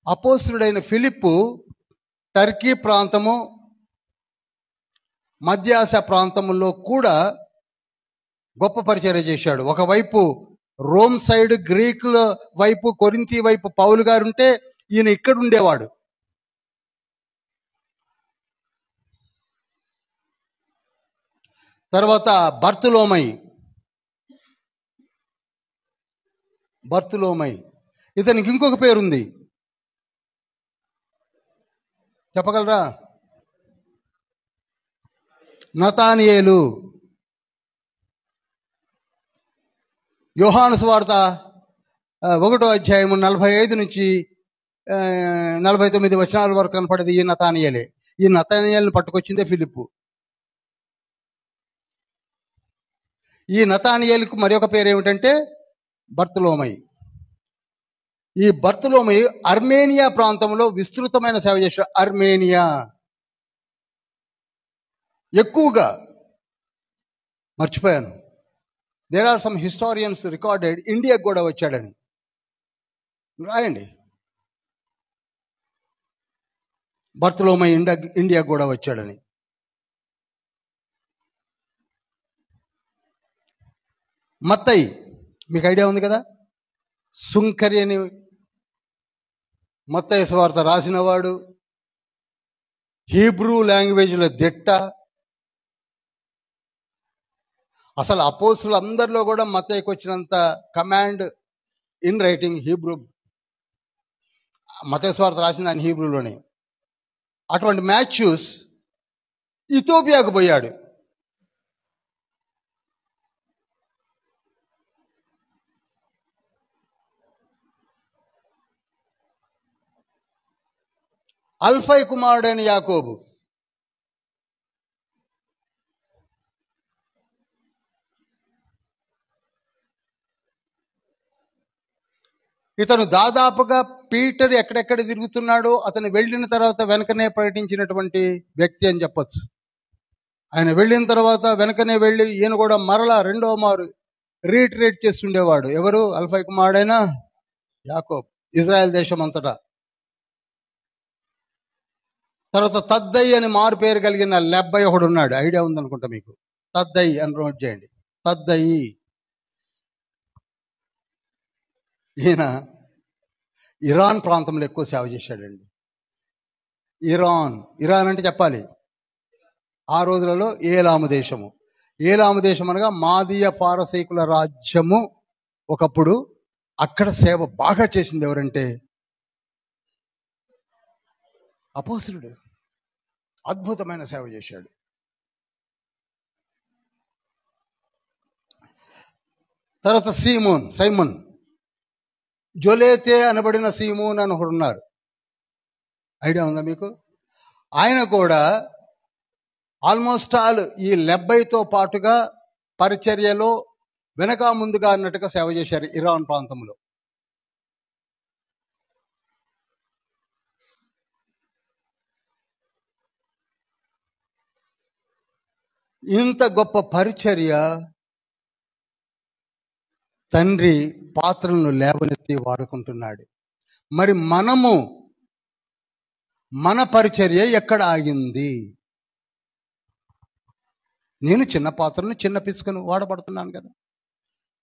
అపోస్తుడైన ఫిలిప్పు టర్కీ ప్రాంతము, మధ్య ఆసియా ప్రాంతంలో కూడా గొప్ప పరిచర్య చేశాడు. ఒకవైపు రోమ్ సైడ్ గ్రీకుల వైపు, కొరింథీ వైపు పౌలు గారు ఉంటే ఈయన ఇక్కడ ఉండేవాడు. తర్వాత బర్తులోమై ఇతనికి ఇంకొక పేరుంది, చెప్పగలరా? నతానియేలు. యోహాను సువార్త 1వ అధ్యాయము 45 నుంచి 49 వచనాల వరకు కనపడేది ఈ నతానియేలే. ఈ నతానియేలుని పట్టుకొచ్చిందే ఫిలిప్పు. ఈ నతానియేలుకు మరి ఒక పేరు ఏమిటంటే బర్తులోమై. ఈ బర్తులోమై అర్మేనియా ప్రాంతంలో విస్తృతమైన సేవ చేశాడు. అర్మేనియా ఎక్కువగా మర్చిపోయాను. There are some historians recorded ఇండియాకు కూడా వచ్చాడని. రాయండి, బర్తులోమై ఇండియాకు కూడా వచ్చాడని. మత్తయి మీకు ఐడియా ఉంది కదా, సుంకరి అని మత్తయి సువార్త రాసినవాడు, హీబ్రూ లాంగ్వేజ్లో దిట్ట. అసలు అపోస్తులు అందరిలో కూడా మత్తయికి వచ్చినంత కమాండ్ ఇన్ రైటింగ్ హీబ్రూ. మత్తయి సువార్త రాసింది ఆయన హీబ్రూలోనే. అటువంటి మాథ్యూస్ ఇథియోపియాకు పోయాడు. అల్ఫై కుమారుడైన యాకోబు, ఇతను దాదాపుగా పీటర్ ఎక్కడెక్కడ తిరుగుతున్నాడో అతను వెళ్ళిన తర్వాత వెనకనే ప్రకటించినటువంటి వ్యక్తి అని చెప్పచ్చు. ఆయన వెళ్ళిన తర్వాత వెనకనే వెళ్ళి ఈయన కూడా మరలా రెండో మారు రీట్రేట్ చేస్తుండేవాడు. ఎవరు? అల్ఫై కుమారుడైన యాకోబు, ఇజ్రాయెల్ దేశం అంతటా. తర్వాత తద్దయి అని మారు పేరు కలిగిన లెబ్బై ఒకడు ఉన్నాడు. ఐడియా ఉందనుకుంటా మీకు. తద్దయి అని నోట్ చేయండి. తద్దయి ఈయన ఇరాన్ ప్రాంతంలో ఎక్కువ సేవ చేశాడండి. ఇరాన్ అంటే చెప్పాలి, ఆ రోజులలో ఏలాము దేశము. ఏలాము దేశం అనగా మాదీయ పారసీకుల రాజ్యము. ఒకప్పుడు అక్కడ సేవ బాగా చేసింది ఎవరంటే అపోస్తులుడు. అద్భుతమైన సేవ చేశాడు. తర్వాత సైమన్ జొలేతే అనబడిన సీమోన్ అని ఒకడు ఉన్నారు. ఐడియా ఉందా మీకు? ఆయన కూడా ఆల్మోస్ట్ ఆల్ ఈ లెబ్బైతో పాటుగా పరిచర్యలో వెనక ముందుగా అన్నట్టుగా సేవ చేశారు ఇరాన్ ప్రాంతంలో. ఇంత గొప్ప పరిచర్య తండ్రి పాత్రలను లేవనెత్తి వాడుకుంటున్నాడు. మరి మన పరిచర్య ఎక్కడ ఆగింది? నేను చిన్న పాత్రను చిన్న పిసుకను వాడబడుతున్నాను కదా.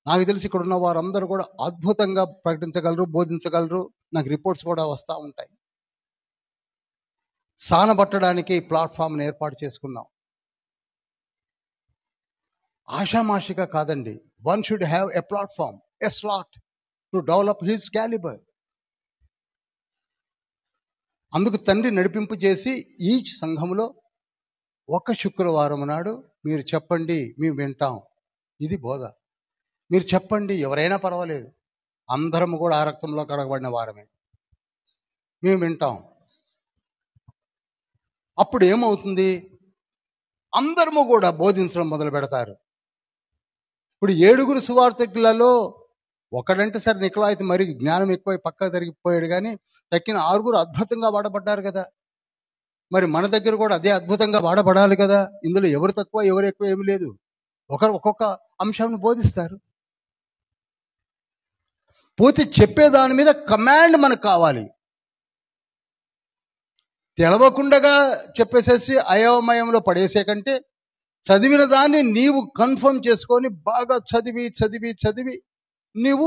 నాకు తెలిసి ఇక్కడ ఉన్న వారందరూ కూడా అద్భుతంగా ప్రకటించగలరు, బోధించగలరు. నాకు రిపోర్ట్స్ కూడా వస్తూ ఉంటాయి. సానబట్టడానికి ప్లాట్ఫామ్ని ఏర్పాటు చేసుకున్నాం. ఆషామాషిగా కాదండి. One should have a platform, a slot to develop his calibre. అందుకు తండ్రి నడిపింపు చేసి ఈ సంఘంలో ఒక శుక్రవారం నాడు మీరు చెప్పండి, మేము వింటాం. ఇది బోధ. మీరు చెప్పండి, ఎవరైనా పర్వాలేదు, అందరం కూడా ఆ రక్తంలో కడగబడిన వారమే, మేము వింటాం. అప్పుడు ఏమవుతుంది? అందరము కూడా బోధించడం మొదలు పెడతారు. ఇప్పుడు 7 సువార్తికులలో ఒకడంటే సరే నికలాయితీ మరి జ్ఞానం ఎక్కువై పక్క జరిగిపోయాడు, కానీ తక్కిన 6 అద్భుతంగా వాడబడ్డారు కదా. మరి మన దగ్గర కూడా అదే అద్భుతంగా వాడబడాలి కదా. ఇందులో ఎవరు తక్కువ ఎవరు ఎక్కువ ఏమి లేదు. ఒకరు ఒక్కొక్క అంశాన్ని బోధిస్తారు. పోతే చెప్పే దాని మీద కమాండ్ మనకు కావాలి. తెలవకుండగా చెప్పేసేసి అయోమయంలో పడేసే కంటే చదివిన దాన్ని నీవు కన్ఫర్మ్ చేసుకొని బాగా చదివి చదివి చదివి నీవు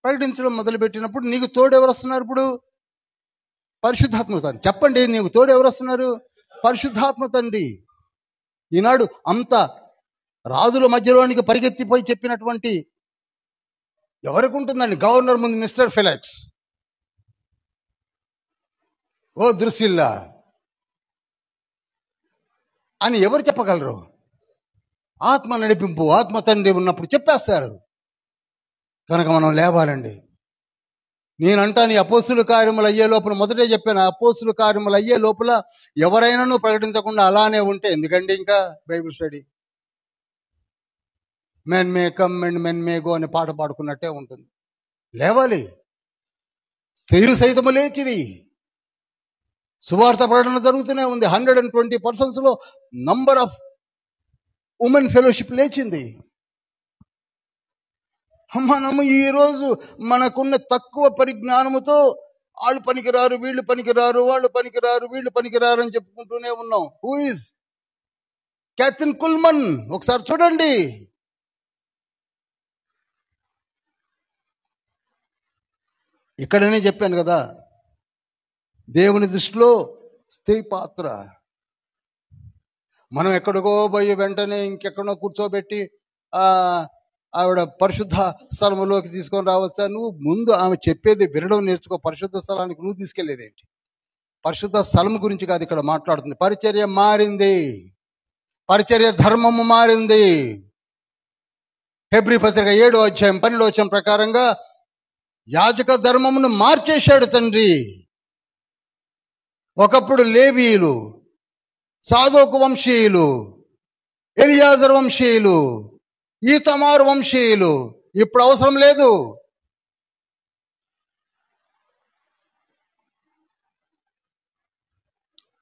ప్రకటించడం మొదలుపెట్టినప్పుడు నీకు తోడు ఎవరు వస్తున్నారు? ఇప్పుడు పరిశుద్ధాత్మ తండ్రి. చెప్పండి, నీకు తోడు ఎవరు వస్తున్నారు? పరిశుద్ధాత్మ తండ్రి. ఈనాడు అంత రాజుల మధ్యలోనికి పరిగెత్తిపోయి చెప్పినటువంటి ఎవరికి ఉంటుందండి? గవర్నర్ ముందు మిస్టర్ ఫిలెక్స్, ఓ దృశ్యిల్లా అని ఎవరు చెప్పగలరు? ఆత్మ నడిపింపు, ఆత్మ తండ్రి ఉన్నప్పుడు చెప్పేస్తారు. కనుక మనం లేవాలండి. నేనంటాను, ఈ అపోస్తుల కార్యములు అయ్యే లోపల, మొదటే చెప్పాను, అపోస్తుల కార్యములు అయ్యే లోపల ఎవరైనాను ప్రకటించకుండా అలానే ఉంటే ఎందుకండి ఇంకా Bible study? Men may come and men may go అనే పాట పాడుకున్నట్టే ఉంటుంది. లేవాలి. స్త్రీలు సైతము లేచిరి. సువార్త ప్రకటన జరుగుతూనే ఉంది. 120 persons number of women fellowship లేచింది. మనము ఈరోజు మనకున్న తక్కువ పరిజ్ఞానముతో వాళ్ళు పనికిరారు, వీళ్ళు పనికిరారు, వాళ్ళు పనికిరారు, వీళ్ళు పనికిరారు అని చెప్పుకుంటూనే ఉన్నాం. Who is Kathryn Kuhlman? ఒకసారి చూడండి. ఇక్కడనే చెప్పాను కదా, దేవుని దృష్టిలో స్త్రీ పాత్ర. మనం ఎక్కడికో పోయి వెంటనే ఇంకెక్కడో కూర్చోబెట్టి ఆవిడ పరిశుద్ధ స్థలములోకి తీసుకొని రావచ్చా? నువ్వు ముందు ఆమె చెప్పేది వినడం నేర్చుకో. పరిశుద్ధ స్థలానికి నువ్వు తీసుకెళ్లేదేంటి? పరిశుద్ధ స్థలం గురించి కాదు ఇక్కడ మాట్లాడుతుంది. పరిచర్య మారింది, పరిచర్య ధర్మము మారింది. హెబ్రీ పత్రిక 7వ అధ్యాయం 12వ వచనం ప్రకారంగా యాజక ధర్మమును మార్చేశాడు తండ్రి. ఒకప్పుడు లేవీయులు, సాదోకు వంశీయులు, ఎలియాజరు వంశీయులు, ఈతమారు వంశీయులు. ఇప్పుడు అవసరం లేదు.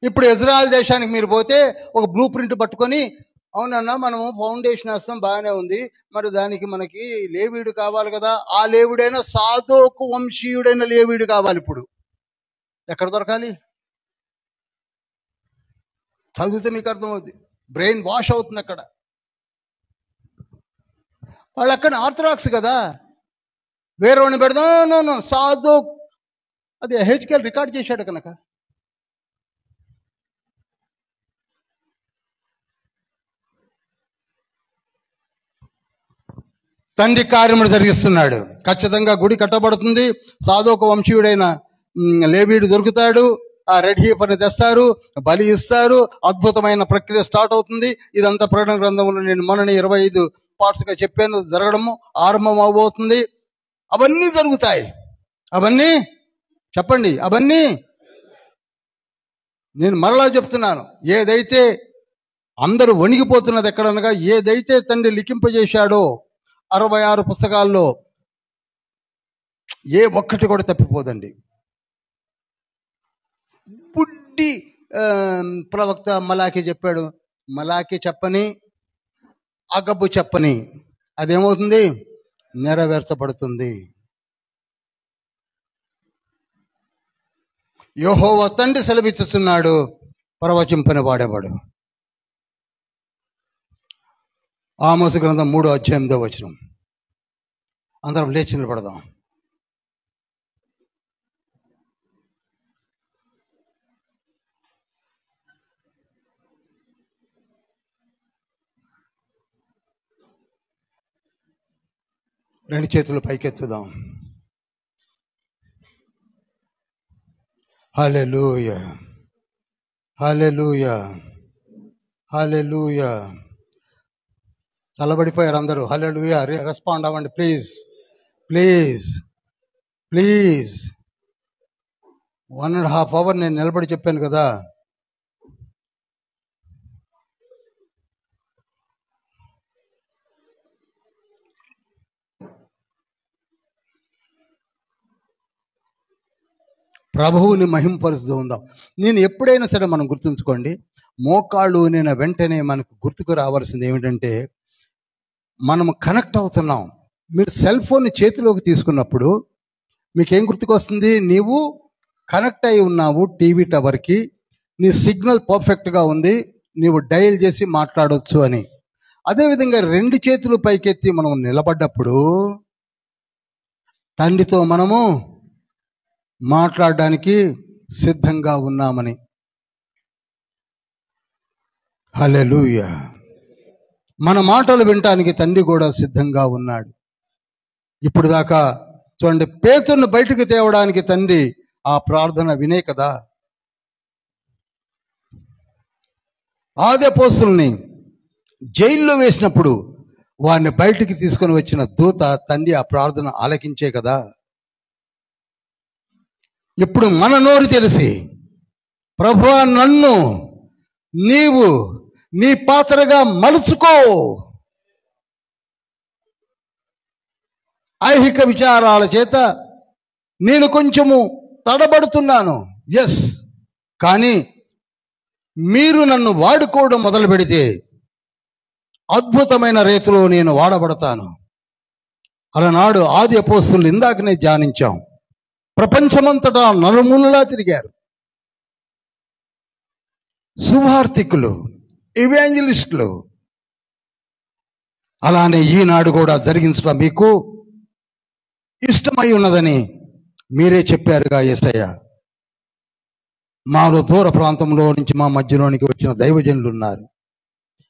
ఇప్పుడు ఇజ్రాయెల్ దేశానికి మీరు పోతే ఒక బ్లూ ప్రింట్ పట్టుకొని, అవునన్నా మనము ఫౌండేషన్ వేస్తాం, బాగానే ఉంది, మరి దానికి మనకి లేవీయుడు కావాలి కదా. ఆ లేవీడైనా సాదోకు వంశీయుడైన లేవీయుడు కావాలి. ఇప్పుడు ఎక్కడ దొరకాలి? చదివితే మీకు అర్థమవుతుంది. బ్రెయిన్ వాష్ అవుతుంది అక్కడ. వాళ్ళు అక్కడ ఆర్థడాక్స్ కదా, వేరేవాడిని పెడదాం. నో సాదోక్, అది హెచ్కేల్ రికార్డ్ చేశాడు కనుక. తండ్రి కార్యములు జరిగిస్తున్నాడు. ఖచ్చితంగా గుడి కట్టబడుతుంది. సాదోకు వంశీయుడైన లేవీయుడు దొరుకుతాడు. ఆ రెడ్ హీఫర్ని తెస్తారు, బలి ఇస్తారు. అద్భుతమైన ప్రక్రియ స్టార్ట్ అవుతుంది. ఇదంతా ప్రకటన గ్రంథంలో నేను మొన్న 25 పార్ట్స్గా చెప్పాను. జరగడము ఆరంభం అవబోతుంది. అవన్నీ జరుగుతాయి. అవన్నీ చెప్పండి, అవన్నీ నేను మరలా చెప్తున్నాను. ఏదైతే అందరూ వణిగిపోతున్నది ఎక్కడనగా, ఏదైతే తండ్రి లిఖింపజేశాడో 66 పుస్తకాల్లో ఏ ఒక్కటి కూడా తప్పిపోదండి. బుడ్డి ప్రవక్త మలాకి చెప్పాడు. మలాకి చెప్పని, అగబు చెప్పని అదేమవుతుంది? నెరవేర్చబడుతుంది. యెహోవా తండ్రి సెలవిస్తున్నాడు, ప్రవచింపని వాడేవాడు. ఆమోసు గ్రంథం 3వ అధ్యాయం 8వ వచనం. అందరం లేచి నిలబడదాం. రెండు చేతులు పైకెత్తుదాం. హల్లెలూయా, హల్లెలూయా, హల్లెలూయా. తలబడిపోయారు అందరూ. హల్లెలూయా. రెస్పాండ్ అవ్వండి ప్లీజ్, ప్లీజ్, ప్లీజ్. 1.5 hours నేను నిలబడి చెప్పాను కదా. ప్రభువుని మహింపరుస్తూ ఉందాం. నేను ఎప్పుడైనా సరే మనం గుర్తుంచుకోండి, మోకాళ్ళు నేను వెంటనే మనకు గుర్తుకు రావాల్సింది ఏమిటంటే మనం కనెక్ట్ అవుతున్నాం. మీరు సెల్ ఫోన్ చేతిలోకి తీసుకున్నప్పుడు మీకేం గుర్తుకొస్తుంది? నీవు కనెక్ట్ అయి ఉన్నావు టీవీ టవర్కి, నీ సిగ్నల్ పర్ఫెక్ట్గా ఉంది, నీవు డయల్ చేసి మాట్లాడవచ్చు అని. అదేవిధంగా 2 చేతులు పైకెత్తి మనం నిలబడ్డప్పుడు తండ్రితో మనము మాట్లాడడానికి సిద్ధంగా ఉన్నామని. హల్లెలూయా. మన మాటలు వినటానికి తండ్రి కూడా సిద్ధంగా ఉన్నాడు. ఇప్పుడు దాకా చూడండి, పేతురును బయటకు తేవడానికి తండ్రి ఆ ప్రార్థన వినే కదా. ఆది అపోస్తలుని జైల్లో వేసినప్పుడు వారిని బయటికి తీసుకొని వచ్చిన దూత తండ్రి ఆ ప్రార్థన ఆలకించే కదా. ఇప్పుడు మన నోరు తెలిసి, ప్రభువా నన్ను నీవు నీ పాత్రగా మలుచుకో, ఐహిక విచారాల చేత నేను కొంచెము తడబడుతున్నాను, ఎస్, కానీ మీరు నన్ను వాడుకోవడం మొదలు పెడితే అద్భుతమైన రీతిలో నేను వాడబడతాను. అలనాడు ఆది అపోస్తలులు ఇందాకనే ధ్యానించాం, ప్రపంచమంతటా నలుమూలలా తిరిగారు. సువార్తికులు, ఇవాంజలిస్టులు. అలానే ఈనాడు కూడా జరిగించడం మీకు ఇష్టమై ఉన్నదని మీరే చెప్పారుగా యేసయ్య. మాలో దూర ప్రాంతంలో నుంచి మా మధ్యలోనికి వచ్చిన దైవజనులు ఉన్నారు,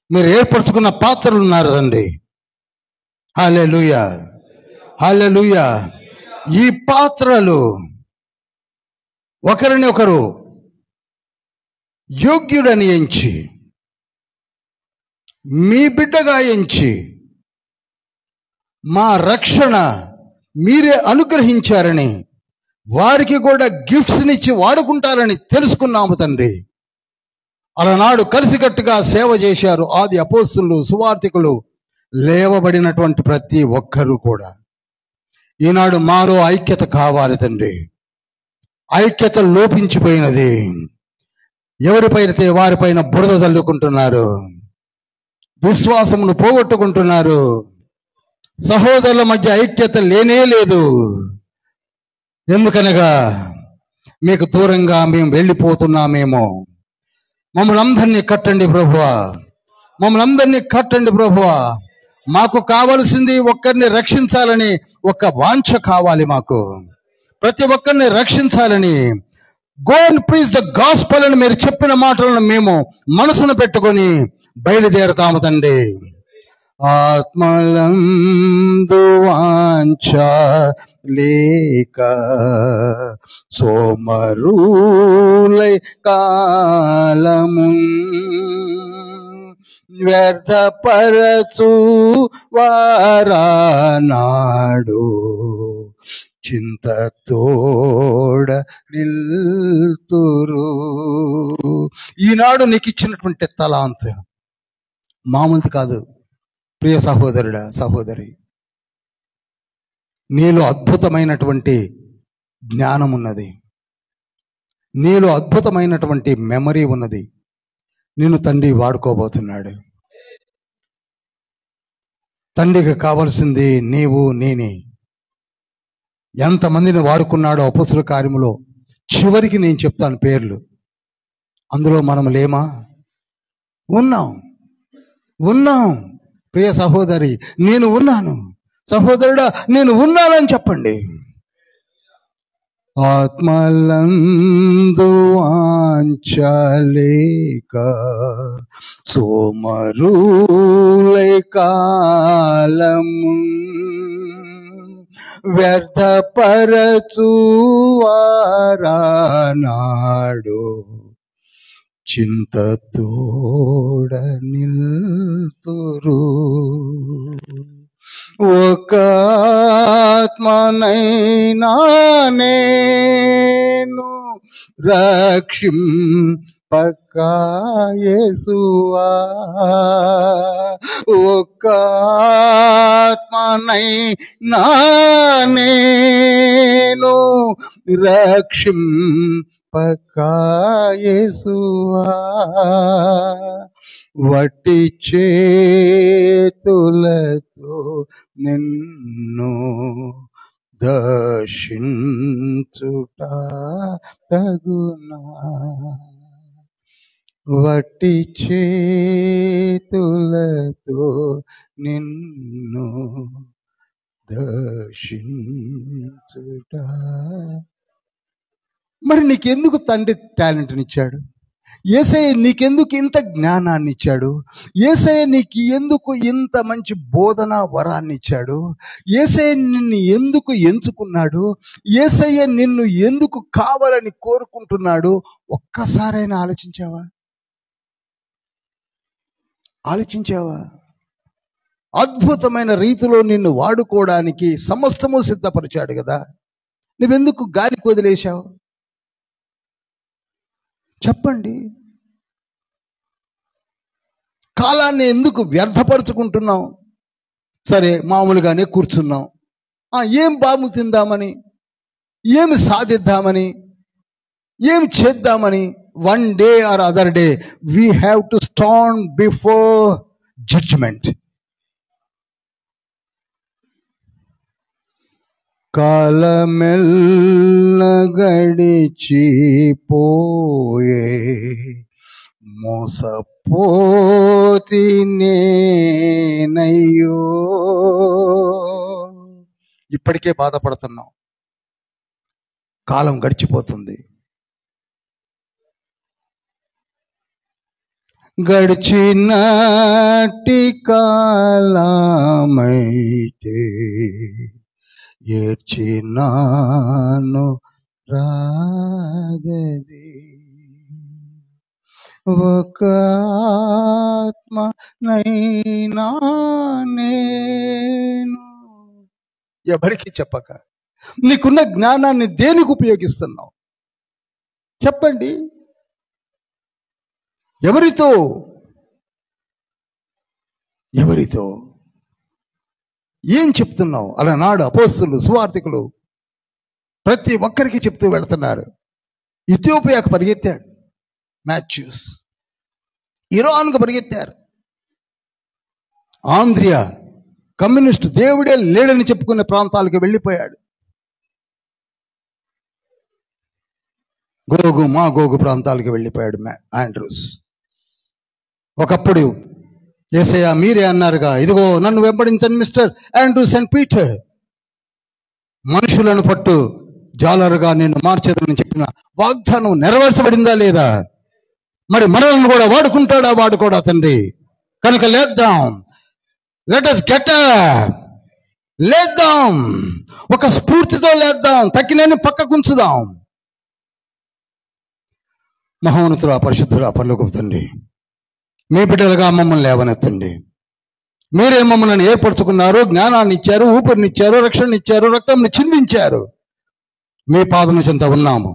మీరు ఏర్పరచుకున్న పాత్రలు ఉన్నారు రండి. హల్లెలూయా, హల్లెలూయా. ఈ పాత్రలు ఒకరిని ఒకరు యోగ్యుడని ఎంచి, మీ బిడ్డగా ఎంచి, మా రక్షణ మీరే అనుగ్రహించారని, వారికి కూడా గిఫ్ట్స్నిచ్చి వాడుకుంటారని తెలుసుకున్నాము తండ్రి. అలనాడు కలిసికట్టుగా సేవ చేశారు ఆది అపోస్తలులు, సువార్తికులు, లేవబడినటువంటి ప్రతి ఒక్కరూ కూడా. ఈనాడు మాలో ఐక్యత కావాలి తండ్రి. ఐక్యత లోపించిపోయినది. ఎవరిపైతే వారిపైన బురద చల్లుకుంటున్నారు, విశ్వాసమును పోగొట్టుకుంటున్నారు. సహోదరుల మధ్య ఐక్యత లేనే లేదు. ఎందుకనగా మీకు దూరంగా మేము వెళ్ళిపోతున్నామేమో. మమ్మల్ని అందరినీ కట్టండి ప్రభువా, మమ్మల్ని అందరినీ కట్టండి ప్రభువా. మాకు కావలసింది ఒక్కరిని రక్షించాలని ఒక వాంఛ కావాలి మాకు, ప్రతి ఒక్కరిని రక్షించాలని. Go and preach the gospel అని మీరు చెప్పిన మాటలను మేము మనసును పెట్టుకొని బయలుదేరతాము తండ్రి. ఆత్మలందు వాంఛ లేక సోమరులై కాలము వ్యర్థపరచు వారానాడు చింతతోడ నిల్తురు. ఈనాడు నీకు ఇచ్చినటువంటి తలాంత్ మామూలు కాదు ప్రియ సహోదరుడా, సహోదరి. నీలో అద్భుతమైనటువంటి జ్ఞానం ఉన్నది, నీలో అద్భుతమైనటువంటి మెమరీ ఉన్నది. నిన్ను తండ్రి వాడుకోబోతున్నాడు. తండ్రికి కావాల్సింది నీవు నేనే. ఎంతమందిని వాడుకున్నాడో అపోస్తుల కార్యములో చివరికి నేను చెప్తాను పేర్లు. అందులో మనం లేమా? ఉన్నాం, ఉన్నాం. ప్రియ సహోదరి, నేను ఉన్నాను. సహోదరుడా, నేను ఉన్నానని చెప్పండి. ఆత్మలందు వాంఛలేక సోమరులై కాలము వ్యర్థపరచువారానాడు చింతతోడ నిల్తురు. ఒక ఆత్మనైనా నేను రక్షింపక యేసువా, ఒక ఆత్మనైనా నేను రక్షింపక యేసువా, వట్టి చేతులతో నిన్ను దర్శించుట తగునా, వట్టి చేతులతో నిన్ను దర్శించుట. మరి నీకెందుకు తండ్రి టాలెంట్నిచ్చాడు? యేసయ్య నీకెందుకు ఇంత జ్ఞానాన్ని ఇచ్చాడు? యేసయ్య నీకు ఎందుకు ఇంత మంచి బోధన వరాన్ని ఇచ్చాడు? యేసయ్య నిన్ను ఎందుకు ఎంచుకున్నాడు? యేసయ్య నిన్ను ఎందుకు కావాలని కోరుకుంటున్నాడు? ఒక్కసారైనా ఆలోచించావా? అద్భుతమైన రీతిలో నిన్ను వాడుకోవడానికి సమస్తము సిద్ధపరిచాడు కదా, నువ్వెందుకు గాలికి వదిలేశావు? చెప్పండి. కాలాన్ని ఎందుకు వ్యర్థపరుచుకుంటున్నాం? సరే, మామూలుగానే కూర్చున్నాం. ఏం బాము తిందామని, ఏమి సాధిద్దామని, ఏమి చేద్దామని. One day or other day we have to stand before judgement. కాలమెల్ల గడిచిపోయే మోసపోతినేనయ్యో. ఇప్పటికే బాధపడుతున్నాం, కాలం గడిచిపోతుంది. గడిచినట్టి కాలమైతే ఏడ్చినాను రాగది, ఒక ఆత్మనైనా నేను. ఎవరికి చెప్పక నీకున్న జ్ఞానాన్ని దేనికి ఉపయోగిస్తున్నావు? చెప్పండి. ఎవరితో ఏం చెప్తున్నావు? అలనాడు అపోస్తలులు, సువార్తికులు ప్రతి ఒక్కరికి చెప్తూ వెళుతున్నారు. ఇథియోపియాకు పరిగెత్తాడు మాథ్యూస్, ఇరాన్కు పరిగెత్తారు. ఆంధ్రియా కమ్యూనిస్టు దేవుడే లేడని చెప్పుకునే ప్రాంతాలకు వెళ్ళిపోయాడు. గోగు ప్రాంతాలకు వెళ్ళిపోయాడు ఆండ్రూస్. ఒకప్పుడు యేసయ్య మీరే అన్నారుగా, ఇదిగో నన్ను వెంబడించండి మిస్టర్ ఆండ్రూస్ అండ్ పీటర్, మనుషులను పట్టు జాలరుగా నేను మార్చేదని చెప్పిన వాగ్దానం నెరవేర్చబడిందా లేదా? మరి మనల్ని కూడా వాడుకుంటాడా? వాడుకోడా తండ్రి? కనుక లేద్దాం, లెట్ us get up, లేద్దాం, ఒక స్ఫూర్తితో లేద్దాం, తక్కినేని పక్కకుంచుదాం. మహోన్నతుడా, పరిశుద్ధుడా, పరలోకపు తండ్రి, మీ బిడ్డలుగా మమ్మల్ని లేవనెత్తండి. మీరే మమ్మల్ని ఏర్పరచుకున్నారు, జ్ఞానాన్ని ఇచ్చారు, ఊపిరినిచ్చారు, రక్షణ ఇచ్చారు, రక్తంని చిందించారు. మీ పాదము చెంత ఉన్నాము.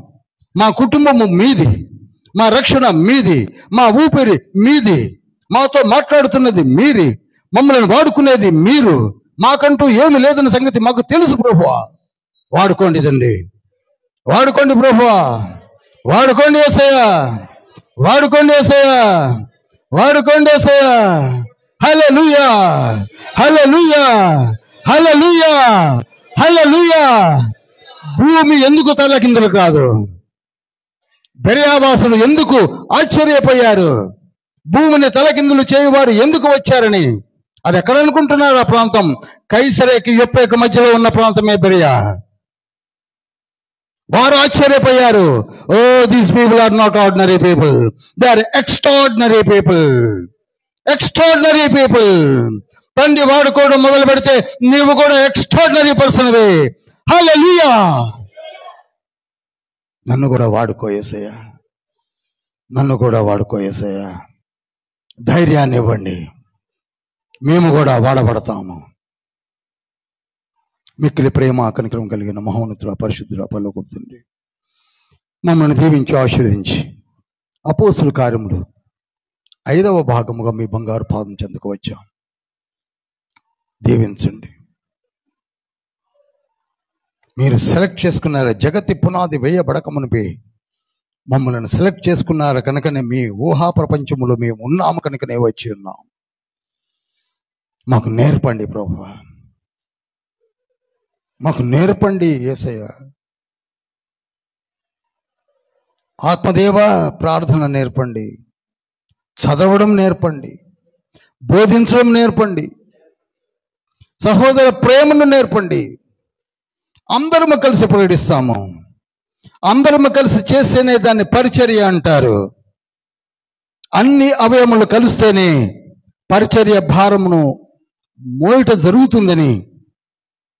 మా కుటుంబము మీది, మా రక్షణ మీది, మా ఊపిరి మీది, మాతో మాట్లాడుతున్నది మీరి, మమ్మల్ని వాడుకునేది మీరు. మాకంటూ ఏమి లేదన్న సంగతి మాకు తెలుసు ప్రభువా. వాడుకోండి తండ్రి, వాడుకోండి ప్రభువా, వాడుకోండి యేసయ్యా, వాడుకోండి యేసయ్యా, వాడుకోండి యేసయ్యా. హల్లెలూయా, హల్లెలూయా, హల్లెలూయా, హల్లెలూయా. భూమి ఎందుకు తలకిందులు కాదు? బెరయావాసులు ఎందుకు ఆశ్చర్యపోయారు? భూమిని తలకిందులు చేయవారు ఎందుకు వచ్చారని. అది ఎక్కడ అనుకుంటున్నారు? ఆ ప్రాంతం కైసరేకి యొప్పేకి మధ్యలో ఉన్న ప్రాంతమే బెరియా. వారు ఆశ్చర్యపోయారు. Oh, these people are not ordinary people, they are extraordinary people, extraordinary people. తండ్రి వాడుకోవడం మొదలు పెడితే నీవు కూడా ఎక్స్ట్రాడినరీ పర్సన్వే. హల్లెలూయా. నన్ను కూడా వాడుకో యేసయ్యా, నన్ను కూడా వాడుకో యేసయ్యా. ధైర్యాన్ని ఇవ్వండి, మేము కూడా వాడబడతాము. మిక్కిలి ప్రేమ కనికరం కలిగిన మహోన్నతుడ పరిశుద్ధుడ పరలోకపు తండ్రి, మమ్మల్ని దీవించి ఆశీర్వదించి అపోస్తుల కార్యములు 5వ భాగముగా మీ బంగారు పాదం చెందుకు వచ్చాం. దీవించండి. మీరు సెలెక్ట్ చేసుకున్నారా, జగతి పునాది వేయబడకమునిపే మమ్మల్ని సెలెక్ట్ చేసుకున్నారు కనుకనే మీ ఊహా ప్రపంచములో మేము ఉన్నాము కనుకనే వచ్చి ఉన్నాం. మాకు నేర్పండి ప్రభువా, మాకు నేర్పండి యేసయ్య. ఆత్మదేవ ప్రార్థన నేర్పండి, చదవడం నేర్పండి, బోధించడం నేర్పండి, సహోదర ప్రేమను నేర్పండి. అందరము కలిసి ప్రకటిస్తాము, అందరము కలిసి చేస్తేనే దాన్ని పరిచర్య అంటారు. అన్ని అవయములు కలిస్తేనే పరిచర్య భారమును మోయట జరుగుతుందని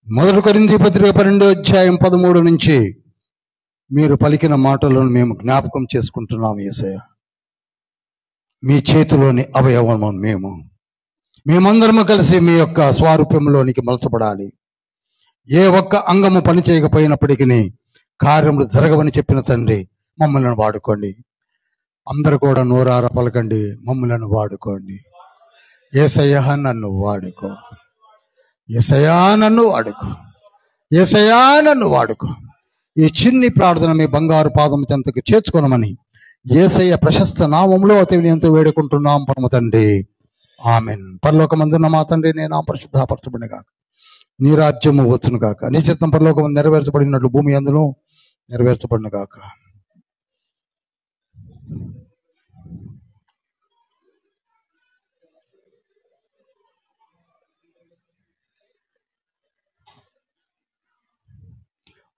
1 కొరింథీ పత్రిక 12:13 నుంచి మీరు పలికిన మాటలను మేము జ్ఞాపకం చేసుకుంటున్నాం యేసయ్య. మీ చేతిలోని అవయవము మేమందరము కలిసి మీ యొక్క స్వారూప్యంలోనికి మలచబడాలి. ఏ ఒక్క అంగము పని చేయకపోయినప్పటికీ కార్యములు జరగవని చెప్పిన తండ్రి, మమ్మల్ని వాడుకోండి. అందరూ కూడా నోరార పలకండి, మమ్మల్ని వాడుకోండి. యేసయ్యా నన్ను వాడుకో, యేసయ్యా నన్ను వాడుకో, యేసయ్యా నన్ను వాడుకో. ఈ చిన్ని ప్రార్థన మీ బంగారు పాదం చెంతకు చేర్చుకోనమని యేసయ్య ప్రశస్త నామములో అతి వినయంతో వేడుకుంటున్నాం పరమ తండ్రి, ఆమెన్. పరలోకమందున్న మా తండ్రి, నీ నామం పరిశుద్ధపరచబడును గాక, నీ రాజ్యము వచ్చును గాక, నీ చిత్తం పరలోకమందు నెరవేర్చబడినట్లు భూమి యందును నెరవేర్చబడును గాక.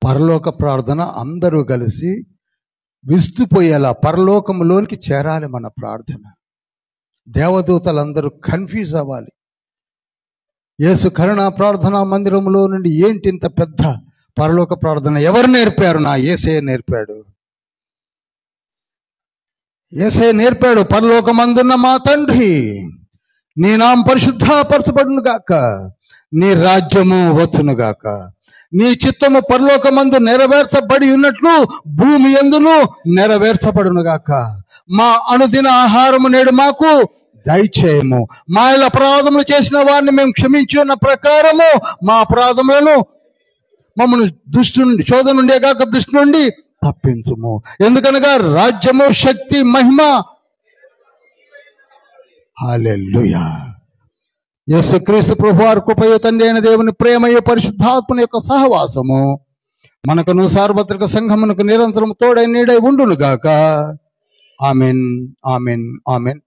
పరలోక ప్రార్థన అందరూ కలిసి విస్తుపోయేలా పరలోకములోనికి చేరాలి. మన ప్రార్థన దేవదూతలందరూ కన్ఫ్యూజ్ అవ్వాలి. యేసు కరుణా ప్రార్థనా మందిరంలో నుండి ఏంటి ఇంత పెద్ద పరలోక ప్రార్థన ఎవరు నేర్పారు? నా యేసయ్య నేర్పాడు, యేసయ్య నేర్పాడు. పరలోకమందున్న మా తండ్రి, నీ నామం పరిశుద్ధపరచబడును గాక, నీ రాజ్యము వచ్చును గాక, నీ చిత్తము పరలోకమందు నెరవేర్చబడి ఉన్నట్లు భూమి యందును నెరవేర్చబడును గాక. మా అనుదిన ఆహారము నేడు మాకు దయచేయము. మా ఇళ్ళ అపరాధములు చేసిన వారిని మేము క్షమించి ఉన్న ప్రకారము మా అపరాధములను మమ్మల్ని దుష్టు నుండి, శోధన నుండే కాక దుష్టు నుండి తప్పించుము. ఎందుకనగా రాజ్యము, శక్తి, మహిమ హల్లెలూయా. యేసుక్రీస్తు ప్రభువారి కృపయు తండ్రి అయిన దేవుని ప్రేమయు పరిశుద్ధాత్మని యొక్క సహవాసము మనకును సార్వత్రిక సంఘమునకు నిరంతరం తోడై నీడై ఉండును గాక. Amen, amen, amen.